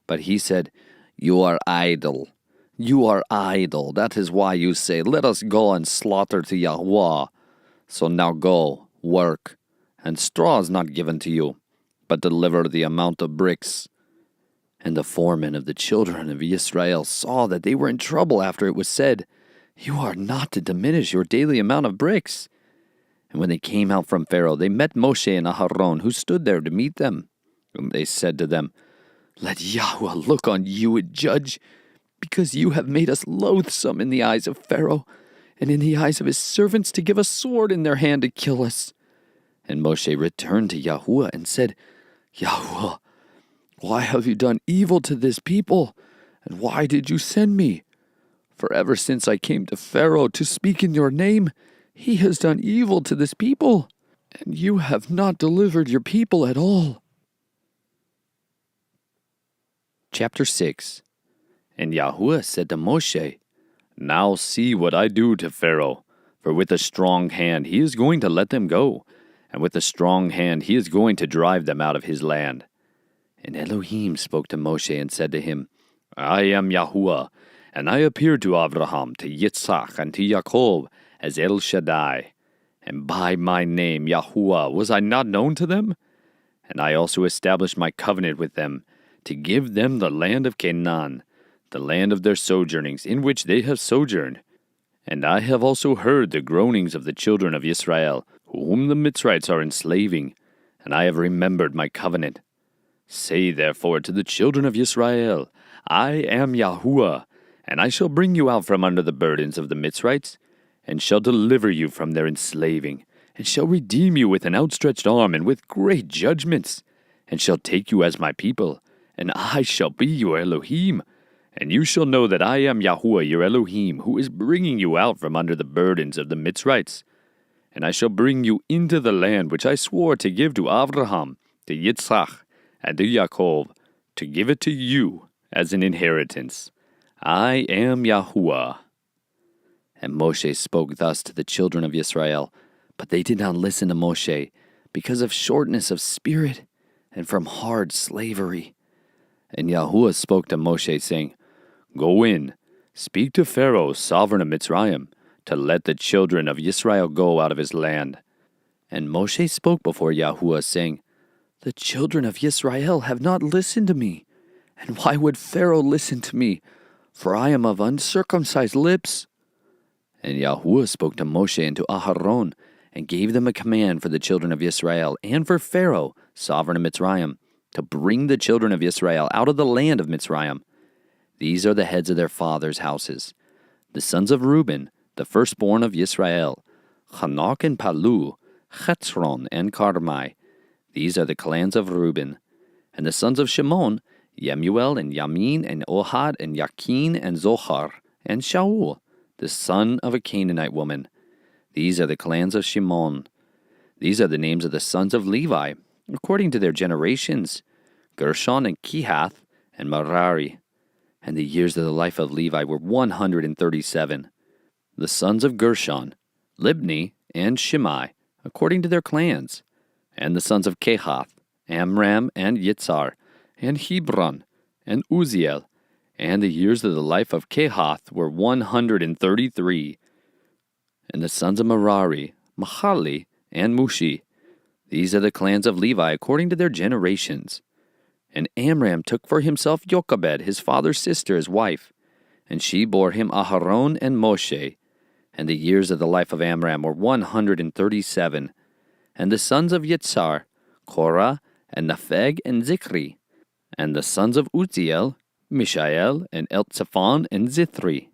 But he said, You are idle. You are idle. That is why you say, Let us go and slaughter to Yahuwah. So now go, work, and straw is not given to you, but deliver the amount of bricks. And the foremen of the children of Israel saw that they were in trouble after it was said, You are not to diminish your daily amount of bricks. And when they came out from Pharaoh, they met Moshe and Aharon, who stood there to meet them. And they said to them, Let Yahuwah look on you and judge, because you have made us loathsome in the eyes of Pharaoh, and in the eyes of his servants to give a sword in their hand to kill us. And Moshe returned to Yahuwah and said, Yahuwah, why have you done evil to this people? And why did you send me? For ever since I came to Pharaoh to speak in your name, he has done evil to this people, and you have not delivered your people at all. Chapter 6. And Yahuwah said to Moshe, Now see what I do to Pharaoh, for with a strong hand he is going to let them go, and with a strong hand he is going to drive them out of his land. And Elohim spoke to Moshe and said to him, I am Yahuwah, and I appeared to Abraham, to Yitzhak, and to Jacob as El Shaddai. And by my name, Yahuwah, was I not known to them? And I also established my covenant with them, to give them the land of Canaan, the land of their sojournings, in which they have sojourned. And I have also heard the groanings of the children of Israel, whom the Mitzrites are enslaving, and I have remembered my covenant. Say therefore to the children of Israel, I am Yahuwah, and I shall bring you out from under the burdens of the Mitzrites, and shall deliver you from their enslaving, and shall redeem you with an outstretched arm and with great judgments, and shall take you as my people, and I shall be your Elohim. And you shall know that I am Yahuwah your Elohim, who is bringing you out from under the burdens of the Mitzrites. And I shall bring you into the land which I swore to give to Abraham, to Yitzchak, and to Yaakov, to give it to you as an inheritance. I am Yahuwah. And Moshe spoke thus to the children of Israel, but they did not listen to Moshe, because of shortness of spirit, and from hard slavery. And Yahuwah spoke to Moshe, saying, Go in, speak to Pharaoh, sovereign of Mitzrayim, to let the children of Israel go out of his land. And Moshe spoke before Yahuwah, saying, The children of Israel have not listened to me. And why would Pharaoh listen to me? For I am of uncircumcised lips. And Yahuwah spoke to Moshe and to Aharon, and gave them a command for the children of Israel, and for Pharaoh, sovereign of Mitzrayim, to bring the children of Israel out of the land of Mitzrayim. These are the heads of their fathers' houses. The sons of Reuben, the firstborn of Israel, Hanok and Palu, Chetzron and Carmi. These are the clans of Reuben. And the sons of Shimon, Yemuel and Yamin and Ohad and Yakin and Zohar and Shaul, the son of a Canaanite woman. These are the clans of Shimon. These are the names of the sons of Levi, according to their generations, Gershon and Kehath and Merari. And the years of the life of Levi were 137. The sons of Gershon, Libni and Shimei, according to their clans. And the sons of Kehath, Amram and Yitzhar, and Hebron, and Uziel. And the years of the life of Kehath were 133. And the sons of Merari, Mahali, and Mushi. These are the clans of Levi according to their generations. And Amram took for himself Jochebed, his father's sister, as wife. And she bore him Aharon and Moshe. And the years of the life of Amram were 137. And the sons of Yitzhar, Korah, and Nepheg, and Zikri. And the sons of Uziel, Mishael, and Eltzephon, and Zithri.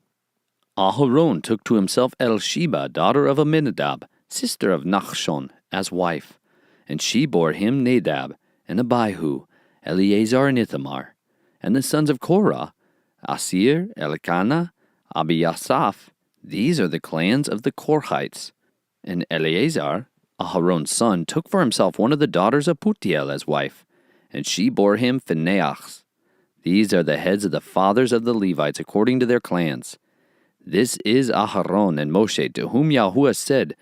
Aharon took to himself Elisheba, daughter of Aminadab, sister of Nachshon, as wife. And she bore him Nadab, and Abihu, Eleazar, and Ithamar. And the sons of Korah, Asir, Elkanah, Abiasaph. These are the clans of the Korhites. And Eleazar, Aharon's son, took for himself one of the daughters of Putiel as wife, and she bore him Phinehas. These are the heads of the fathers of the Levites according to their clans. This is Aharon and Moshe, to whom Yahuwah said,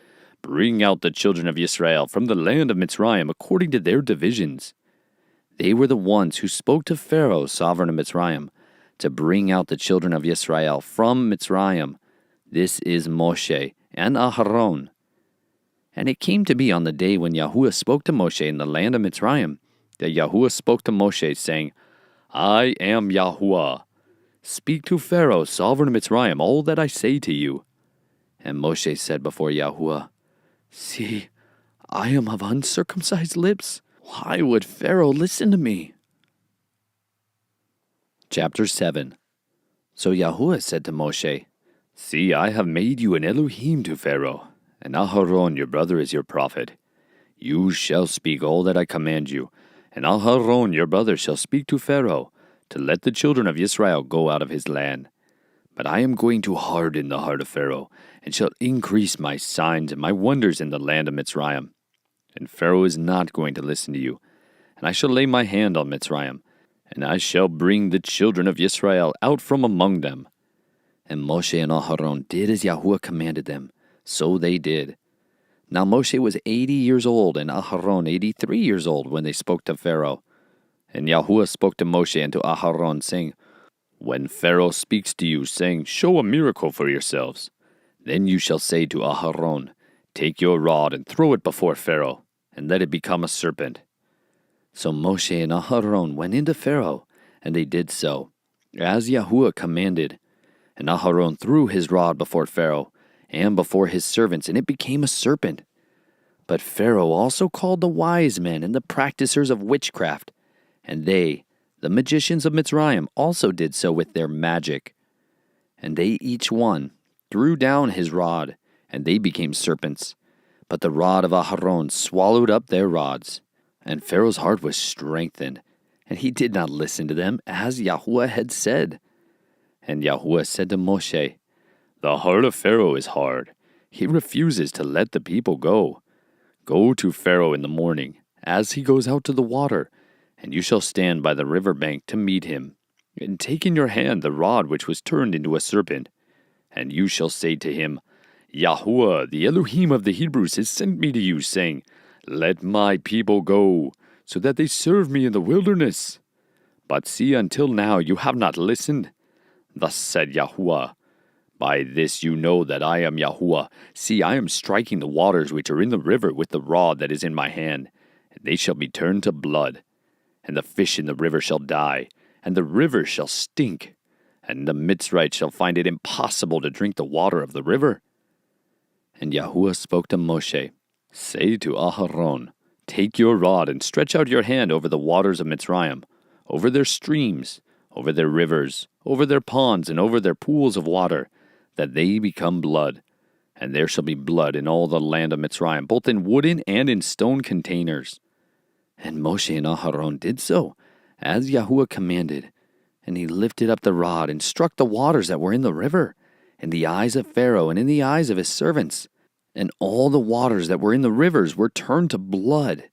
Bring out the children of Israel from the land of Mitzrayim according to their divisions. They were the ones who spoke to Pharaoh, sovereign of Mitzrayim, to bring out the children of Israel from Mitzrayim. This is Moshe and Aharon. And it came to be on the day when Yahuwah spoke to Moshe in the land of Mitzrayim, that Yahuwah spoke to Moshe, saying, I am Yahuwah. Speak to Pharaoh, sovereign of Mitzrayim, all that I say to you. And Moshe said before Yahuwah, See, I am of uncircumcised lips. Why would Pharaoh listen to me? Chapter 7. So Yahuwah said to Moshe, See, I have made you an Elohim to Pharaoh, and Aharon your brother is your prophet. You shall speak all that I command you, and Aharon your brother shall speak to Pharaoh, to let the children of Israel go out of his land. But I am going to harden the heart of Pharaoh, and shall increase my signs and my wonders in the land of Mitzrayim. And Pharaoh is not going to listen to you. And I shall lay my hand on Mitzrayim, and I shall bring the children of Israel out from among them. And Moshe and Aharon did as Yahuwah commanded them. So they did. Now Moshe was 80 years old, and Aharon 83 years old when they spoke to Pharaoh. And Yahuwah spoke to Moshe and to Aharon, saying, When Pharaoh speaks to you, saying, Show a miracle for yourselves, then you shall say to Aharon, Take your rod and throw it before Pharaoh, and let it become a serpent. So Moshe and Aharon went into Pharaoh, and they did so, as Yahuwah commanded. And Aharon threw his rod before Pharaoh, and before his servants, and it became a serpent. But Pharaoh also called the wise men and the practicers of witchcraft, And they, the magicians of Mitzrayim, also did so with their magic. And they each one threw down his rod, and they became serpents. But the rod of Aharon swallowed up their rods. And Pharaoh's heart was strengthened, and he did not listen to them, as Yahuwah had said. And Yahuwah said to Moshe, "The heart of Pharaoh is hard. He refuses to let the people go. Go to Pharaoh in the morning, as he goes out to the water, and you shall stand by the river bank to meet him, and take in your hand the rod which was turned into a serpent. And you shall say to him, Yahuwah, the Elohim of the Hebrews, has sent me to you, saying, Let my people go, so that they serve me in the wilderness. But see, until now you have not listened. Thus said Yahuwah, By this you know that I am Yahuwah. See, I am striking the waters which are in the river with the rod that is in my hand, and they shall be turned to blood. And the fish in the river shall die, and the river shall stink, and the Mitzrites shall find it impossible to drink the water of the river." And Yahuwah spoke to Moshe, "Say to Aharon, Take your rod and stretch out your hand over the waters of Mitzrayim, over their streams, over their rivers, over their ponds, and over their pools of water, that they become blood. And there shall be blood in all the land of Mitzrayim, both in wooden and in stone containers." And Moshe and Aharon did so, as Yahuwah commanded. And he lifted up the rod and struck the waters that were in the river, in the eyes of Pharaoh and in the eyes of his servants. And all the waters that were in the rivers were turned to blood.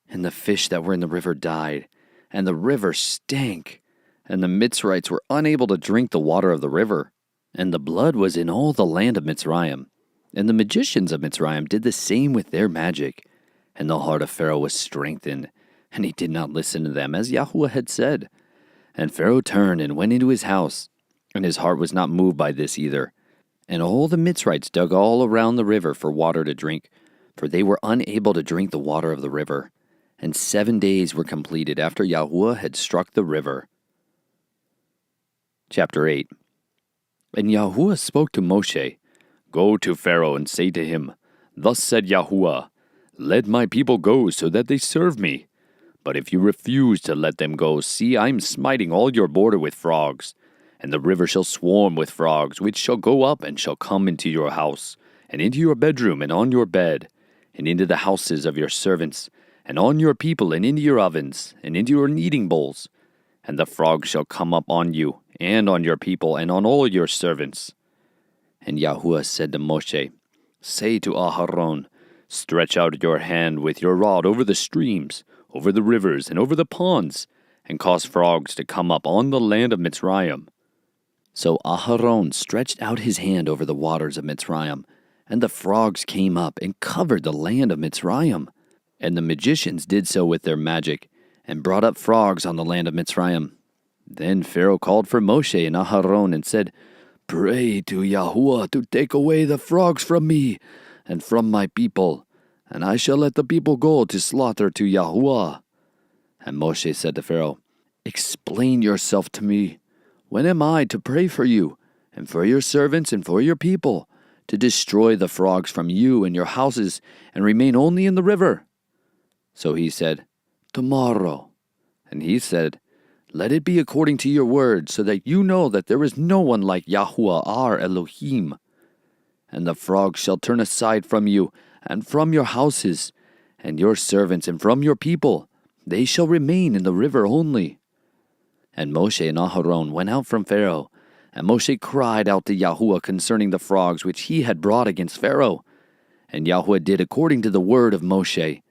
And the fish that were in the river died, and the river stank. And the Mitzrites were unable to drink the water of the river. And the blood was in all the land of Mitzrayim. And the magicians of Mitzrayim did the same with their magic. And the heart of Pharaoh was strengthened, and he did not listen to them, as Yahuwah had said. And Pharaoh turned and went into his house, and his heart was not moved by this either. And all the Mitzrites dug all around the river for water to drink, for they were unable to drink the water of the river. And 7 days were completed after Yahuwah had struck the river. Chapter 8. And Yahuwah spoke to Moshe, "Go to Pharaoh and say to him, Thus said Yahuwah, Let my people go so that they serve me. But if you refuse to let them go, see, I am smiting all your border with frogs. And the river shall swarm with frogs, which shall go up and shall come into your house, and into your bedroom, and on your bed, and into the houses of your servants, and on your people, and into your ovens, and into your kneading bowls. And the frogs shall come up on you, and on your people, and on all your servants." And Yahuwah said to Moshe, "Say to Aharon, Stretch out your hand with your rod over the streams, over the rivers, and over the ponds, and cause frogs to come up on the land of Mitzrayim." So Aharon stretched out his hand over the waters of Mitzrayim, and the frogs came up and covered the land of Mitzrayim. And the magicians did so with their magic, and brought up frogs on the land of Mitzrayim. Then Pharaoh called for Moshe and Aharon and said, "Pray to Yahuwah to take away the frogs from me and from my people, and I shall let the people go to slaughter to Yahuwah." And Moshe said to Pharaoh, "Explain yourself to me. When am I to pray for you, and for your servants and for your people, to destroy the frogs from you and your houses, and remain only in the river?" So he said, "Tomorrow." And he said, "Let it be according to your word, so that you know that there is no one like Yahuwah our Elohim. And the frogs shall turn aside from you, and from your houses, and your servants, and from your people. They shall remain in the river only." And Moshe and Aharon went out from Pharaoh, and Moshe cried out to Yahuwah concerning the frogs which he had brought against Pharaoh. And Yahuwah did according to the word of Moshe.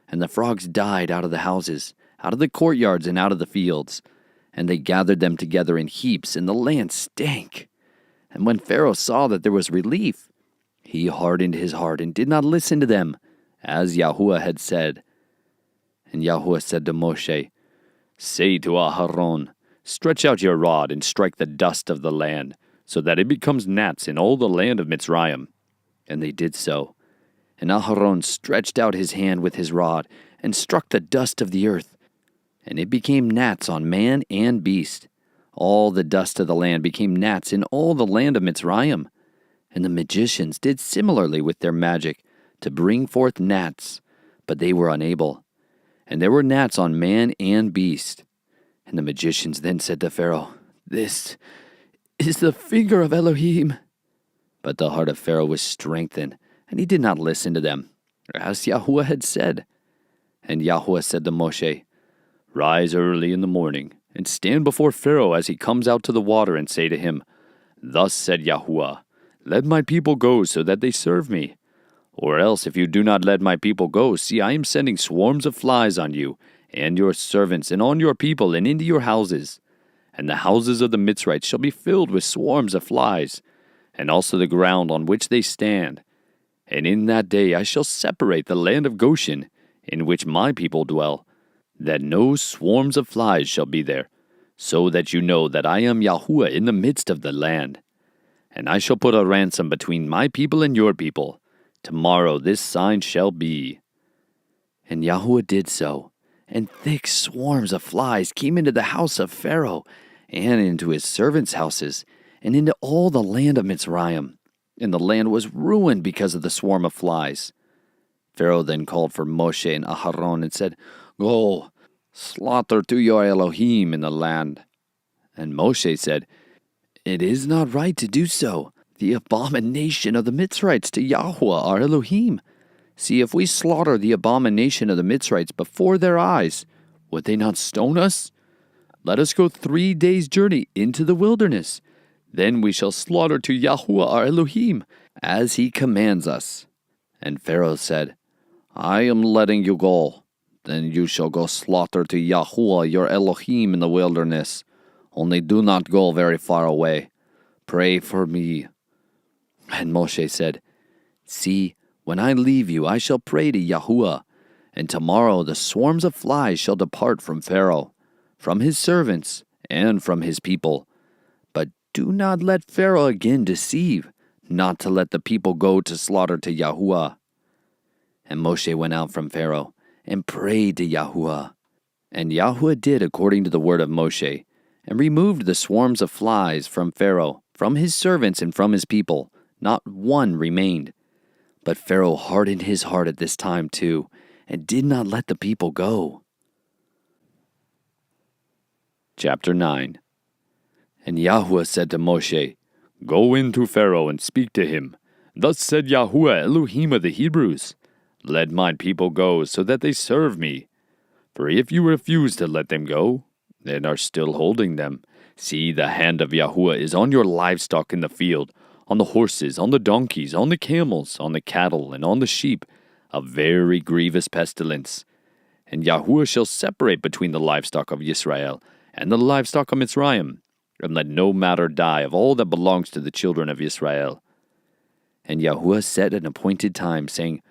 And the frogs died out of the houses, out of the courtyards, and out of the fields. And they gathered them together in heaps, and the land stank. And when Pharaoh saw that there was relief, he hardened his heart and did not listen to them, as Yahuwah had said. And Yahuwah said to Moshe, "Say to Aharon, Stretch out your rod and strike the dust of the land, so that it becomes gnats in all the land of Mitzrayim." And they did so. And Aharon stretched out his hand with his rod, and struck the dust of the earth, and it became gnats on man and beast. All the dust of the land became gnats in all the land of Mitzrayim. And the magicians did similarly with their magic, to bring forth gnats, but they were unable. and there were gnats on man and beast. And the magicians then said to Pharaoh, "This is the finger of Elohim." But the heart of Pharaoh was strengthened, and he did not listen to them, as Yahuwah had said. And Yahuwah said to Moshe, "Rise early in the morning, and stand before Pharaoh as he comes out to the water, and say to him, Thus said Yahuwah, Let my people go so that they serve me. Or else, if you do not let my people go, see, I am sending swarms of flies on you, and your servants, and on your people, and into your houses. And the houses of the Mitzrites shall be filled with swarms of flies, and also the ground on which they stand. And in that day I shall separate the land of Goshen, in which my people dwell, that no swarms of flies shall be there, so that you know that I am Yahuwah in the midst of the land. And I shall put a ransom between my people and your people. Tomorrow this sign shall be." And Yahuwah did so, and thick swarms of flies came into the house of Pharaoh, and into his servants' houses, and into all the land of Mitzrayim. And the land was ruined because of the swarm of flies. Pharaoh then called for Moshe and Aharon and said, "Go, slaughter to your Elohim in the land." And Moshe said, "It is not right to do so. The abomination of the Mitzrites to Yahuwah our Elohim. See, if we slaughter the abomination of the Mitzrites before their eyes, would they not stone us? Let us go 3 days' journey into the wilderness. Then we shall slaughter to Yahuwah our Elohim, as he commands us." And Pharaoh said, "I am letting you go. Then you shall go slaughter to Yahuwah your Elohim in the wilderness. Only do not go very far away. Pray for me." And Moshe said, "See, when I leave you, I shall pray to Yahuwah, and tomorrow the swarms of flies shall depart from Pharaoh, from his servants, and from his people. But do not let Pharaoh again deceive, not to let the people go to slaughter to Yahuwah." And Moshe went out from Pharaoh, and prayed to Yahuwah. And Yahuwah did according to the word of Moshe, and removed the swarms of flies from Pharaoh, from his servants, and from his people. Not one remained. But Pharaoh hardened his heart at this time too, and did not let the people go. Chapter 9. And Yahuwah said to Moshe, "Go in to Pharaoh and speak to him. Thus said Yahuwah Elohim of the Hebrews, Let my people go so that they serve me. For if you refuse to let them go, and are still holding them, see, the hand of Yahuwah is on your livestock in the field, on the horses, on the donkeys, on the camels, on the cattle, and on the sheep, a very grievous pestilence. And Yahuwah shall separate between the livestock of Israel and the livestock of Mitzrayim, and let no matter die of all that belongs to the children of Israel." And Yahuwah set an appointed time, saying,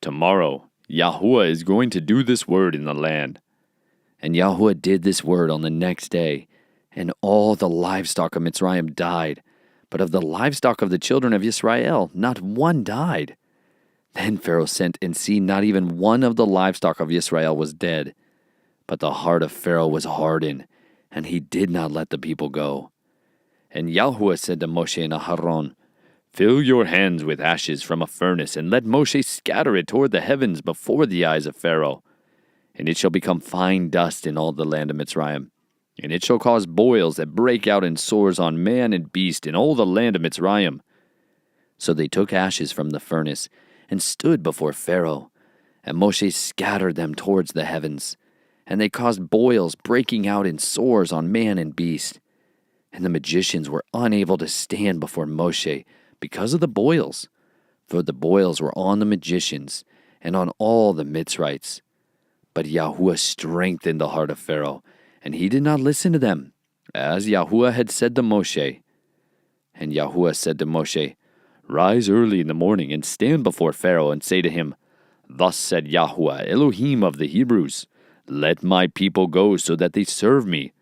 "Tomorrow Yahuwah is going to do this word in the land." And Yahuwah did this word on the next day, and all the livestock of Mitzrayim died, but of the livestock of the children of Israel not one died. Then Pharaoh sent, and see, not even one of the livestock of Israel was dead. But the heart of Pharaoh was hardened, and he did not let the people go. And Yahuwah said to Moshe and Aharon, "Fill your hands with ashes from a furnace, and let Moshe scatter it toward the heavens before the eyes of Pharaoh. And it shall become fine dust in all the land of Mitzrayim. And it shall cause boils that break out in sores on man and beast in all the land of Mitzrayim." So they took ashes from the furnace, and stood before Pharaoh. And Moshe scattered them towards the heavens. And they caused boils breaking out in sores on man and beast. And the magicians were unable to stand before Moshe because of the boils. For the boils were on the magicians, and on all the Mitzrites. But Yahuwah strengthened the heart of Pharaoh, and he did not listen to them, as Yahuwah had said to Moshe. And Yahuwah said to Moshe, "Rise early in the morning, and stand before Pharaoh, and say to him, Thus said Yahuwah Elohim of the Hebrews, Let my people go so that they serve me.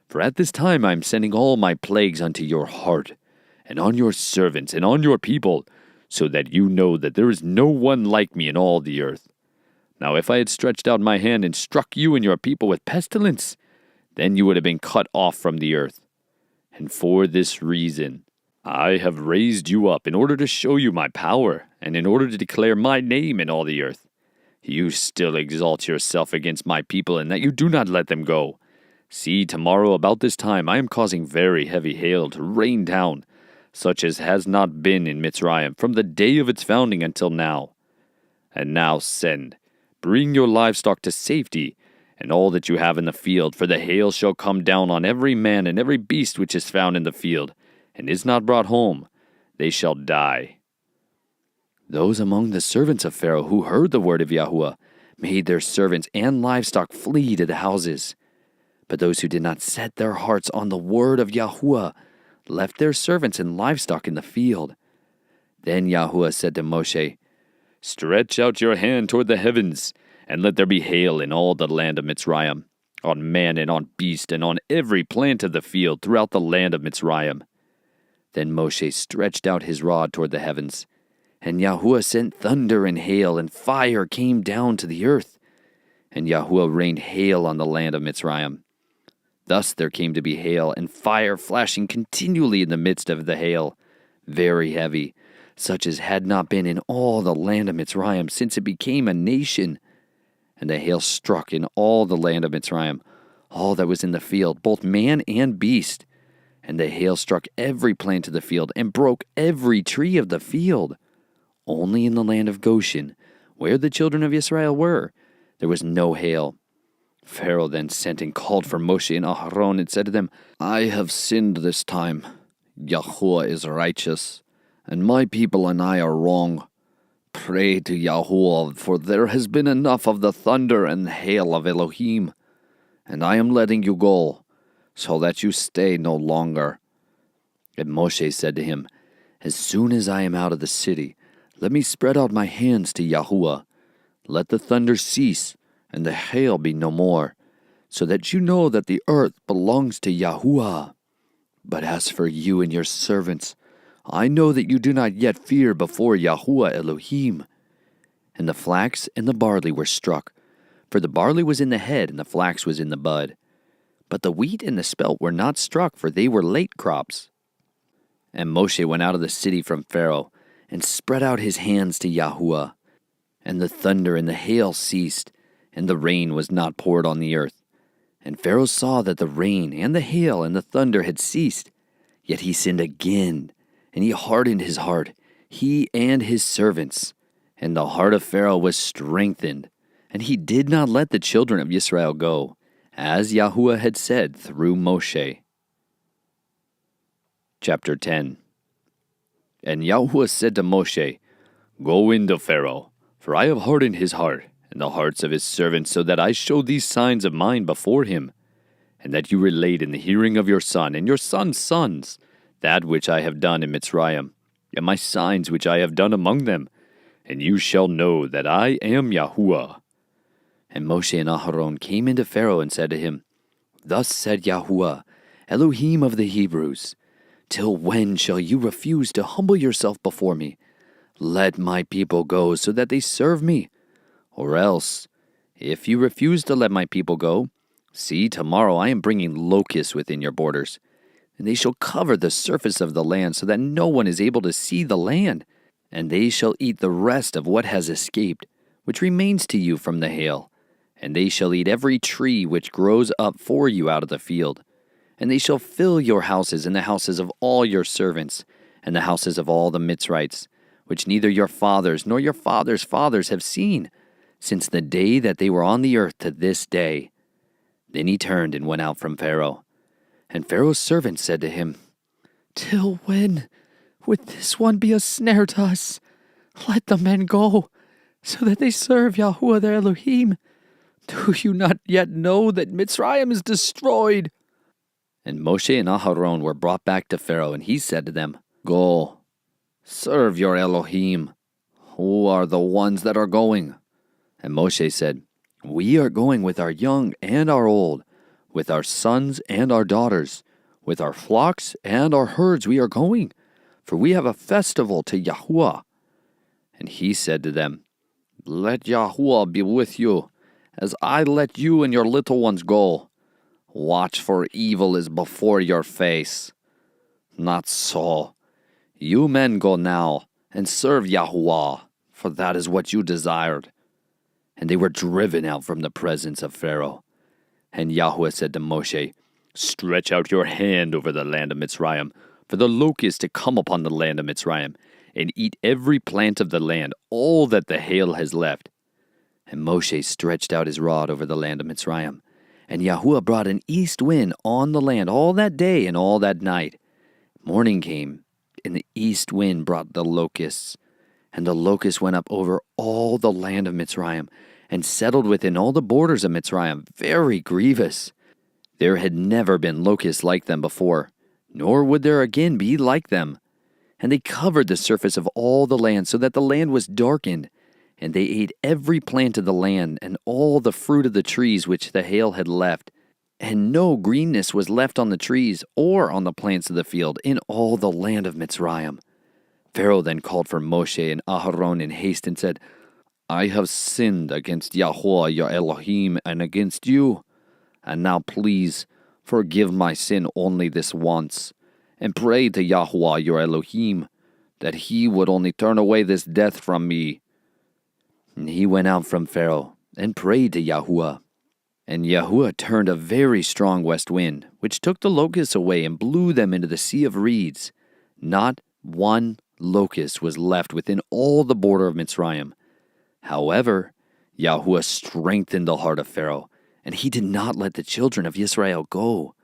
For at this time I am sending all my plagues unto your heart, and on your servants, and on your people, so that you know that there is no one like me in all the earth. Now if I had stretched out my hand and struck you and your people with pestilence, then you would have been cut off from the earth. And for this reason I have raised you up in order to show you my power, and in order to declare my name in all the earth. You still exalt yourself against my people, in that you do not let them go. See, tomorrow about this time I am causing very heavy hail to rain down, such as has not been in Mitzrayim from the day of its founding until now. And now send, bring your livestock to safety, and all that you have in the field, for the hail shall come down on every man and every beast which is found in the field, and is not brought home. They shall die. Those among the servants of Pharaoh who heard the word of Yahuwah made their servants and livestock flee to the houses. But those who did not set their hearts on the word of Yahuwah left their servants and livestock in the field. Then Yahuwah said to Moshe, Stretch out your hand toward the heavens, and let there be hail in all the land of Mitzrayim, on man and on beast and on every plant of the field throughout the land of Mitzrayim. Then Moshe stretched out his rod toward the heavens, and Yahuwah sent thunder and hail, and fire came down to the earth. And Yahuwah rained hail on the land of Mitzrayim. Thus there came to be hail and fire flashing continually in the midst of the hail, very heavy, such as had not been in all the land of Mitzrayim since it became a nation. And the hail struck in all the land of Mitzrayim, all that was in the field, both man and beast. And the hail struck every plant of the field, and broke every tree of the field. Only in the land of Goshen, where the children of Israel were, there was no hail. Pharaoh then sent and called for Moshe and Aharon, and said to them, I have sinned this time. Yahuwah is righteous, and my people and I are wrong. Pray to Yahuwah, for there has been enough of the thunder and hail of Elohim, and I am letting you go, so that you stay no longer. And Moshe said to him, As soon as I am out of the city, let me spread out my hands to Yahuwah. Let the thunder cease, and the hail be no more, so that you know that the earth belongs to Yahuwah. But as for you and your servants, I know that you do not yet fear before Yahuwah Elohim. And the flax and the barley were struck, for the barley was in the head and the flax was in the bud. But the wheat and the spelt were not struck, for they were late crops. And Moshe went out of the city from Pharaoh, and spread out his hands to Yahuwah. And the thunder and the hail ceased, and the rain was not poured on the earth. And Pharaoh saw that the rain and the hail and the thunder had ceased. Yet he sinned again, and he hardened his heart, he and his servants. And the heart of Pharaoh was strengthened, and he did not let the children of Israel go, as Yahuwah had said through Moshe. Chapter 10. And Yahuwah said to Moshe, Go in to Pharaoh, for I have hardened his heart, and the hearts of his servants, so that I show these signs of mine before him, and that you relate in the hearing of your son and your son's sons that which I have done in Mitzrayim, and my signs which I have done among them, and you shall know that I am Yahuwah. And Moshe and Aharon came into Pharaoh and said to him, Thus said Yahuwah, Elohim of the Hebrews, Till when shall you refuse to humble yourself before me? Let my people go, so that they serve me. Or else, if you refuse to let my people go, see, tomorrow I am bringing locusts within your borders, and they shall cover the surface of the land, so that no one is able to see the land. And they shall eat the rest of what has escaped, which remains to you from the hail. And they shall eat every tree which grows up for you out of the field. And they shall fill your houses and the houses of all your servants, and the houses of all the Mitzrites, which neither your fathers nor your fathers' fathers have seen, since the day that they were on the earth to this day. Then he turned and went out from Pharaoh. And Pharaoh's servants said to him, Till when would this one be a snare to us? Let the men go, so that they serve Yahuwah their Elohim. Do you not yet know that Mitzrayim is destroyed? And Moshe and Aharon were brought back to Pharaoh, and he said to them, Go, serve your Elohim. Who are the ones that are going? And Moshe said, We are going with our young and our old, with our sons and our daughters, with our flocks and our herds we are going, for we have a festival to Yahuwah. And he said to them, Let Yahuwah be with you, as I let you and your little ones go. Watch, for evil is before your face. Not so. You men go now, and serve Yahuwah, for that is what you desired. and they were driven out from the presence of Pharaoh. And Yahweh said to Moshe, Stretch out your hand over the land of Mitzrayim, for the locust to come upon the land of Mitzrayim, and eat every plant of the land, all that the hail has left. And Moshe stretched out his rod over the land of Mitzrayim. And Yahuwah brought an east wind on the land all that day and all that night. Morning came, and the east wind brought the locusts. And the locusts went up over all the land of Mitzrayim, and settled within all the borders of Mitzrayim, very grievous. There had never been locusts like them before, nor would there again be like them. And they covered the surface of all the land, so that the land was darkened. And they ate every plant of the land, and all the fruit of the trees which the hail had left. And no greenness was left on the trees, or on the plants of the field, in all the land of Mitzrayim. Pharaoh then called for Moshe and Aharon in haste, and said, I have sinned against Yahuwah your Elohim, and against you. And now please, forgive my sin only this once, and pray to Yahuwah your Elohim, that he would only turn away this death from me. And he went out from Pharaoh, and prayed to Yahuwah. And Yahuwah turned a very strong west wind, which took the locusts away and blew them into the sea of reeds. Not one locust was left within all the border of Mitzrayim. However, Yahuwah strengthened the heart of Pharaoh, and he did not let the children of Israel go.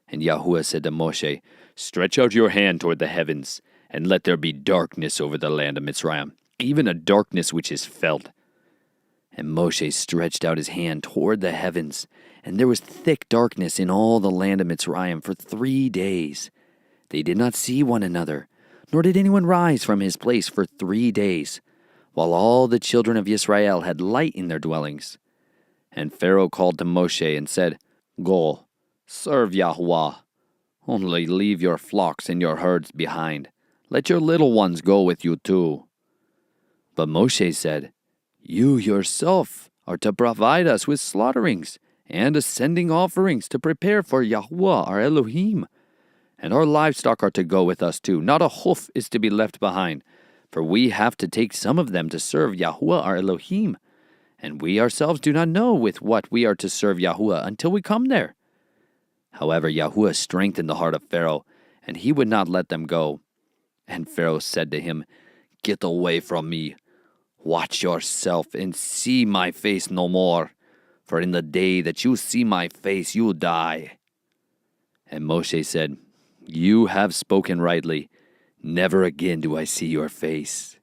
And Yahuwah said to Moshe, Stretch out your hand toward the heavens, and let there be darkness over the land of Mitzrayim, even a darkness which is felt. And Moshe stretched out his hand toward the heavens, and there was thick darkness in all the land of Mitzrayim for 3 days. They did not see one another, nor did anyone rise from his place for 3 days, while all the children of Israel had light in their dwellings. And Pharaoh called to Moshe and said, Go, serve Yahuwah. Only leave your flocks and your herds behind. Let your little ones go with you too. But Moshe said, You yourself are to provide us with slaughterings and ascending offerings to prepare for Yahuwah our Elohim. And our livestock are to go with us too. Not a hoof is to be left behind, for we have to take some of them to serve Yahuwah our Elohim. And we ourselves do not know with what we are to serve Yahuwah until we come there. However, Yahuwah strengthened the heart of Pharaoh, and he would not let them go. And Pharaoh said to him, Get away from me. Watch yourself and see my face no more, for in the day that you see my face, you die. And Moshe said, You have spoken rightly. Never again do I see your face.